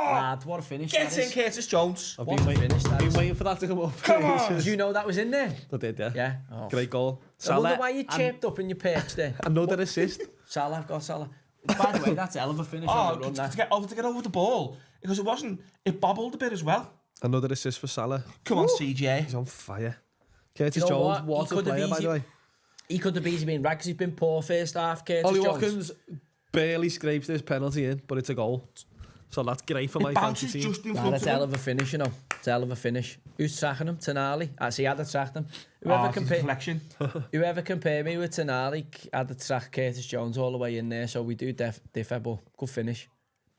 Lad, what a finish! Get that in, is. Curtis Jones. I've What a finish that been is. waiting for that to come up. Come on. Did you know that was in there? I did, yeah. Yeah. Oh. Great goal. I wonder why you chirped up in your perch there. Another assist. Salah, got Salah. By the way, that's a hell of a finish on the run. To get over the ball. Because it bobbled a bit as well. Another assist for Salah. Come on, CJ. He's on fire. Curtis You know Jones, what? what a player, by the way. He could have easily been right because he's been poor first half, Curtis Ollie Jones. Watkins barely scrapes this penalty in, but it's a goal. So that's great for my fantasy team. Just in front That's of a hell him. of a finish, you know. It's a hell of a finish. Who's sacking him? Tonali. He had to sack him. Whoever compare me with Tonali had to sack Curtis Jones all the way in there, so we do differ, but good finish.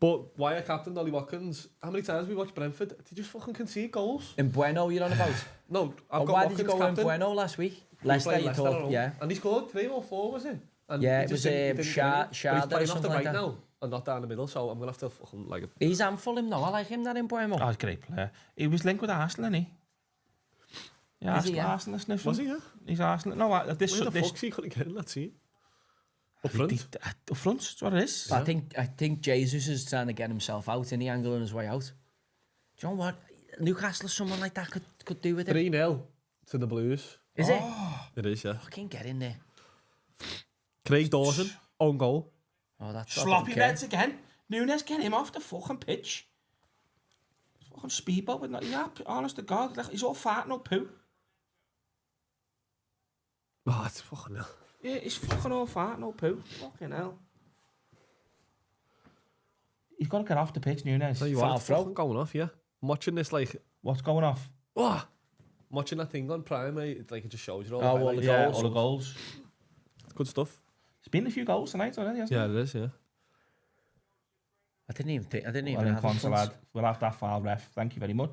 But why are captain Ollie Watkins? How many times we watched Brentford? Did he just fucking concede goals? In Bueno, you're on about? No, I've got Why Watkins did you go captain. in Bueno last week? He Leicester, played you Leicester thought, yeah. And he scored 3 or 4, was it? And Yeah, he it just was didn't get Shard it. or He's playing off the something right like that. now and not down the middle, so I'm going to have to fucking like it. He's handful him now. I like him, that in Bueno. Oh, he's a great player. He was linked with Arsenal, isn't he? Yeah, Is he, yeah? Arsenal is sniffing. Was he, yeah? He's Arsenal. No, this... Where the fuck's he couldn't get in that team? Up front? Up front, that's what it is. I think Jesus is trying to get himself out in the angle on his way out. Do you know what? Newcastle or someone like that could do with it. 3-0 to the Blues. Is it? It is, yeah. Fucking get in there. Craig Dawson, own goal. Oh, that's Sloppy beds again. Nunes, get him off the fucking pitch. Fucking speedboat with yeah, honest to God, he's all fat, no poo. Oh, it's fucking hell. Yeah, he's fucking all fat, no poo. Fucking hell. He's got to get off the pitch, Nunes. So you Foul are fucking going off, yeah. I'm watching this like, What's going off? oh, I'm watching that thing on Prime, mate. It's like it just shows you all Oh, the all the highlights. goals. All the goals. Good stuff. There's been a few goals tonight already, hasn't Yeah, it is, yeah. I didn't even Well, in have it. lad. We'll have that file, ref. Thank you very much.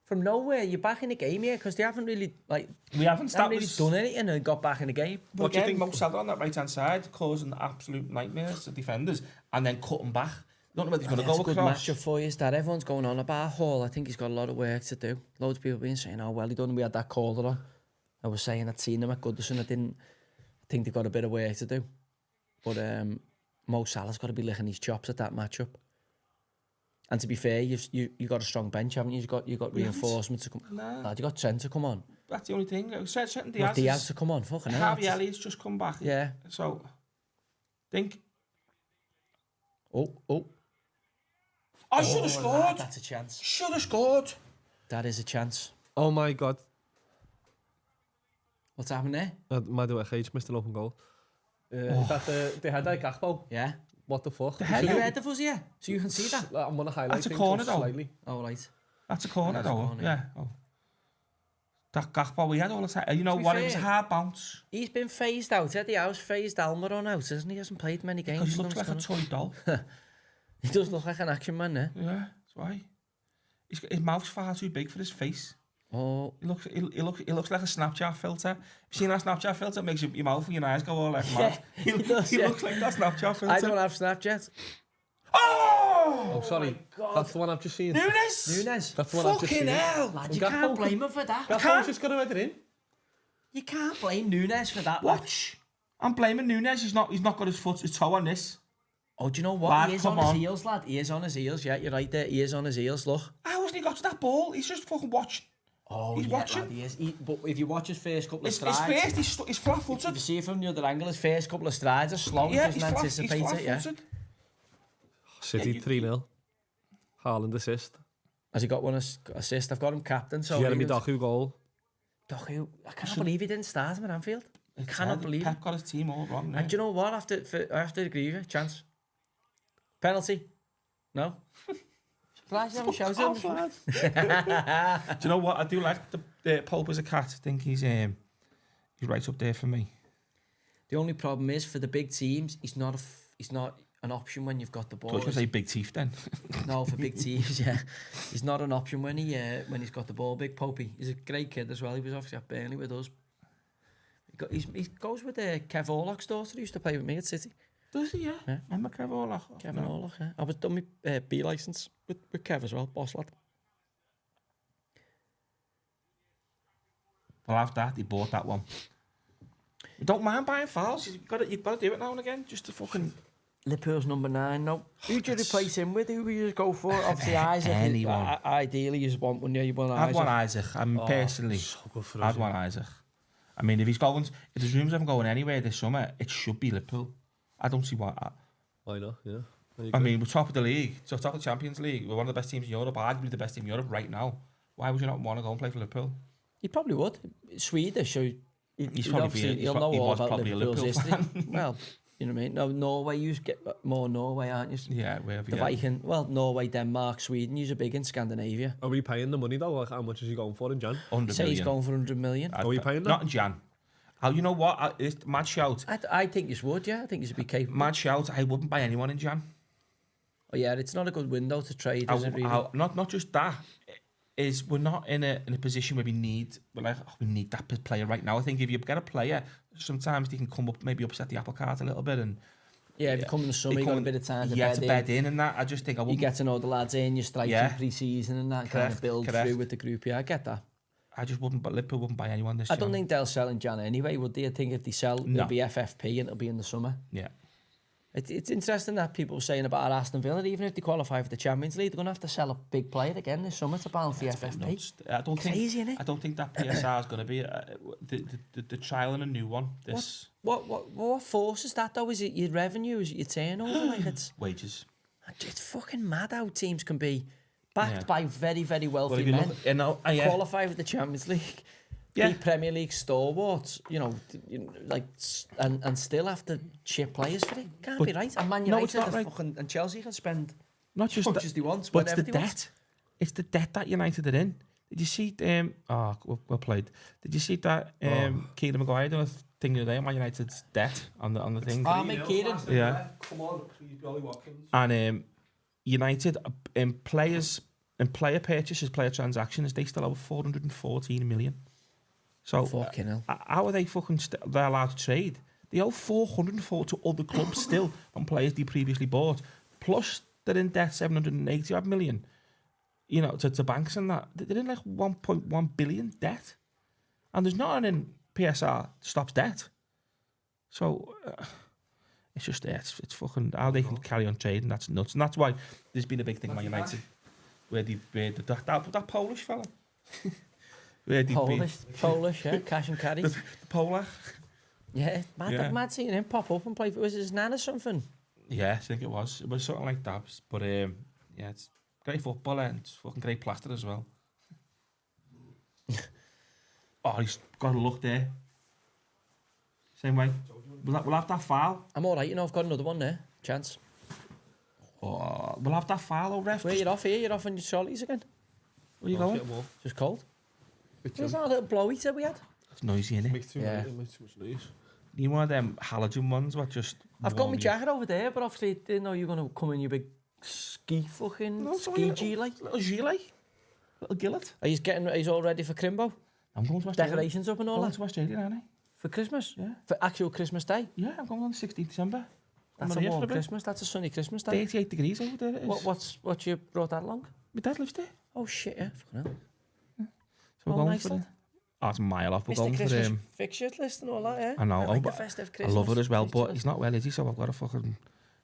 From nowhere, you're back in the game here because they haven't really We haven't really done anything and got back in the game. But What do you again, think- Mo Salah on that right-hand side, causing absolute nightmares to defenders, and then cutting back. Don't know whether he's going to That's go a good across. matchup for you, is that everyone's going on about Hall. I think he's got a lot of work to do. Loads of people been saying, oh, well, he done. We had that caller on. I was saying I'd seen him at Goodison. I think they've got a bit of work to do. But Mo Salah's got to be licking his chops at that matchup. And to be fair, you've got a strong bench, haven't you? You've got reinforcements to come. Nah. Lad, you got Trent to come on. That's the only thing. Certain Diaz, Diaz to come on. Fucking hell. Harvey Elliott's just come back. Yeah. So, think. Oh. I should have scored. Lad, that's a chance. Should have scored. That is a chance. Oh my God. What's happened there? Madueke missed an open goal. Is that they had that Gakpo? Yeah. What the fuck? Have you heard of us here? So you can see that? I'm on a highlight. That's a thing, corner, just though. Slightly. Oh, right. That's a corner, That's a though. corner, Yeah. Oh. That Gakpo we had all the time. You know To be what? fair, It was a hard bounce. He's been phased out. Eddie Howe's phased Almiron out, hasn't he? He hasn't played many games. Because he looks like a toy doll. He does look like an action man, eh? Yeah, that's why. His mouth's far too big for his face. Oh, He looks like a Snapchat filter. You seen that Snapchat filter? It makes your mouth and your eyes go all like mad. He does, yeah. looks like that Snapchat filter. I don't have Snapchat. Oh! Oh, sorry. That's the one I've just seen. Nunes! Nunes. That's the one I've just Fucking seen. hell! Lad, you Gakpo can't could- blame him for that. Gakpo's just got to head it in. You can't blame Nunes for that. Lad. Watch. I'm blaming Nunes. He's not got his toe on this. Oh, do you know what? Lad, He is come on on. his heels, lad. He is on his heels. Yeah, you're right there. He is on his heels. Look. How hasn't he got to that ball? He's just fucking watching. Oh, He's yeah, watching. lad, he is. But if you watch his first couple of His strides, first, he's if flat-footed. you see it from the other angle, his first couple of strides are slow. Yeah, He doesn't anticipate it. Yeah. City 3-0. Haaland assist. Has he got one assist? I've got him captain. So Jeremy he was- Doku goal. Doku, I can't believe he didn't start him at Anfield. I cannot believe it. Pep got his team all wrong. And do you know what? I have to agree with you. Chance. Penalty. No. Surprised you haven't shouted him. Do you know what? I do like the Pope as a cat. I think he's right up there for me. The only problem is for the big teams, he's not an option when you've got the I ball. was going to say big teeth then. No, for big teams, yeah. He's not an option when he's got the ball. Big Popey. He's a great kid as well. He was obviously at Burnley with us. He goes with Kev Orlock's daughter. He used to play with me at City. Does he? Yeah. I'm a Kev Orlock. Kevin Orlock, yeah. I was done my B licence with Kev as well, boss lad. I'll have that. He bought that one. You don't mind buying fouls. You've got to do it now and again. Just to fucking... Liverpool's number 9 now. Who do you replace him with? Who would you go for? Obviously Isaac. Anyone. Ideally you want one. Yeah, you want I'd Isaac. want Isaac. Personally, So good for I'd want Isaac. I mean, if there's rumors of him going anywhere this summer, it should be Liverpool. I don't see why. Why not? Yeah. I mean, we're top of the league, so top of the Champions League. We're one of the best teams in Europe, arguably the best team in Europe right now. Why would you not want to go and play for Liverpool? He probably would. Swedish, so he'll know he all was about probably a Liverpool's Liverpool history. Well, you know what I mean? No, Norway, you get more Norway, aren't you? Yeah, wherever The Viking, well, Norway, Denmark, Sweden, you're big in Scandinavia. Are we paying the money though? Like, how much is he going for in Jan? 100 Say he's million. going for 100 million. Are we paying that? Not in Jan. You know what? It's mad shout. I think you would, yeah. I think you should be capable. Mad shout. I wouldn't buy anyone in Jan. Oh, yeah, it's not a good window to trade, is it really? Not just that. Is we're not in a position where we need that player right now. I think if you get a player, sometimes they can come up, maybe upset the apple cart a little bit, and if you come in the summer, you got a bit of time to bed in and that. I just think I you wouldn't. get to know the lads in, you strike in pre-season and that kind of build through with the group. Yeah, I get that. I just wouldn't, but Liverpool wouldn't buy anyone this I don't think they'll sell in Jan anyway, would they? I think if they sell, it'll be FFP and it'll be in the summer. Yeah. It's interesting that people were saying about Aston Villa, even if they qualify for the Champions League, they're going to have to sell a big player again this summer to balance the FFP. I don't Crazy, think. innit? I don't think that PSR is going to be the trial and a new one. What forces that though? Is it your revenue? Is it your turnover? Like it's wages. It's fucking mad how teams can be backed by very, very wealthy men, qualify for the Champions League, be Premier League stalwarts, and still have to chip players for it. Can't be right. And Man United and Chelsea can spend not just as much as they want, but it's the debt. It's the debt that United are in. Did you see? Well played. Did you see that? Kieran Maguire doing a thing today on Man United's debt on the thing. Mate, Kieran. Yeah. Come on, please, Billy Watkins. And United player purchases, player transactions, they still owe 414 million. So fucking hell. How are they they're allowed to trade? They owe 404 to other clubs still on players they previously bought. Plus they're in debt 780 odd million. You know, to banks and that. They're in like 1.1 billion debt. And there's nothing in PSR stops debt. So it's just it's fucking how they can carry on trading. That's nuts, and that's why there's been a big thing with United, where that Polish fella, Polish, yeah, cash and carry, the Polak, yeah, mad seeing him pop up and play. Was his nan or something? Yeah, I think it was something like that. But it's great footballer and it's fucking great plaster as well. He's got a look there. Same way. We'll have that foul. I'm all right, I've got another one there. Chance. We'll have that foul, though, ref. Where you're off here? You're off on your trolleys again? Where you going? Just cold. There's our little blow eater we had. It's noisy, innit? Makes too much noise. You one of them halogen ones, what just... I've got my jacket over there, but obviously didn't know you were going to come in your big ski gilet. Little gilet. Little gillet. He's all ready for Crimbo? I'm going to Australia. Decorations up and all I'm going that? to Australia, aren't I? For Christmas? Yeah. For actual Christmas Day? Yeah, I'm going on the 16th December. That's a warm Christmas. That's a sunny Christmas day. 38 degrees over there it is. What you brought that along? My dad lives there. Oh shit, yeah. Fucking hell. So we're going nice for it. Oh, it's a mile off. We're going for Christmas fixture list and all that, yeah. I know. Like the festive Christmas. I love it as well, but he's not well, is he? So I've got to fucking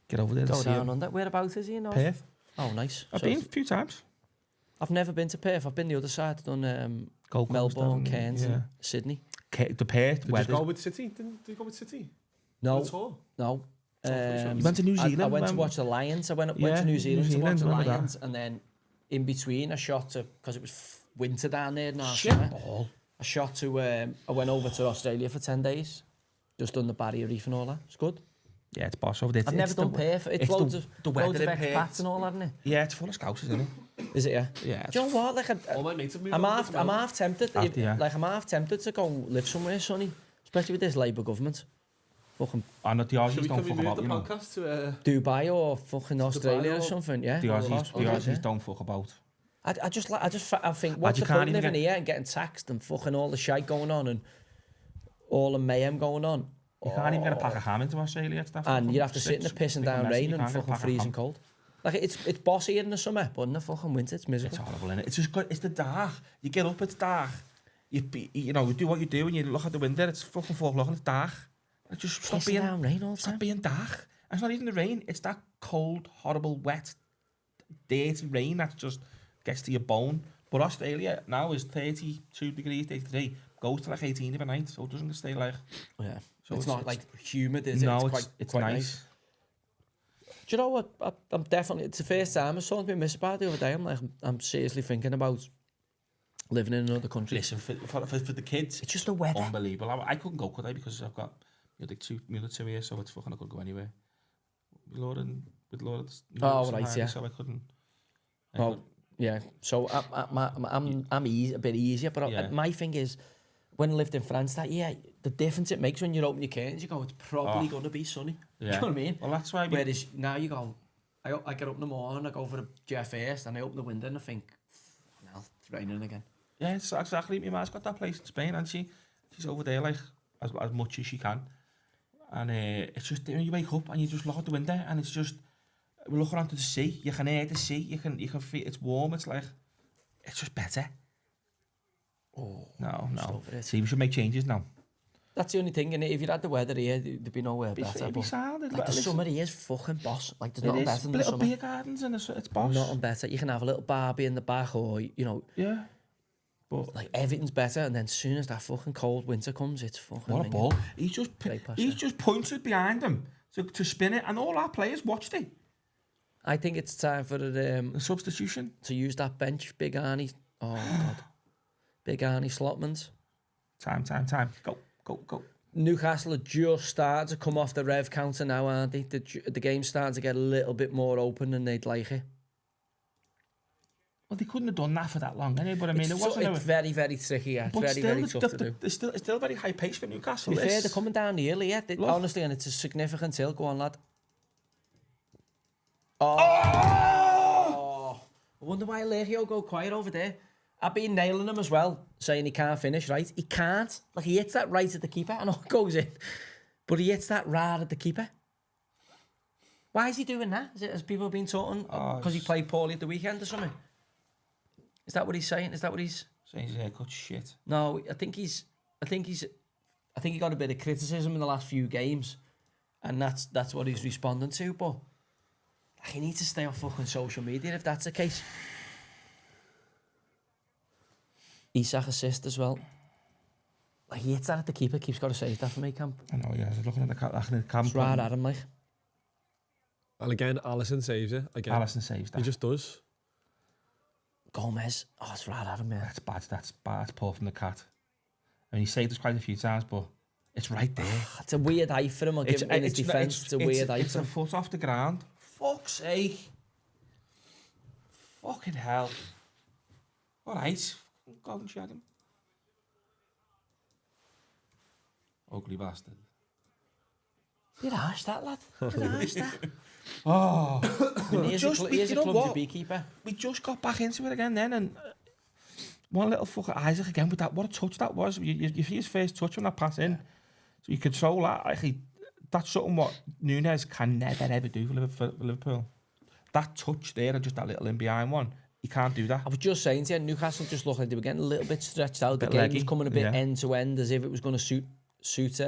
get over there. Go down under. Whereabouts is he? Perth. Oh, nice. I've been a few times. I've never been to Perth. I've been the other side. I've done Melbourne, Melbourne, Cairns, and Sydney. The Perth. Did you go with City? Did you go with City? No. No. You went to New Zealand? I went to watch the Lions. I went to New Zealand to watch the Lions, and then in between I shot to, because it was winter down there now. I went over to Australia for 10 days, just done the Barrier Reef and all that. It's good. Yeah, it's boss over there. I've never done Perth. It's loads of expats and all that, isn't it? Yeah, it's full of scouts, isn't it? Is it? Yeah. Yeah. Do you know what? Like, all my mates have moved I'm half tempted. I'm half tempted to go live somewhere sunny, especially with this Labour government. Fucking. I know the Aussies don't fuck about, you know. To, Dubai or fucking Australia or something. Yeah. The Aussies don't fuck about. I think what's the point living here and getting taxed and fucking all the shite going on and all the mayhem going on. You can't even get a pack of ham into Australia and stuff. And you have to sit in the pissing down rain and fucking freezing cold. Like it's bossy here in the summer, but in the fucking winter it's miserable. It's horrible, innit? It's just good. It's the dark. You get up, it's dark. You do what you do, and you look at the window. It's fucking 4 o'clock and it's dark. It just stop being down rain all the time. Stop being dark. And it's not even the rain. It's that cold, horrible, wet, dirty rain that just gets to your bone. But Australia now is 32 degrees, 33. Goes to like 18 overnight, so it doesn't stay like So it's not like humid, is it? No, It's quite nice. Do you know what? I'm definitely. It's the first time I was talking to my miss about it the other day. I'm like, I'm seriously thinking about living in another country. Listen, for the kids, It's just the weather. unbelievable. I couldn't go, could I? Because I've got the two here, so it's fucking I couldn't go anywhere. With Laura, Right, yeah. So I couldn't. Yeah. So I'm a bit easier, but my thing is, when I lived in France that year, the difference it makes when you open your curtains, you go, it's probably going to be sunny. Yeah. Do you know what I mean? Well, that's why. Whereas now you go, I get up in the morning, I go for the jet first, and I open the window and I think, well, it's raining again. Yeah, it's exactly. My ma's got that place in Spain, and she's over there like as much as she can. And it's just when you wake up and you just look out the window and it's just we look around to the sea. You can hear the sea. You can feel it's warm. It's like it's just better. Oh no. See, we should make changes now. That's the only thing, and if you had the weather here, there'd be nowhere better. It'd be sound. Like the summer here is fucking boss. Like there's nothing better than the little summer. beer gardens and it's boss. Nothing better. You can have a little barbie in the back, or Yeah. But like everything's better, and then as soon as that fucking cold winter comes, it's fucking. What a ball! He Great just pointed behind him to spin it, and all our players watched it. I think it's time for The substitution. to use that bench, Big Arnie. Oh God, Big Arnie Slotmans. Time. Go. Newcastle are just starting to come off the rev counter now, aren't they? The game's starting to get a little bit more open than they'd like it. Well, they couldn't have done that for that long, anyway. But I mean, it wasn't. It's very, very tricky. Yeah. It's very, very tough to do. It's still very high pace for Newcastle. To be fair, they're coming down the hill, yeah. Honestly, and it's a significant hill. Go on, lad. Oh! I wonder why Alejo go quiet over there. I've been nailing him as well, saying he can't finish, right? He can't. Like, he hits that right at the keeper, and all goes in. But he hits that right at the keeper. Why is he doing that? Is it, as people have been talking? Because he played poorly at the weekend or something? Is that what he's saying? Is that what he's... Saying his haircut shit. No, I think he got a bit of criticism in the last few games, and that's what he's responding to. But like, he needs to stay off fucking social media if that's the case. Isak assist as well. Like, he hits that at the keeper. Keeps got to save that for me, Camp. I know, yeah. I was looking at the camp. It's right at him, like. And again, Alisson saves it. Again, Alisson saves that. He just does. Gomez. Oh, it's right at him, yeah. That's bad. That's Paul from the cat. I mean, he saved us quite a few times, but it's right there. It's a weird height for him. I'll give him in his defence. It's a weird height. It's a foot off the ground. Fuck's sake. Fucking hell. All right. Go and shag him. Ugly bastard. You'd harsh that, lad. You'd harsh that. Oh. I mean, here's a clumsy beekeeper. We just got back into it again then, and one little fucker Isaac again with that. What a touch that was. You see his first touch on that pass in. So you control that. Actually, that's something what Núñez can never ever do for Liverpool. That touch there and just that little in behind one. He can't do that. I was just saying to you, Newcastle just looked like they were getting a little bit stretched out. The game was coming a bit end to end, as if it was going to suit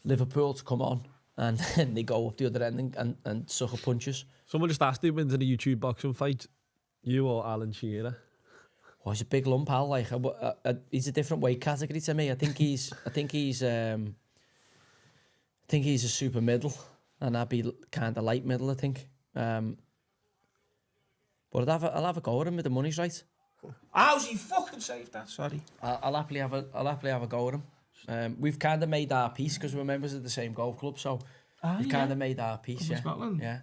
Liverpool to come on, and then they go up the other end and sucker punches. Someone just asked him in the YouTube boxing fight, you or Alan Shearer? Oh, he's a big lump, pal. Like, he's a different weight category to me. I think he's a super middle, and I'd be kind of light middle. I think. But I'll have a go at him if the money's right. How's he fucking saved that? Sorry. I'll happily have a go at him. We've kind of made our peace because we're members of the same golf club, so we've kind of made our peace. Yeah. Scotland. Yeah.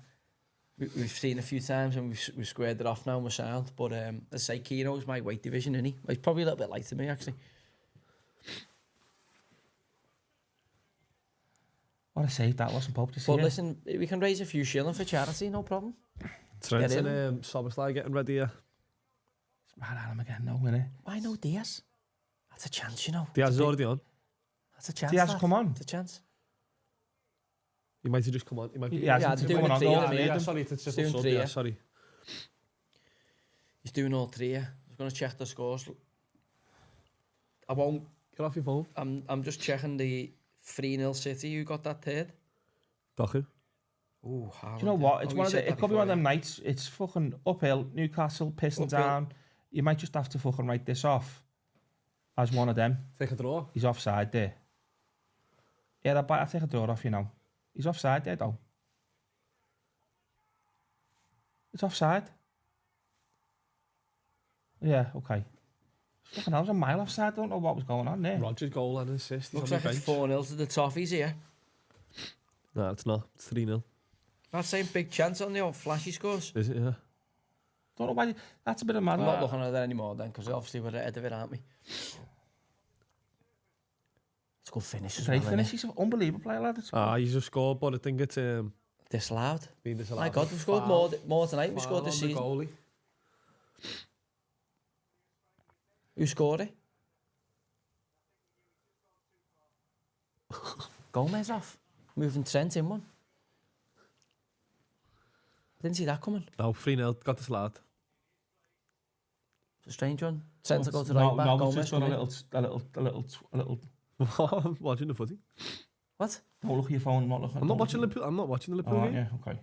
We've seen a few times and we've squared it off now and we're sound. But let's say Keno's my weight division, isn't he? He's probably a little bit lighter than me, actually. What a save that was, Pope, to see. But listen, we can raise a few shilling for charity, no problem. Trent and Soboslai getting ready here. It's mad at him again, no, isn't it? Why no Diaz? That's a chance, you know. Diaz is already on. That's a chance. Diaz has come on. It's a chance. He might have just come on. He might be. Yeah, they're doing it three. Sorry, it's just doing a sub. three. Yeah, sorry. He's doing all three. I'm going to check the scores. I won't. Get off your phone. I'm just checking the 3-0 City. Who got that third? Docker. Ooh, do you know what? It's it could be one of them nights. It's fucking uphill. Newcastle pissing down. You might just have to fucking write this off as one of them. Take a draw. He's offside there. Yeah, I'll take a draw off you now. He's offside there, though. It's offside. Yeah, okay. Fucking hell, it was a mile offside. I don't know what was going on there. Roger's goal and assist. He's Looks on like the it's bench. 4-0 to the Toffees here. No, it's not. It's 3-0. That same big chance on the old flashy scores. Is it? Yeah. Don't know why. That's a bit of mad. I'm not looking at that anymore then, because obviously we're ahead of it, aren't we? It's a good finish as well, Great finish. He's an unbelievable player, lad. He's just scored, but I think it's disallowed. been disallowed. My God, we've scored more tonight. We scored this season. Goalie. Who scored it? Gomez off. Moving Trent in one. Didn't see that coming. No, 3-0. Got disallowed. It's a strange one. Trent to go to right back. No, Gomez just done a little. I'm watching the footy. What? Don't look at your phone. I'm not watching Liverpool. I'm not watching the Liverpool game. Yeah, okay.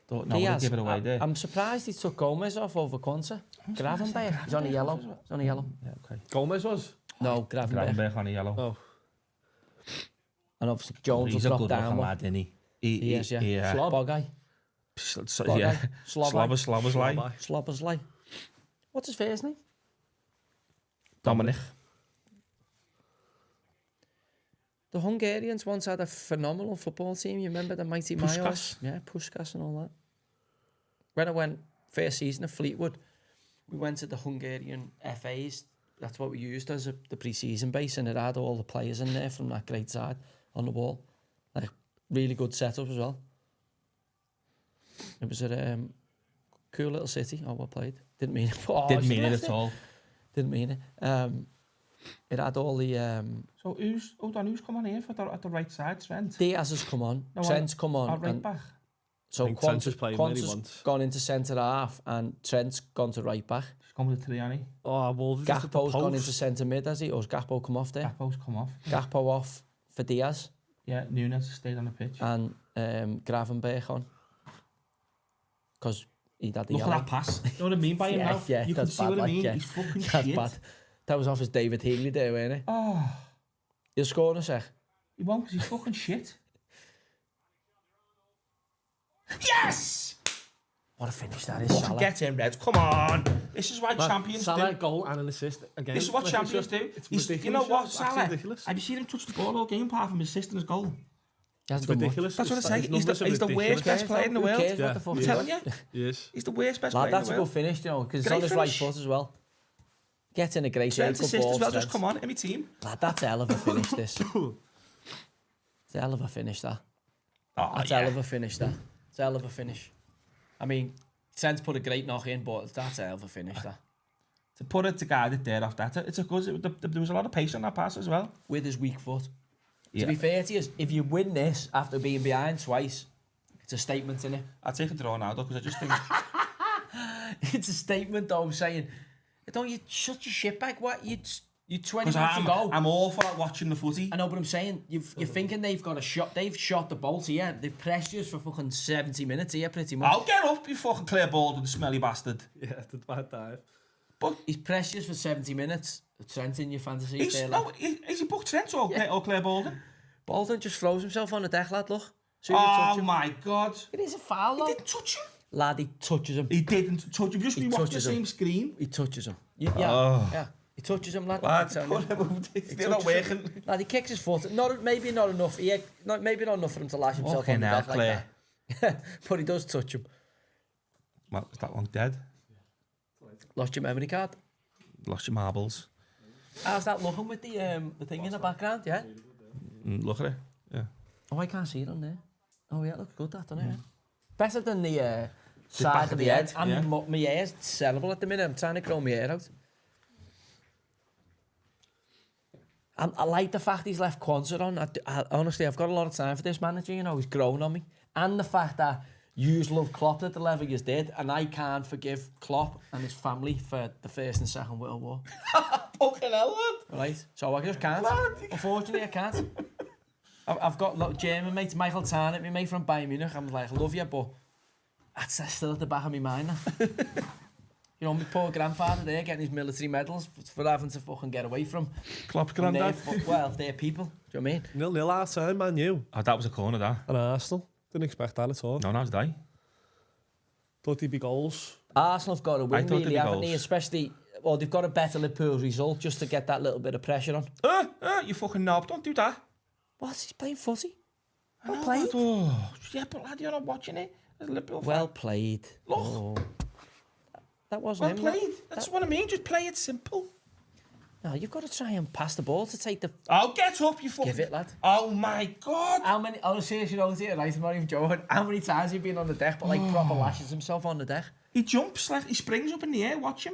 Don't know what to give it away there. I'm surprised he took Gomez off over Quanta. Gravenberg. He's on a yellow. He's on a yellow. Yeah, okay. Gomez was? No, Gravenberg. Gravenberg on a yellow. Oh. And obviously Jones He's will a drop good down looking one. lad, isn't he? He is, yeah. Bogey. Yeah. Slobbersley. Slobbersley. Slobbersley. What's his first name? Dominic. The Hungarians once had a phenomenal football team. You remember the mighty Puskás. Majors? Yeah, Puskás and all that. When I went first season at Fleetwood, we went to the Hungarian FAs. That's what we used as the pre-season base, and it had all the players in there from that great side on the wall. Like, really good setup as well. It was a cool little city. Oh, well played. Didn't mean it. Oh, Didn't mean it at all. Didn't mean it. It had all the... So who's come on here at the right side? Trent? Diaz has come on. No, Trent's come on. Right and back. so Trent's playing where he Quanta's wants. gone into centre half and Trent's gone to right back. He's come with a Triani. Oh, well, just at the Gakpo's gone post. into centre mid, has he? Or has Gakpo come off there? Gakpo's come off. Gakpo off for Diaz Yeah, Nunes stayed on the pitch. and Gravenberg on. Because he'd had the Look at yellow. that pass. You know what I mean by him now? Yeah, You can that's see bad, what I like, mean? yeah. He's fucking That's shit. bad. That was off his David Healy there, wasn't it? Oh, He'll score in a sec. he won't because he's fucking shit. Yes! What a finish that is, Fucking Salah. get in, Reds. Come on. This is why champions Salah do. goal and an assist again. This is what Like, champions it's do. It's He's, ridiculous. you know what, It's Salah? ridiculous. Have you seen him touch the ball all game apart from his assist and his goal? He hasn't It's done much. ridiculous. That's what I It's- say. his He's numbers are the worst ridiculous. best player in the Who world. cares Yeah. what the fuck I'm he telling does? you. Yes. He's the worst best Lad, player in that's the a world. good finish, you know, because it's Great on his right finish. foot as well. Gets in a great Trent's good assist ball. as well, Trent. just come on, in my team. Lad, that's a hell of a finish, this. It's a hell of a finish, that. Oh, That's a hell of a finish, that. It's a hell of a finish. I mean, Trent's put a great knock in, but that's a hell of a finish, that. To put it to guide it there off that, it's a good. There was a lot of pace on that pass as well. With his weak foot. Yeah. To be fair to you, if you win this after being behind twice, it's a statement, innit? I'll take a draw now, though, because I just think... It's a statement, though, saying, don't you shut your shit back? What? You 20 Because minutes ago. I'm awful at watching the footy. I know, but I'm saying, you're thinking they've got a shot. They've shot the bolt here. They've pressed you for fucking 70 minutes here, pretty much. I'll get up, you fucking clear ball with the smelly bastard. Yeah, it's a bad dive. But He's pressed you for 70 minutes. Trent in your fantasy. he's, there, no, lad. is he booked Trent or Claire Bolden? Bolton just throws himself on the deck, lad, look. Soon as he touch Oh him. my God. It is a foul, He though. didn't touch him. Lad, he touches him. He didn't touch him. Just He be watching the touches him. same screen. He touches him. Oh. Yeah. He touches him, lad. Lad, I'm telling you. they're not touches working. Lad, he kicks his foot. Maybe not enough. Maybe not enough for him to lash himself Okay, on the now, deck like Claire. that. But he does touch him. Well, is that one dead? Lost your memory card. Lost your marbles. How's that looking with the thing in the background? Yeah. Look at it. Yeah. Oh, I can't see it on there. Oh yeah, it looks good, that, doesn't it? Yeah. Better than the back side of the head. And yeah. my hair's terrible at the minute. I'm trying to grow my hair out. And I like the fact he's left Quanta on. Honestly, I've got a lot of time for this manager, you know, he's grown on me. And the fact that you love Klopp at the level you did, and I can't forgive Klopp and his family for the First and Second World War. Fucking hell, lad. Right? So I just can't. Unfortunately, I can't. I've got German mates, Michael Tarnett, my mate from Bayern Munich. I'm like, I love you, but that's still at the back of my mind now. You know, my poor grandfather there getting his military medals for having to fucking get away from. Klopp's granddad. Well, they're people. Do you know what I mean? 0-0 last time, Man U. Oh, that was a corner, that. And Arsenal. Didn't expect that at all. No, did I? Thought there'd be goals. Arsenal have got to win, thought really, there'd be haven't goals. they? Especially, well, they've got a better Liverpool result just to get that little bit of pressure on. You fucking knob. Don't do that. What? He's playing footy? I Well know, played. lad. Oh, yeah, but lad, you're not watching it. As a Liverpool fan. Well played. Look. Oh. That wasn't Well him. played. That's what I mean. Just play it simple. No, you've got to try and pass the ball to take the... Oh, get up, you fucking... Give it, lad. Oh, my God. How many... I'll seriously know here, right? I'm not even joking. How many times have you been on the deck, but like proper lashes himself on the deck? He jumps, lad. He springs up in the air. Watch him.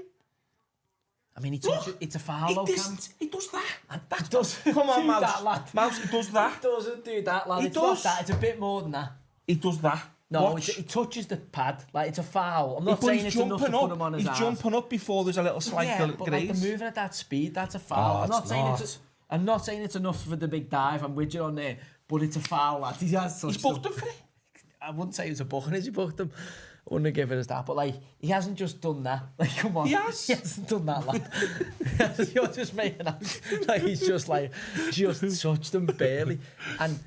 I mean, it's a foul, though, Cam. He does that. And that does Come on, do Mouse. that, lad. Mouse, he does that. He doesn't do that, lad. He It's does. not that. It's a bit more than that. He does that. No, Watch. he touches the pad. Like, it's a foul. I'm not But saying he's it's enough to jumping put him on up. his He's ass. jumping up before there's a little slight Yeah, but like, graze. they're moving at that speed. That's a foul. Oh, I'm not it's saying not. I'm not saying it's enough for the big dive. I'm with you on there. But it's a foul, lad. He has He's touched booked them. him for it. I wouldn't say it was a booking as he booked him. I wouldn't have given us that. But, like, he hasn't just done that. Like, come on. He has. He hasn't done that, lad. You're just making out like he's just, like, just touched them barely. And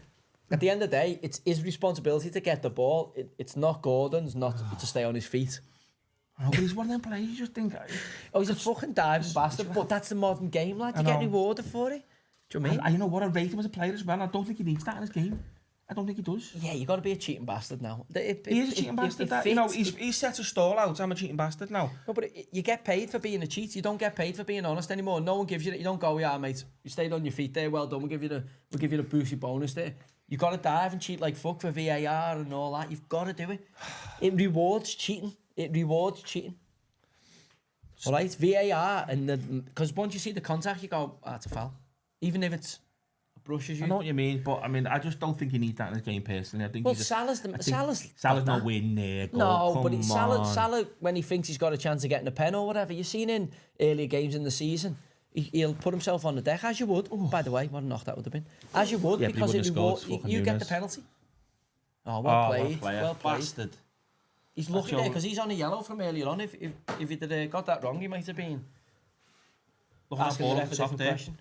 at the end of the day, it's his responsibility to get the ball. It's not Gordon's, not to stay on his feet. Oh, but he's one of them players you just think... Oh, he's a fucking diving bastard, but that's the modern game, lad. You get rewarded for it. Do you know what I mean? And you know what? I rate him as a player as well. I don't think he needs that in his game. I don't think he does. Yeah, you got to be a cheating bastard now. He is a cheating bastard. That, you know, he's set a stall out. I'm a cheating bastard now. No, but you get paid for being a cheat. You don't get paid for being honest anymore. No one gives you that. You don't go, yeah, mate. You stayed on your feet there. Well done. We'll give you the boosty bonus there. You got to dive and cheat like fuck for VAR and all that. You've got to do it. It rewards cheating. It rewards cheating. All right, VAR, and because once you see the contact, you go, it's a foul, even if it's brushes you. I know what you mean, but I mean, I just don't think he needs that in his game personally. I think Well, he's Salah's Salah's not winning there. No, but Salah, when he thinks he's got a chance of getting a pen or whatever, you've seen in earlier games in the season, he'll put himself on the deck, as you would. By the way, what a knock that would have been. As you would, Yeah, because but he wouldn't have scored, you fucking get the Nunes. penalty. Oh, well played. player. Well played. Bastard. He's lucky That's there your- because he's on a yellow from earlier on. If he'd have got that wrong, he might have been Look at that asking ball the off ref the a top different there. question.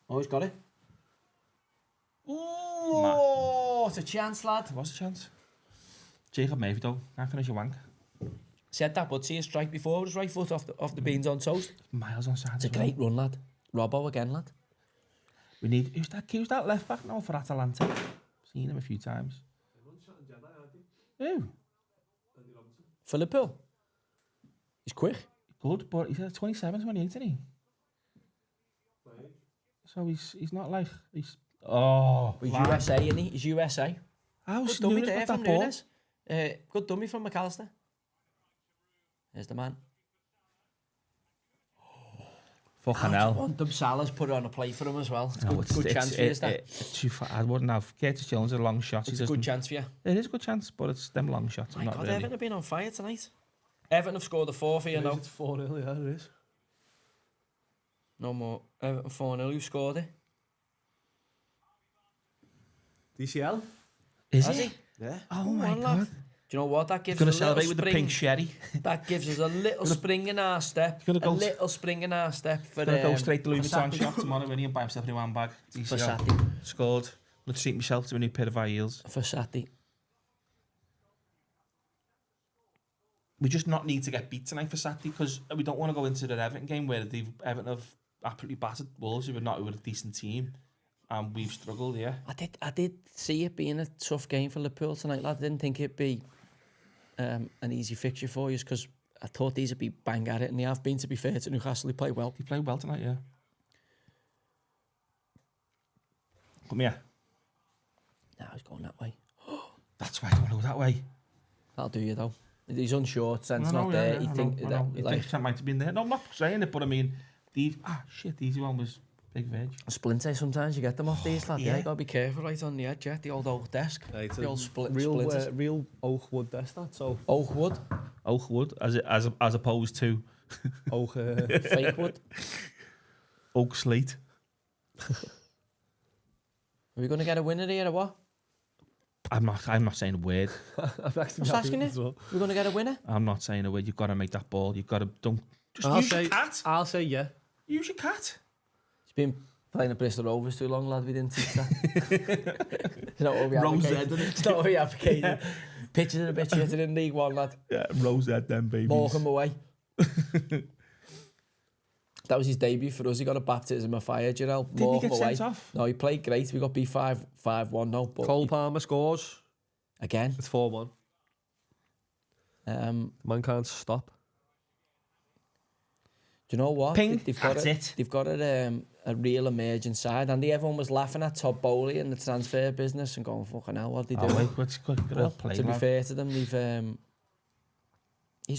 Oh, he's got it. Oh, it's a chance, lad. There was a chance. Jacob Mayfield, though. Can't finish your wank. Said that, but see a strike before with his right foot off the beans on toast. Miles on side. It's a great run, lad. Robbo again, lad. We need... Who's that left back now for Atalanta? Seen him a few times. Who? For Liverpool. He's quick. Good, but he's 27, 28, isn't he? So he's not like... He's... Oh, He's lad. USA, isn't he? He's USA. How's Good dummy Nunes there got from that ball? Nunes. Good dummy from McAllister. There's the man. Fucking hell. Want them Salah's put it on a plate for him as well. It's No, good, good chance for you, is that? It's too far. I wouldn't have. Curtis Jones is a long shot. It's a good chance for you. It is a good chance, but it's them long shots. My Not God, really. Everton have been on fire tonight. Everton have scored a 4 for you now. It's 4-0, yeah, it is. No more. Everton 4-0. Who scored it? DCL? Is Has it? he? Yeah. Oh Come my on, lad. God. Do you know what? That gives Going us to a little celebrate with the spring. pink sherry. That gives us a little spring in our step. Gonna A go- little spring in our step for Going to go straight to Louis for Vuitton Saturday. shop tomorrow when he buy himself a new handbag. For DCL. Saturday. Scored. Let's treat myself to a new pair of high heels. For Saturday. We just not need to get beat tonight for Saturday because we don't want to go into the Everton game where Everton have absolutely battered Wolves who were a decent team and we've struggled, yeah. I did see it being a tough game for Liverpool tonight, lad. I didn't think it'd be an easy fixture for you because I thought these would be bang at it, and they have been, to be fair to Newcastle. They play well. They played well tonight, yeah. Come here. Now he's going that way. That's why I don't want to go that way. That'll do you though. He's unsure, sense I know, not yeah, there. yeah, He I think know. that He like thinks that might have been there. No, I'm not saying it, but I mean, the easy one was big veg. a splinter. Sometimes you get them off these, lad. Yeah, Yeah. you gotta be careful right on the edge. Yeah, the old oak desk. Yeah, it's The a old real, splinters. real oak wood desk, that, so Oak wood, Oak wood, as opposed to oak... fake wood. oak slate. Are we gonna get a winner here or what? I'm not saying a word. I'm actually Just asking happy you. as well. We're going to get a winner. I'm not saying a word. You've got to make that ball. You've got to just I'll use say, your cat. I'll say yeah. Use your cat. He's been playing at Bristol Rovers too long, lad. We didn't teach that. It's not what we advocate. It's not what we advocate. Yeah. Pitches are a bit shitter in League One, lad. Yeah, Rosette then, baby. Walk him away. That was his debut for us. He got a baptism of fire, Gerald. Didn't he get sent off? No, he played great. We got beat 5-1 now. But Cole Palmer scores. again. It's 4-1. Man can't stop. Do you know what? Ping, They've got that's it. They've got a real emerging side. And everyone was laughing at Todd Bowley in the transfer business and going, fucking hell, what are they doing? What's good? Well, Play, to be man. fair to them, he's a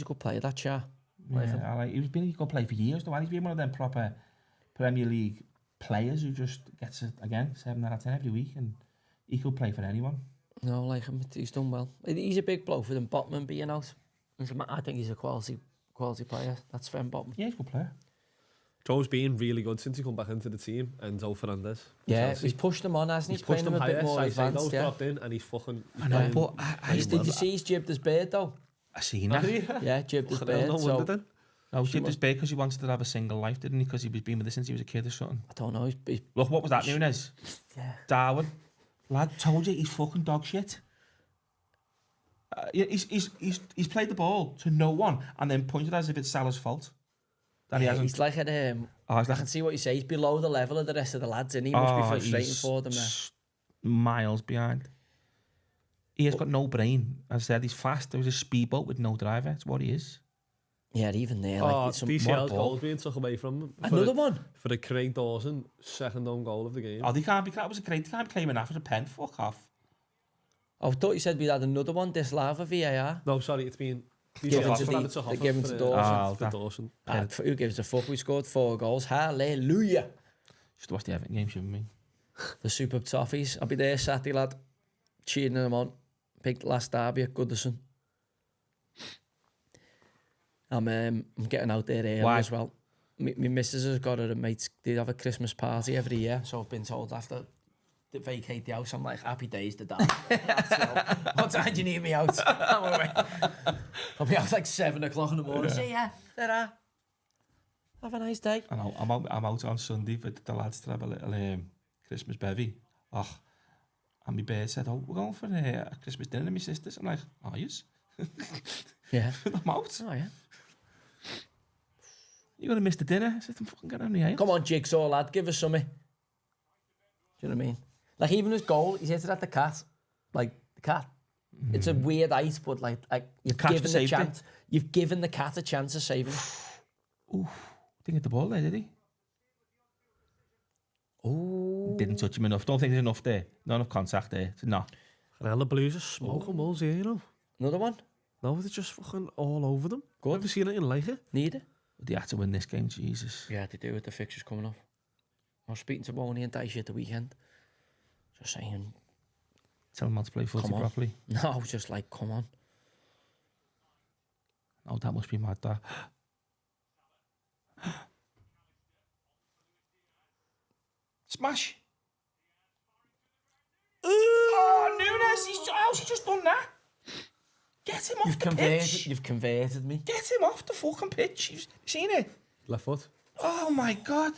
good player, that chap. Yeah, he's been a good player for years, though. He's been one of them proper Premier League players who just gets it again 7 out of 10 every week, and he could play for anyone. No, like him, he's done well. He's a big blow for them. Botman being out. I think he's a quality player. That's Sven Botman. Yeah, he's a good player. Joe's been really good since he come back into the team. Enzo Fernandez. Yeah, Chelsea. he's pushed him on, hasn't he? He's pushed playing him him a bit higher. more advanced. Caicedo's dropped in and he's fucking... I know, but Did you see he's jibbed his beard though? I seen that. Yeah, jibbed his No beard. wonder So, then. No, he did this big because he wanted to have a single life, didn't he? Because he was been with us since he was a kid or something. I don't know. He's Look, what was that, Nunes? yeah. Darwin. Lad, told you, he's fucking dog shit. He's played the ball to no one and then pointed as if it's Salah's fault. That he hasn't. He's like at he's I like, can see what you say. He's below the level of the rest of the lads, and he must be frustrating he's for them. miles behind. He has got no brain. As I said, he's fast. There was a speedboat with no driver. That's what he is. Yeah, even there, like it's some DCL's ball. goal being took away from him. Another one. For the Craig Dawson second own goal of the game. Oh, they can't be. That was a great. They can't be claiming that for a pen. Fuck off. I thought you said we had another one. This lava VAR. No, sorry, it's been... Given DCL's to had the- it to they Hoffa give him for to the- Dawson. for Dawson. Who gives a fuck? We scored 4 goals. Hallelujah. Just watch the Everton game, shouldn't we? The superb toffees. I'll be there Saturday, lad. Cheering them on. Big last derby at Goodison. I'm getting out there early Why? as well. My missus has got her mates. They have a Christmas party every year, so I've been told after to vacate the house. I'm like, happy days to die. So, what time do you need me out? I'm away. I'll be out like 7 o'clock in the morning. See ya. Ta-ra. Have a nice day. I know. I'm out on Sunday with the lads to have a little Christmas bevy. Oh, and my bird said, "Oh, we're going for a Christmas dinner with my sisters." I'm like, "Oh, yes." Yeah. I'm out. Oh, yeah. You're going to miss the dinner. I said, I'm fucking getting on the air. Come on, Jigsaw, lad. Give us something. Do you know what I mean? Like, even his goal, he's hit it at the cat. Like, the cat. It's a weird height, but, like you've Catch given for the safety. chance. You've given the cat a chance of saving. Ooh, didn't get the ball there, did he? Oh. Didn't touch him enough. Don't think there's enough there. Not enough contact there. No. And the Blues are smoking balls here, you know. Another one? No, they're just fucking all over them. Good. Never seen anything like it. Neither. They had to win this game, Jesus. Yeah, they do with the fixtures coming off. I was speaking to Boney and Dicey at the weekend. Just saying, Tell them how to play footy Come on. properly. no, I was just like, come on. Oh, that must be mad, that. Smash. Oh, Nunes, how's he just done that? Get him off the pitch. You've converted me. Get him off the fucking pitch. You've seen it? Left foot. Oh, my God.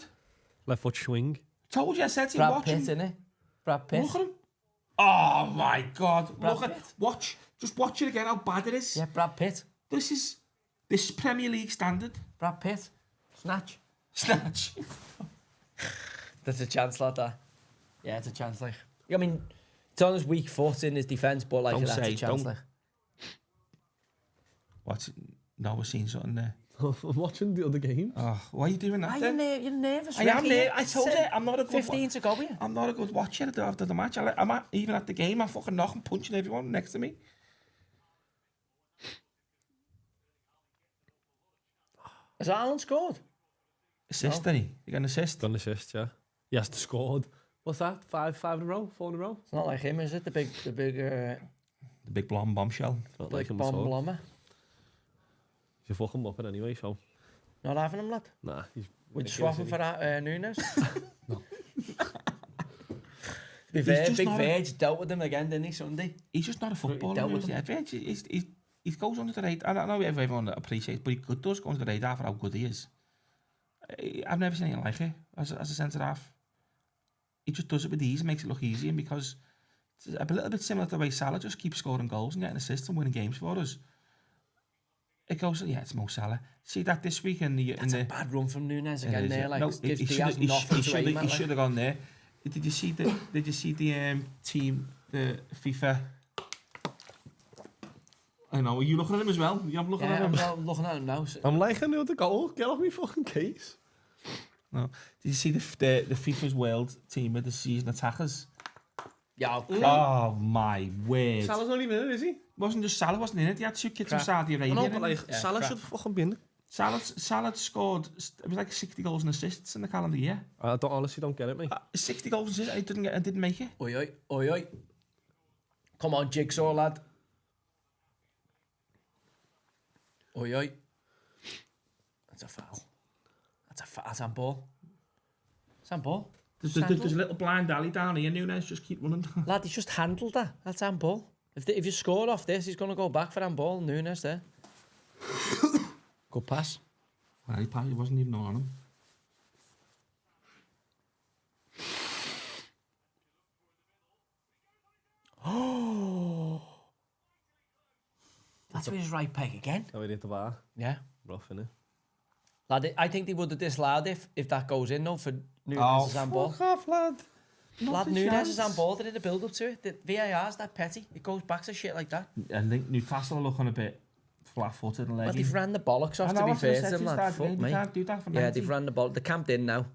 Left foot swing. Told you, I said to you, Brad watch Pitt, him. innit? Brad Pitt. Look at him. Oh, my God. Brad Look at Pitt. watch. Just watch it again, how bad it is. Yeah, Brad Pitt. This is Premier League standard. Brad Pitt. Snatch. Snatch. That's a chance like that. Yeah, it's a chance like. I mean, it's on his weak foot in his defence, but like Don't that's say, a chance don't. like. What's no, we're seeing something there. I'm watching the other games. Oh, why are you doing that Are then? you're nervous. I am Ricky. there. I told you, I'm not a good 15 to go here. I'm not a good watcher after the match. Even at the game, I'm fucking knocking, punching everyone next to me. Has Alan scored? Assist, didn't he? You got an assist? Done assist, yeah. He has scored. What's that? Five in a row? 4 in a row? It's not like him, is it? The big The big blonde bombshell. Not like him bomb at all. blommer. He's a fucking muppet anyway, so... Not having him, lad. Nah, he's... Would you swap him for that Nunes? No. be fair, just Big not Verge dealt with him again, didn't he, Sunday? He's just not a footballer. dealt with Yeah, Verge, he goes under the radar. I know everyone appreciates, but he does go under the radar for how good he is. I've never seen anything like it as a centre half. He just does it with ease, makes it look easy, and because it's a little bit similar to the way Salah just keeps scoring goals and getting assists and winning games for us. It goes, yeah, it's Mo Salah. See that this week in the... That's a bad run from Núñez again there. Like, no, he should have gone there. Did you see the team, the FIFA... I know, are you looking at him as well? I'm looking at him. I'm looking at him now. I'm liking the goal. Get off me fucking case. No. Did you see the FIFA's world team of the season attackers? Yeah. Oh my word. Salah's not even in it, is he? Wasn't just Salah, wasn't in it? He had 2 kids from Saudi Arabia. I know, but like, Yeah, Salah crap. should fucking be in it. Salah scored, it was like 60 goals and assists in the calendar year. I honestly don't get it, mate. 60 goals and assists, I didn't make it. Oi, oi, oi, oi. Come on, Jigsaw, lad. Oi, oi. That's a foul. That's a ball. It's handball. There's a little blind alley down here, Núñez, just keep running. Lad, he's just handled that. That's handball. If you score off this, he's going to go back for handball. Núñez there. Good pass. Well, he wasn't even on him. Oh. That's with his right peg again. Now we hit the bar. Yeah. Rough, innit? Lad, I think they would have disallowed if that goes in, though, for Núñez's handball. Fuck off, lad. Lad, Núñez's handball, they did a build-up to it. The VAR's that petty. It goes back to shit like that. I think Newcastle are looking a bit flat-footed and leggy. Well, they've ran the bollocks off, to be fair to them, lad. Fuck You me. can't do that for 90. Yeah, they've ran the ball. They're camped in now.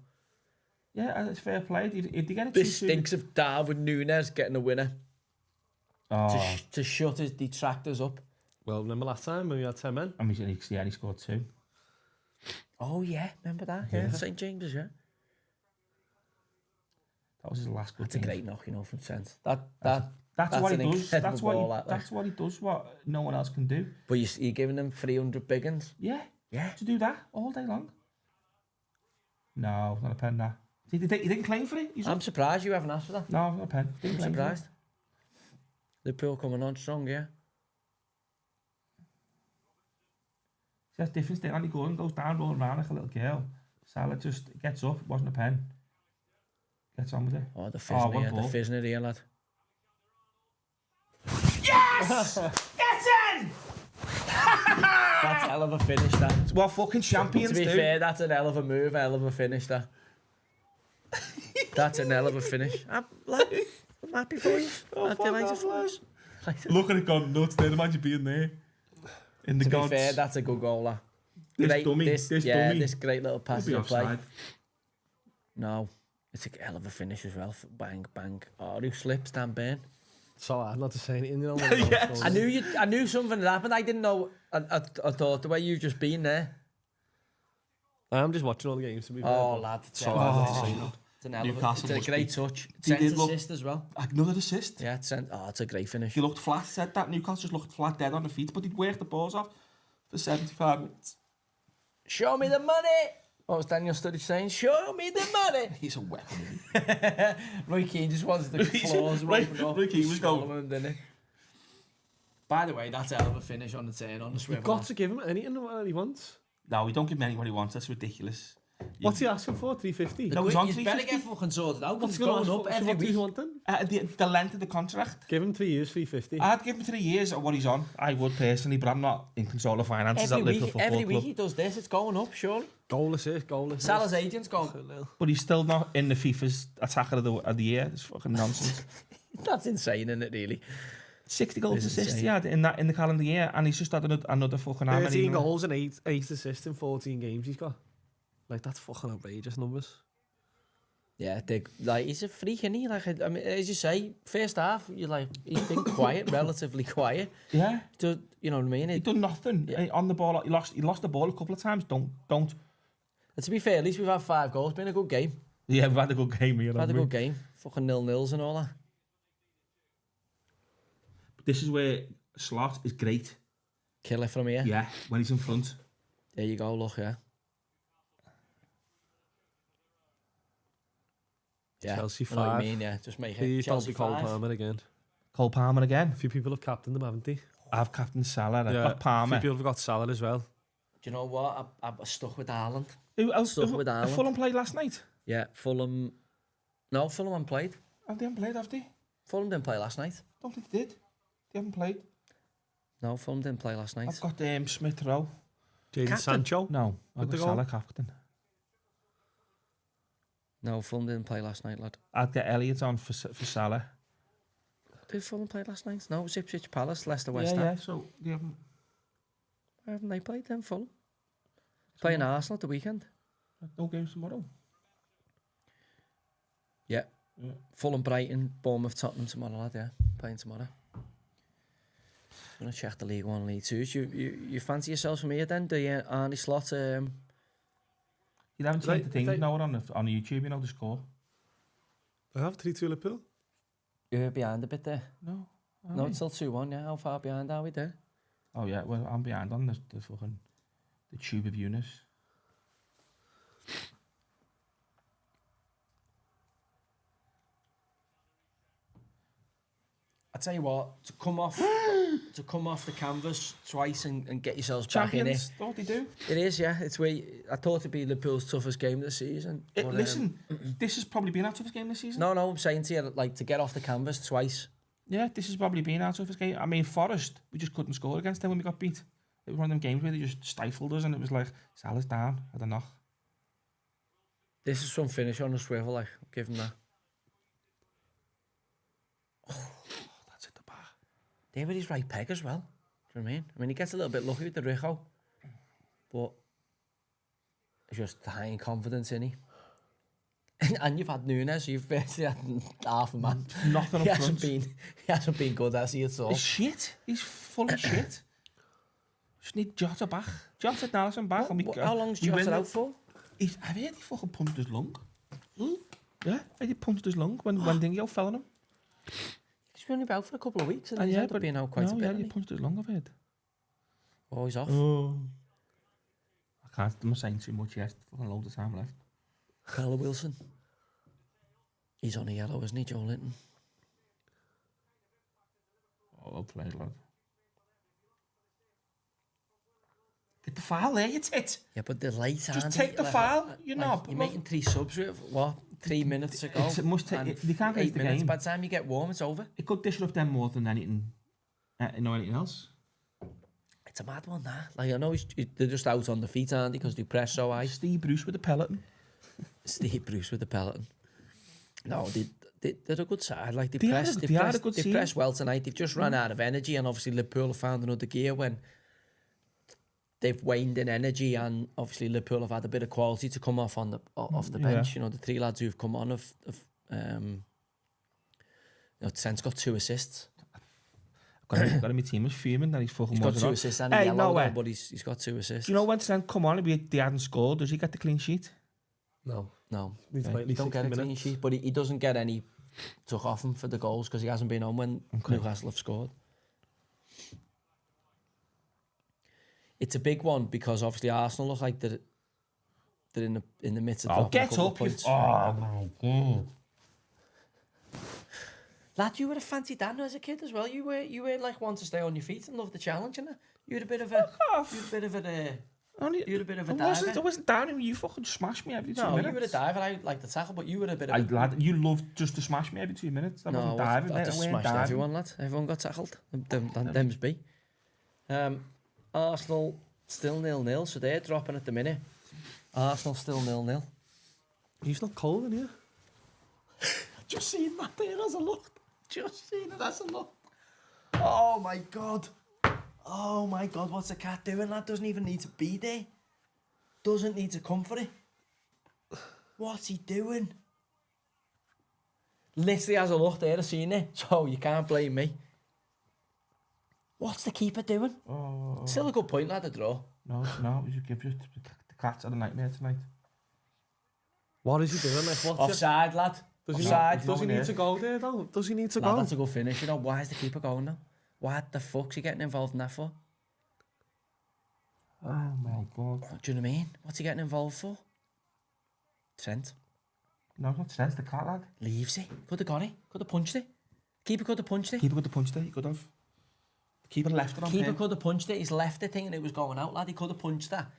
Yeah, it's fair play. If they get it This stinks of Darwin Núñez getting a winner Oh, to shut his detractors up. Well, remember last time when we had 10 men? I mean, he scored 2. Oh, yeah. Remember that? Yeah. St. James's, yeah. That was his last good That's a game. great knock, you know, from Trent. That's what he an does. incredible ball, That's what he does. What no one else can do. But you're giving them 300 big uns. Yeah, Yeah. to do that all day long. No, not a pen. That he didn't claim for it. I'm surprised you haven't asked for that. No, not a pen. Didn't I'm claim for it. surprised. Liverpool coming on strong, yeah. See, that's difference. There, Andy Gordon goes down, rolling around like a little girl. Salah just gets up. It wasn't a pen. Gets on with it. Oh, the fizzing what here, ball. the fizzing here, lad. Yes! Get in! That's a hell of a finish, that. It's what fucking champions To be do. fair, that's an hell of a move, hell of a finish, that. That's an hell of a finish. I'm happy for you. I'm delighted for you. Look at it gone nuts there. Imagine being there. In the To be gods. fair, that's a good goal, that. This dummy. This great little pass He'll be of play. offside. No, it's a hell of a finish as well. Bang, bang. Oh, who slips, Dan Burn? So hard not to say anything, you know. Yes. I knew something had happened. I didn't know. I thought the way you've just been there. I'm just watching all the games, to be fair. Oh, lad. So hard not to say Oh. that. It's an hell of a, Newcastle it's a must great be- touch. He did Sent look- assist as well. Another assist. Yeah, it's a great finish. He looked flat. Said that Newcastle just looked flat, dead on the feet, but he'd worked the balls off for 75 minutes. Show me the money. What was Daniel Sturridge saying? Show me the money. He's a weapon. Isn't he? Roy Keane just wants the floors Roy- open up. Roy Keane was swallow going- him, didn't he? By the way, that's a hell of a finish on the turn, on the You've swivel. got to give him anything that he wants. No, we don't give him anyone he wants. That's ridiculous. What's he asking for? 350? No, he's on You better 350. get fucking sorted out. What's It's he going going to up ask for? every What do you week. want then? The length of the contract. Give him 3 years, 350. I'd give him 3 years of what he's on. I would personally, but I'm not in control of finances at Liverpool Football Every week Club. he does this. It's going up, surely. Goal assist, goal assist. Salah's agent's gone. But he's still not in the FIFA's attacker of the year. It's fucking nonsense. That's insane, isn't it, really? 60 goals It's assists insane. he had in the calendar year, and he's just had another fucking how many 13 goals and 8 assists in 14 games he's got. Like, that's fucking outrageous numbers. Yeah, he's a freak, isn't he? Like, I mean, as you say, first half, you're like, he's been quiet, relatively quiet. Yeah, You know what I mean? he done nothing on the ball. He lost the ball a couple of times. Don't. To be fair, at least we've had 5 goals. Been a good game. Yeah, we've had a good game here. Had a good game. Fucking 0-0s and all that. This is where Slot is great. Kill it from here. Yeah, when he's in front. There you go, look, yeah. Yeah, Chelsea I know what 5. you mean, yeah. Just make it Please don't Chelsea be Cole 5. Palmer again. Cole Palmer again. A few people have captained them, haven't they? I've captain Salah. I've Yeah, got a few Palmer. people have got Salah as well. Do you know what? I'm stuck with Ireland. Stuck with Ireland. Fulham played last night. Yeah, Fulham. No, Fulham haven't played. Have they played, have they? Fulham didn't play last night. Don't think they did. They haven't played. No, Fulham didn't play last night. I've got Smith Rowe. Jadon Captain? Sancho. No, I've With the got goal? Salah captain. No, Fulham didn't play last night, lad. I'd get Elliott on for Salah. Did Fulham play last night? No, it was Ipswich Palace, Leicester West Ham. Yeah, so they haven't... Why haven't they played then, Fulham? Playing Arsenal at the weekend. No games tomorrow. Yeah. Yeah. Fulham, Brighton, Bournemouth, Tottenham tomorrow, lad, yeah. Playing tomorrow. I'm going to check the League 1, League 2. You fancy yourselves from here then? Do you, Arnie Slot? You haven't Right, seen the thing right. now on YouTube, you know, the score? I have 3-2 Liverpool. You're behind a bit there. No. No, it's still 2-1, yeah. How far behind are we there? Oh, yeah, well, I'm behind on the fucking... The tube of Eunice. I tell you what, to come off the canvas twice and get yourselves back in it. Champions, what they do. It is, yeah. It's where I thought it'd be Liverpool's toughest game this season. But, Listen, this has probably been our toughest game this season. No, I'm saying to you, like, to get off the canvas twice. Yeah, this has probably been our toughest game. I mean, Forest, we just couldn't score against them when we got beat. It was one of them games where they just stifled us and it was like, Salah's down, I don't know. This is some finish on the swivel, like, give him that. That's at the bar. There with his right peg as well. Do you know what I mean? I mean, he gets a little bit lucky with the Rico, but it's just high in confidence, isn't he? And you've had Nunes, you've basically had half a man. Nothing up front. He hasn't been good, has he, at all? He's shit. He's full of shit. Just need Jota back. Jota Dallison back. How long's Jota out for? I've heard he fucking punched his lung. Yeah, he punched his lung when Dingo fell on him. He's been out for a couple of weeks and he's ended up being out quite a bit. Yeah, he punched his lung, I've heard. Oh, he's off. I can't, I'm not saying too much yet. Fucking loads of time left. Carla Wilson. He's on a yellow, isn't he, Joe Linton? Oh, well played, lad. Get the foul there, you tit. Yeah, but the late Just take the foul, you're not. You're making 3 subs with, what, 3 minutes ago? It must take. They can't get 8 the minutes. game. By the time you get warm, it's over. It could disrupt them more than anything. Anything else. It's a mad one, that. Like, I know they're just out on the feet, aren't they, because they press so high. Steve Bruce with the peloton. Steve Bruce with the peloton. No, they're a good side. Like, they are a good team. press well tonight. They've just run out of energy, and obviously Liverpool have found another gear when they've waned in energy, and obviously Liverpool have had a bit of quality to come off the bench. You know, the 3 lads who've come on have you know, Trent's got 2 assists. Got him, my team was fuming that he's fucking. He's got 2 assists and a yellow, though, but he's got 2 assists. Do you know when Trent come on and they hadn't scored, does he get the clean sheet? No. He don't get a clean sheet, but he doesn't get any took off him for the goals because he hasn't been on when Newcastle have scored. It's a big one because obviously Arsenal look like they're in the midst of dropping a couple of points. Oh my god. Lad, you were a fancy dancer as a kid as well. You were like one to stay on your feet and love the challenge, innit? You had a bit of a diver. I wasn't down when you fucking smashed me every 2 minutes. No, you were a diver. I like the tackle, but you were a bit of lad, you loved just to smash me every 2 minutes. I wasn't diving. I just smashed everyone, lad. Everyone got tackled. Them's be. Arsenal still 0-0, so they're dropping at the minute. Arsenal still 0-0. He's not cold in here. Just seen that there as a look. Just seen it as a look. Oh my god. Oh my god, what's the cat doing? That doesn't even need to be there. Doesn't need to come for it. What's he doing? Literally has a look there, I've seen it, so you can't blame me. What's the keeper doing? Still a good point, lad, a draw. No, we should give you the cats are a nightmare tonight. What is he doing? Like, what's Offside, lad. Does he need to go there, though? Does he need to go? That's a good finish, you know. Why is the keeper going now? What the fuck's he getting involved in that for? Oh my god. Do you know what I mean? What's he getting involved for? Trent. No, it's not stress, the cat lad. Leaves it. Could have got it. Could have punched it. Keeper could have punched it. Keeper could have punched it, he could have. The keeper left it on Keeper him. could have punched it. He's left the thing and it was going out, lad. He could have punched that.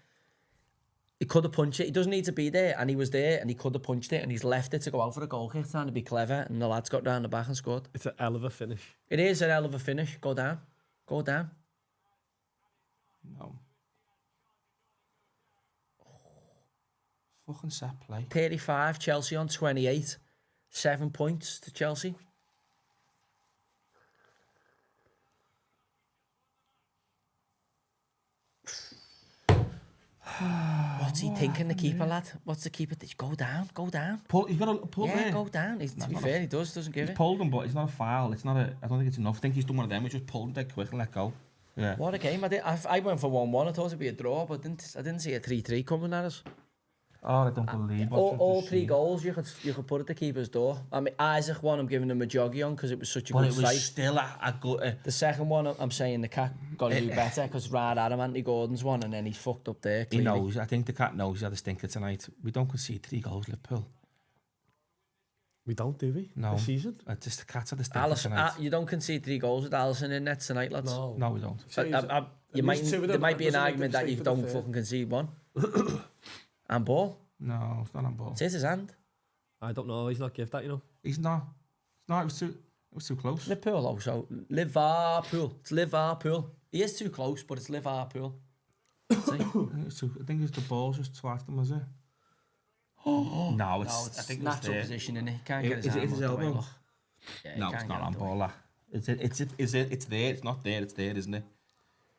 He could have punched it. He doesn't need to be there, and he was there, and he could have punched it, and he's left it to go out for a goal kick, trying to be clever, and the lad's got round the back and scored. It's a hell of a finish. It is a hell of a finish. Go down. Go down. No. Fucking set play. 35, Chelsea on 28. 7 points to Chelsea. What's he thinking, the keeper, lad? What's the keeper? Go down, go down. He's got to pull Yeah, there. go down. To be fair, he doesn't give He's it. pulled him, but it's not a foul. It's not a. I don't think it's enough. I think he's done one of them. He just pulled him dead quick and let go. Yeah. What a game. I went for 1-1. I thought it'd be a draw, but I didn't see a 3-3 coming at us. Oh, I don't believe what All I've just 3 seen. goals you could put at the keeper's door. I mean, Isaac one, I'm giving him a joggy on because it was such a But good it was sight. still a good. The second one, I'm saying the cat got to do better because right at him, Anthony Gordon's one, and then he's fucked up there. He Clearly. knows. I think the cat knows he had a stinker tonight. We don't concede 3 goals, Liverpool. We don't, do we? No. This season? Just the cat's had a stinker Allison, tonight. you don't concede 3 goals with Allison in net tonight, lads. No, we don't. There might be an argument that you don't fucking concede one. And ball. No, it's not on ball. It's his hand. I don't know. He's not give that, you know. He's not. It's not. It was too close. Liverpool also. Liverpool. It's Liverpool. He is too close, but it's Liverpool. I think it's the ball's just twacked him, is it? No, it's. I think natural it's position, innit? He can't get his Is it arm his out the way, elbow? look. Yeah, No, it's not on ball. That. It's there. It's not there. It's there, isn't it?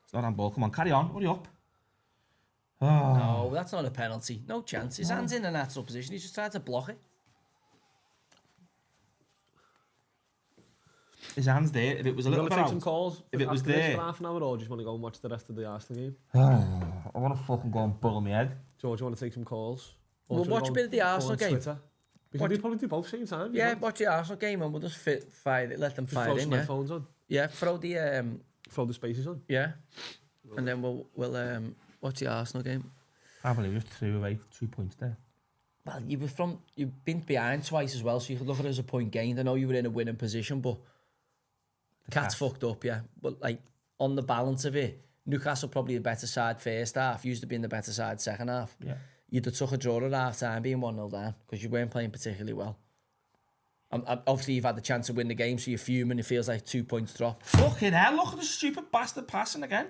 It's not on ball. Come on, carry on. Hurry up. Oh. No, that's not a penalty. No chance. His hand's in a natural position. He's just tried to block it. His hand's there. If it was a little bit take some out. calls. If it was after this there. for half an hour, or just want to go and watch the rest of the Arsenal game? I want to fucking go and pull my head. George, you want to take some calls? Or We'll should we watch go a bit of the go on Arsenal game. Twitter? We can probably do both same time. Yeah, watch the Arsenal game and we'll just fire it, let them Just fire throw in, some yeah. headphones on. Yeah, throw the Spaces on. yeah. And then we'll watch the Arsenal game. I believe you just threw away 2 points there. Well, you've been behind twice as well, so you could look at it as a point gained. I know you were in a winning position, but Cat's fucked up, yeah. But like on the balance of it, Newcastle probably a better side first half. Used to be in the better side second half. Yeah. You'd have took a draw at half time being 1-0 down because you weren't playing particularly well. Obviously, you've had the chance to win the game, so you're fuming. It feels like 2 points drop. Fucking hell, look at the stupid bastard passing again.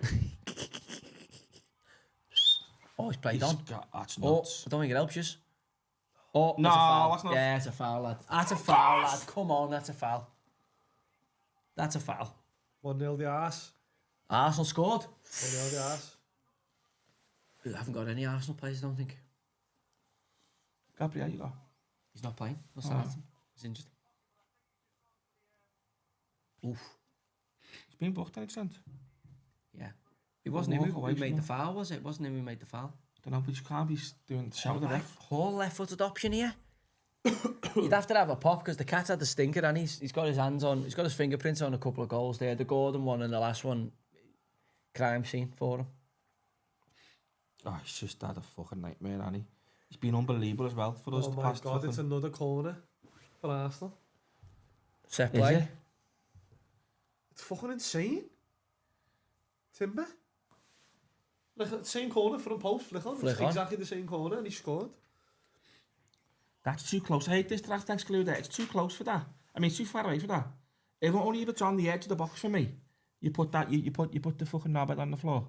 Oh, he's played on. That's Oh, nuts. I don't think it helps you. Oh, No, that's a foul. that's not- Yeah, it's a foul, lad. That's a foul, lad. Come on, that's a foul. That's a foul. 1-0 the arse. Arsenal scored. 1-0 the arse. I haven't got any Arsenal players, I don't think. Gabriel, you go. He's not playing. Not starting. He's injured. Oof. He's been booked, any percent. Yeah. It wasn't him Walk who away made from the him. foul, was it? It wasn't him who made the foul. Don't know, but you can't be doing the shout of the ref. Whole left-footed option here. You'd have to have a pop because the Cat's had the stinker and he's got his hands on, he's got his fingerprints on a couple of goals there. The Gordon one and the last one, crime scene for him. Oh, he's just had a fucking nightmare, hasn't he? He's been unbelievable as well for us. Oh the my past God, fucking... it's another corner for Arsenal. Set Is play. it? It's fucking insane. Timber. Look at the same corner from post, flick on. Flick It's on. exactly the same corner and he scored. That's too close. I hate this draft excluder. It's too close for that. I mean, it's too far away for that. If only if it's on the edge of the box for me, you put that. You put the fucking knobhead on the floor.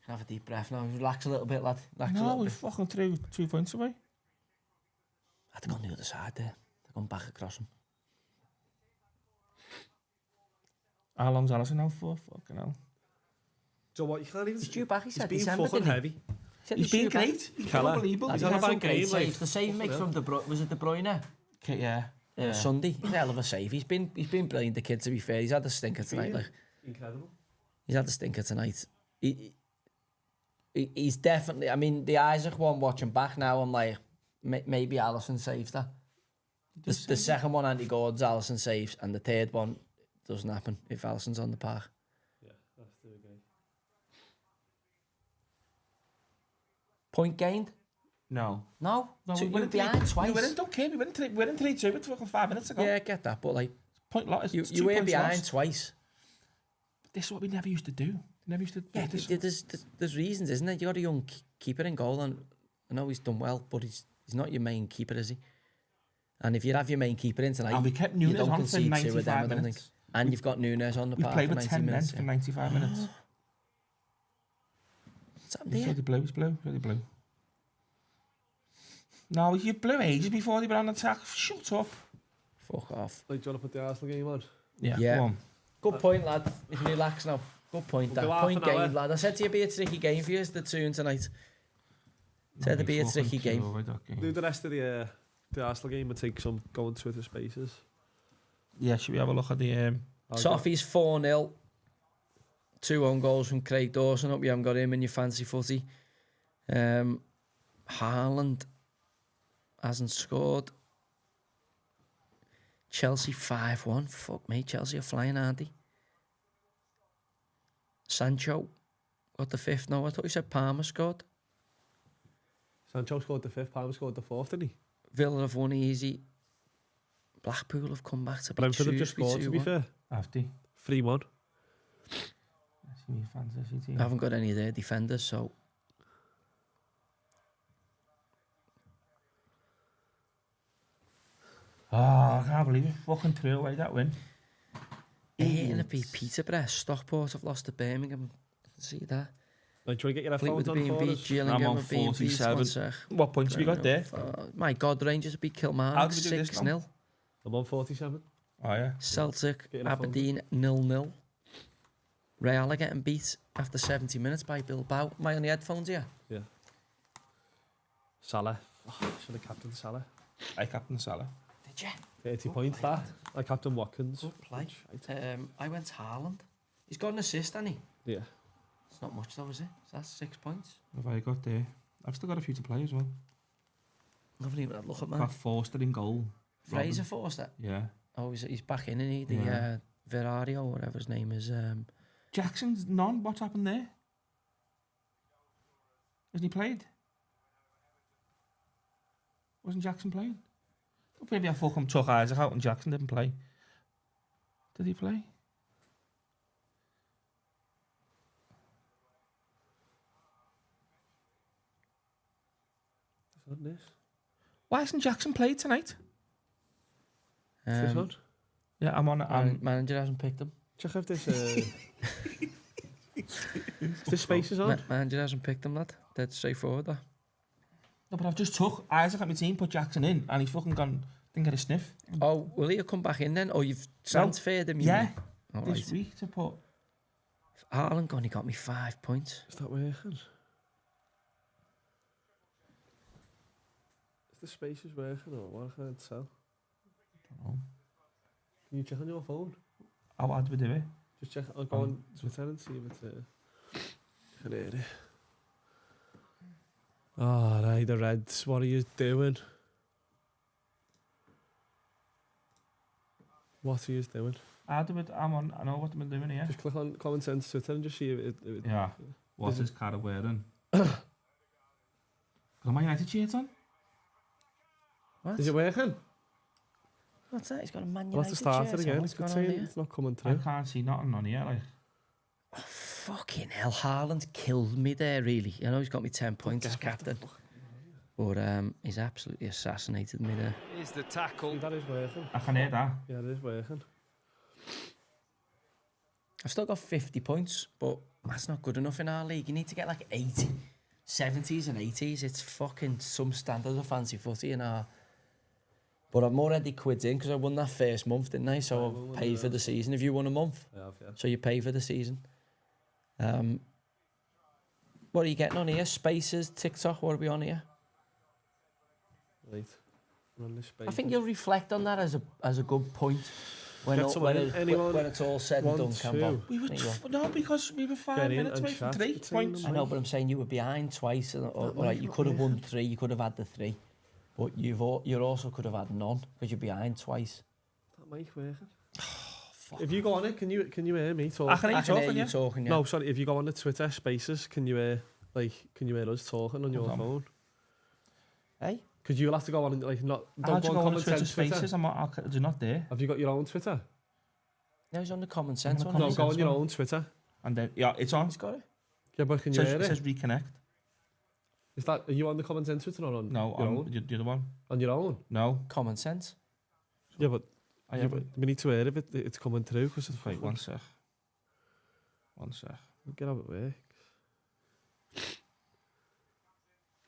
Have a deep breath now. Relax a little bit, lad. Relax a No, little we bit. fucking threw 2 points away. Had to go on the other side there. They're going back across him. How long's Allison out for? Fucking hell. So what, you can't even... He's due back, he He's said been December, fucking didn't he? heavy. He said He's due been back. great. He's been Keller. unbelievable. He's had a had some bad great game, like, saves. The save he makes from was it De Bruyne? Okay, yeah. Sunday. He's a hell of a save. He's been brilliant, the kid, to be fair. He's had the stinker tonight. Like, Incredible. he's had the stinker tonight. He's definitely, I mean, the Isaac one watching back now, I'm like, maybe Alisson saves that. The second one, Andy Gordon's Alisson saves, and the third one doesn't happen if Alisson's on the park. Yeah, that's the game. Point gained? No. No? No, Two, we you were behind twice. We don't care. We went 3-2 with fucking 5 minutes ago. Yeah, I get that, but like, Point lot. you were behind twice. This is what we never used to do. Never used to. Yeah, there's reasons, isn't there? You got a young keeper in goal, and I know he's done well, but he's not your main keeper, is he? And if you have your main keeper in tonight, and we kept you Nunes don't on for concede two of 95 them, I don't think. minutes. And you've got Nunes on the We park played for with 90 10 men minutes. for 95 minutes. What's happened there? He's really blue. No, you blew ages before they were on attack. Shut up. Fuck off. Like, do you want to put the Arsenal game on? Yeah. Go on. Good point, lad. You can relax now. Good point, We'll that. go half Point an hour. game, lad. I said to you, be a tricky game for you, the tune tonight. Said it'd be a tricky game. Do the rest of the Arsenal game and take some going Twitter spaces. Yeah, should we have a look at the... Toffee's 4-0. 2 own goals from Craig Dawson. Hope you haven't got him in your fancy footy. Haaland hasn't scored. Chelsea 5-1. Fuck me, Chelsea are flying, aren't they? Sancho got the 5th. No, I thought you said Palmer scored. Sancho scored the 5th, Palmer scored the 4th, didn't he? Villa have won easy. Blackpool have come back to beat Brentford have just Shrewsbury scored, to be 2-1. fair. After. 3-1. I haven't got any of their defenders, so... Oh, I can't believe it. Fucking threw away that win. And it beat Peterborough. Stockport have lost to Birmingham. I can see that. Like, do you want to get your Fleetwood headphones have on been for beat. us? Gillingham I'm on have been beat. 47. One sec. What points have you got there? My God, Rangers have beat Kilmarnock How did we do this 6-0. I'm on 47. Oh, yeah. Celtic, Get your headphones. Aberdeen 0-0. Real are getting beat after 70 minutes by Bilbao. Am I on the headphones here? Yeah. Salah. Oh, I should have captained Salah. I captain Salah. Did you? 30 points, that. I captained Watkins. Good play. I went Haaland. He's got an assist, hasn't he? Yeah. It's not much though, is it? So that's 6 points. What have I got there? I've still got a few to play as well. I haven't even had a look at Got man. Forster in goal. Fraser Forster. Yeah. Oh, he's back in, isn't he? The Yeah. Verario, whatever his name is. Jackson's none. What's happened there? Hasn't he played? Wasn't Jackson playing? Maybe I fucking took Isaac out and Jackson didn't play. Did he play? Is that this? Why hasn't Jackson played tonight? Is this on? Yeah, I'm on. Manager hasn't picked him. Check if this... this space is on. Manager hasn't picked him, lad. Dead straightforward, that. No, but I've just took Isaac at my team, put Jackson in, and he's fucking gone. Didn't get a sniff. Oh, will he come back in then? Or you've transferred him? Yeah. All This right. week to put. Haaland only got me 5 points. Is that working? Is the spaces working or what? I can't tell. I don't know. Can you check on your phone? How do we do it? Just check. I'll go on Twitter and see if it's... can hear it. Oh, right, the Reds. What are you doing? What are you doing? How do it? I know what I'm doing here. Just click on Common Sense Twitter and just see if it Yeah. What's his car wearing? Got a Man United shirt on? What? is it working? What's that? He's got a Man I'll have United to start shirt it on. again. What's It's going on saying here? it's not coming I through. can't see nothing on here. Like, Fucking hell, Haaland killed me there, really. I know he's got me 10 points as captain. But he's absolutely assassinated me there. Is the tackle. That is working. I can hear that. Yeah, it is working. I've still got 50 points, but that's not good enough in our league. You need to get like 80, 70s and 80s. It's fucking some standard of fancy footy in our... But I'm already quids in because I won that first month, didn't I? So I paid for the season. If you won a month, I have, yeah. so you pay for the season. What are you getting on here? Spaces, TikTok, what are we on here? Right. We're on this space. I think you'll reflect on that as a good point when, Get someone in. Anyone when it's all said and want done, Campbell. to? We were There you go. no, because we were 5 Get in minutes and away from chat 3 between points. them. I know, but I'm saying you were behind twice, or you could have won 3, you could have had the 3, but you also could have had none because you're behind twice. That mic working? If you go on it, can you hear me talk? I can hear I you can hear talking, you yeah. talking, yeah. No, sorry. If you go on the Twitter Spaces, can you Like, can you hear us talking on your Hold on. phone? Hey? Because you'll have to go on and, like, not... How'd you on go on Common Twitter Sense Spaces? You're not there. Have you got your own Twitter? No, he's on the Common Sense on one. the No, Common isn't go Sense on your one. own Twitter. And then, yeah, it's on. he? He's got it. Yeah, but can It you says, hear it it? says reconnect. Is that... Are you on the Common Sense Twitter or on No, your on own? the other one. On your own? No. Common Sense. Yeah, but I yeah, haven't. but we need to hear if it's coming through. Because it's Wait, one sec. One sec. Get out of the way.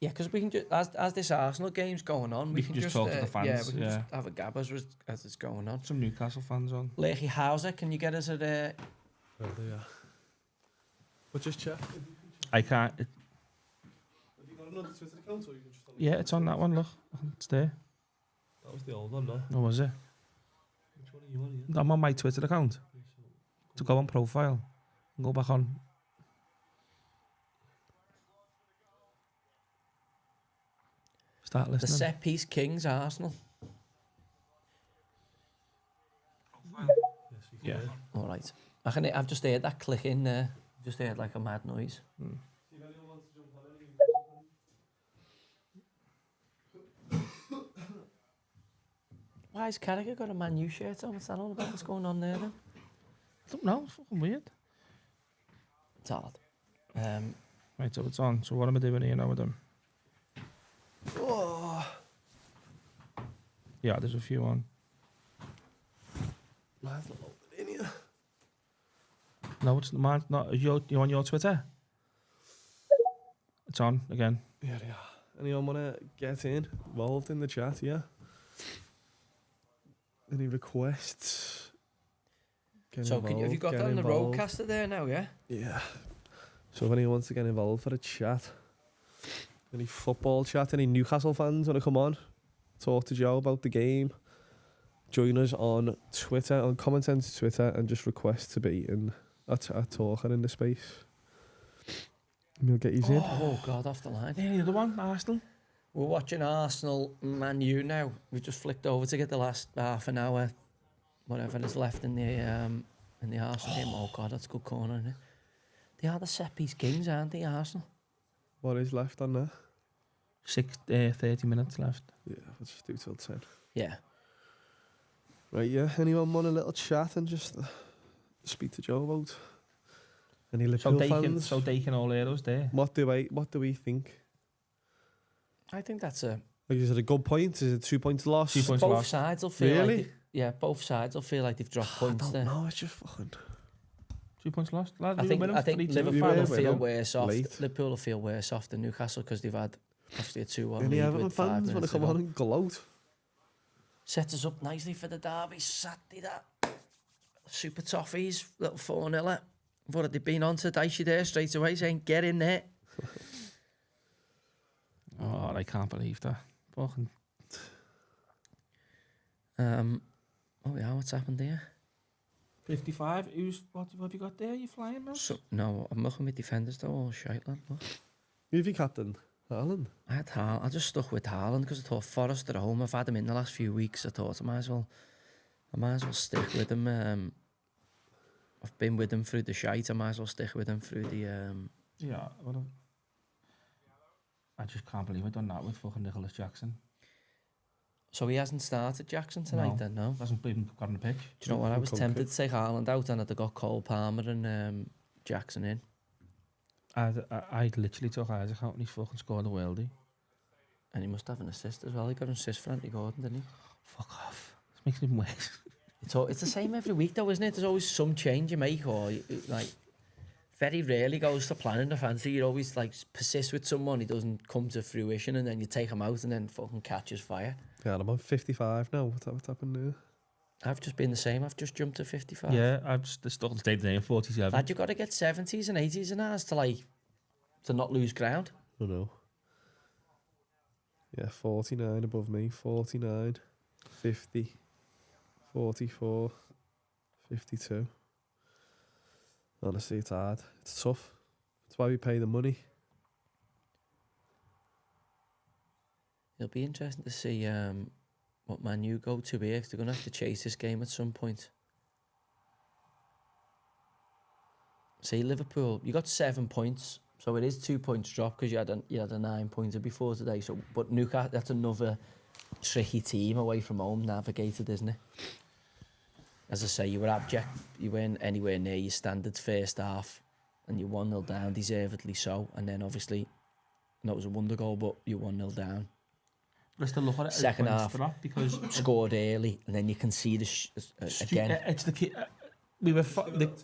Yeah, because we can just, as this Arsenal game's going on, we can can just talk to the fans, Yeah, we can yeah. just have a gab as it's going on. Some Newcastle fans on. Leahy Hauser, can you get us at Well, yeah. But just check. I can't. Have you got another Twitter account or you can just... Yeah, it's on that one. Look, it's there. That was the old one, no? Or was it? Which one are you on? Yeah? I'm on my Twitter account. To go on profile and go back on. Start the listening. set piece Kings Arsenal? Yeah. All right. I've just heard that click in there. Just heard like a mad noise. Why has Carragher got a Man U shirt on? What's that all about? What's going on there then? I don't know. It's fucking weird. It's odd. Right, so it's on. So what am I doing here now with them? Yeah, there's a few on. Mine's not loaded in here. No, it's mine. Not you on your Twitter. It's on again. Yeah, they are. Anyone want to get involved in the chat? Yeah. Any requests? Get So have you involved, got get that on the involved. roadcaster there now, yeah? Yeah. So if anyone wants to get involved for a chat, any football chat, any Newcastle fans want to come on, talk to Joe about the game, join us on Twitter, on Common Sense Twitter, and just request to be in a talker in the space. And we'll get you in. Oh, God, off the line. Yeah, the other one, Arsenal. We're watching Arsenal Man U now. We've just flicked over to get the last half an hour, whatever is left in the Arsenal game. Oh, God, that's a good corner, isn't it? They are the set-piece kings, aren't they, Arsenal? What is left on there? 30 minutes left. Yeah, let's just do till 10. Yeah. Right, yeah. Anyone want a little chat and just speak to Joe about any Liverpool fans? So they can all hear us there. What do we think? I think that's a... Like, is it a good point? Is it 2 points lost? 2 points Both lost. sides will feel Really? like... Both sides will feel like they've dropped I points don't there. know. It's just fucking. 2 points lost. Lads, I think Liverpool were will feel winning worse off. late. Liverpool will feel worse off than Newcastle because they've had obviously a 2-1 Any lead Everton with 5 fans want to minutes come to on go. and gloat? Sets us up nicely for the derby Saturday. That Super Toffees, little 4-0. What had they been on to Dicey there straight away saying, get in there. Oh, I can't believe that. Fucking. Oh yeah, what's happened there? 55. What have you got there? You flying now? So, no, I'm looking with defenders though. Oh, shite, lad. Look. Who've you captain? Haaland? I just stuck with Haaland because I thought Forrest at home. I've had him in the last few weeks. I thought I might as well stick with him. I've been with him through the shite. I might as well stick with him through the. Yeah. Well, I just can't believe I done that with fucking Nicholas Jackson. So he hasn't started Jackson tonight, No. then, no? Hasn't even got on the pitch. Do you know what? I was Come tempted to take Haaland out, and I'd have got Cole Palmer and Jackson in. I literally took Isaac out and he fucking scored a worldie. And he must have an assist as well. He got an assist for Anthony Gordon, didn't he? Fuck off. This makes it even worse. It's the same every week, though, isn't it? There's always some change you make, or like very rarely goes to plan in the fancy. You always like persist with someone, he doesn't come to fruition, and then you take him out, and then fucking catches fire. Yeah, I'm on 55 now. What's happened there? I've just been the same. I've just jumped to 55. Yeah, I've just still stayed there in 47. Lad, you got to get 70s and 80s and ours to not lose ground. I know. Yeah, 49 above me. 49, 50, 44, 52. Honestly, it's hard. It's tough. That's why we pay the money. It'll be interesting to see what Man U go to here, 'cause they're going to have to chase this game at some point. See, Liverpool, you got 7 points So it is 2 points drop because you had a 9-pointer before today. So, but Newcastle, that's another tricky team away from home navigated, isn't it? As I say, you were abject. You weren't anywhere near your standards first half, and you're 1-0 down, deservedly so. And then obviously, that was a wonder goal, but you're 1-0 down. Let's still look at it Second as half, drop because scored early, and then you can see again. It's the key. We were. Do you want to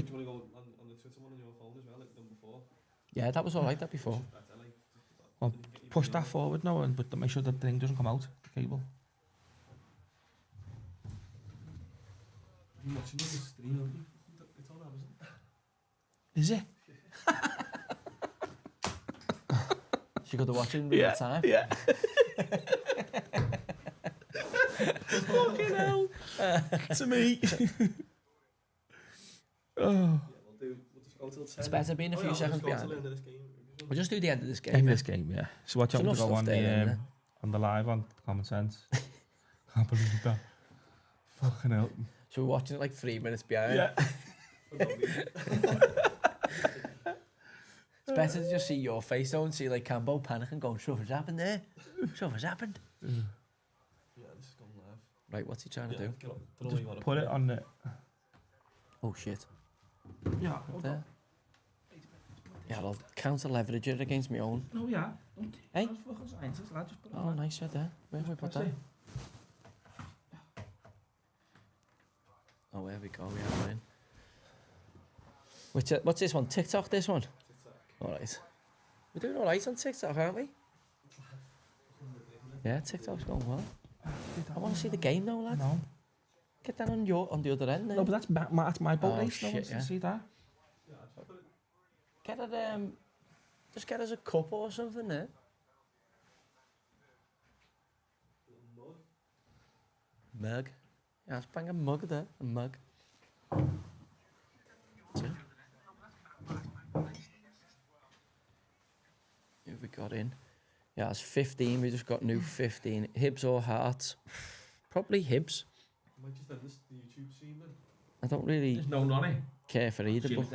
go on the Twitter one on your phone as well, like done before? Yeah, that was all right. That before. Well, push that forward now, but make sure that thing doesn't come out. The cable. You're watching the stream, aren't you? It's on Amazon. Is it? You got to watch it in real time. Yeah. Fucking hell. To me. Oh. We'll just go till 10. It's better being a few seconds behind. We'll just do the end of this game. In yeah. this game, yeah. So watch out There's to go enough on stuff there, isn't on the live on Common Sense. Can't believe that. Fucking hell. So we're watching it like 3 minutes behind. Yeah. It's better to just see your face though and see like Campbell panicking going, something's happened there. Something's happened. Yeah, this is going live. Right, what's he trying to do? Just put it on the... Oh shit. Yeah. Up there. Yeah, I'll counter leverage it against my own. No, yeah. Hey? Fucking scientists, lad. Just put it Oh, nice right there. Where have we put that? Oh, there we go. Yeah, we're in. What's this one? TikTok, this one? Alright. We're doing alright on TikTok, aren't we? Yeah, TikTok's going well. I want to see the game though, lad. No. Get that on the other end then. No, but that's my boat Oh, race. No shit, one's yeah. to see that. Get it, just get us a cup or something there. Mug. Yeah, let's bang a mug there. A mug. That's it. Who have we got in? Yeah, it's 15. We just got new 15. Hibs or Hearts? Probably Hibs. I might just end this the YouTube scene then. I don't really No Nonny. care for either. But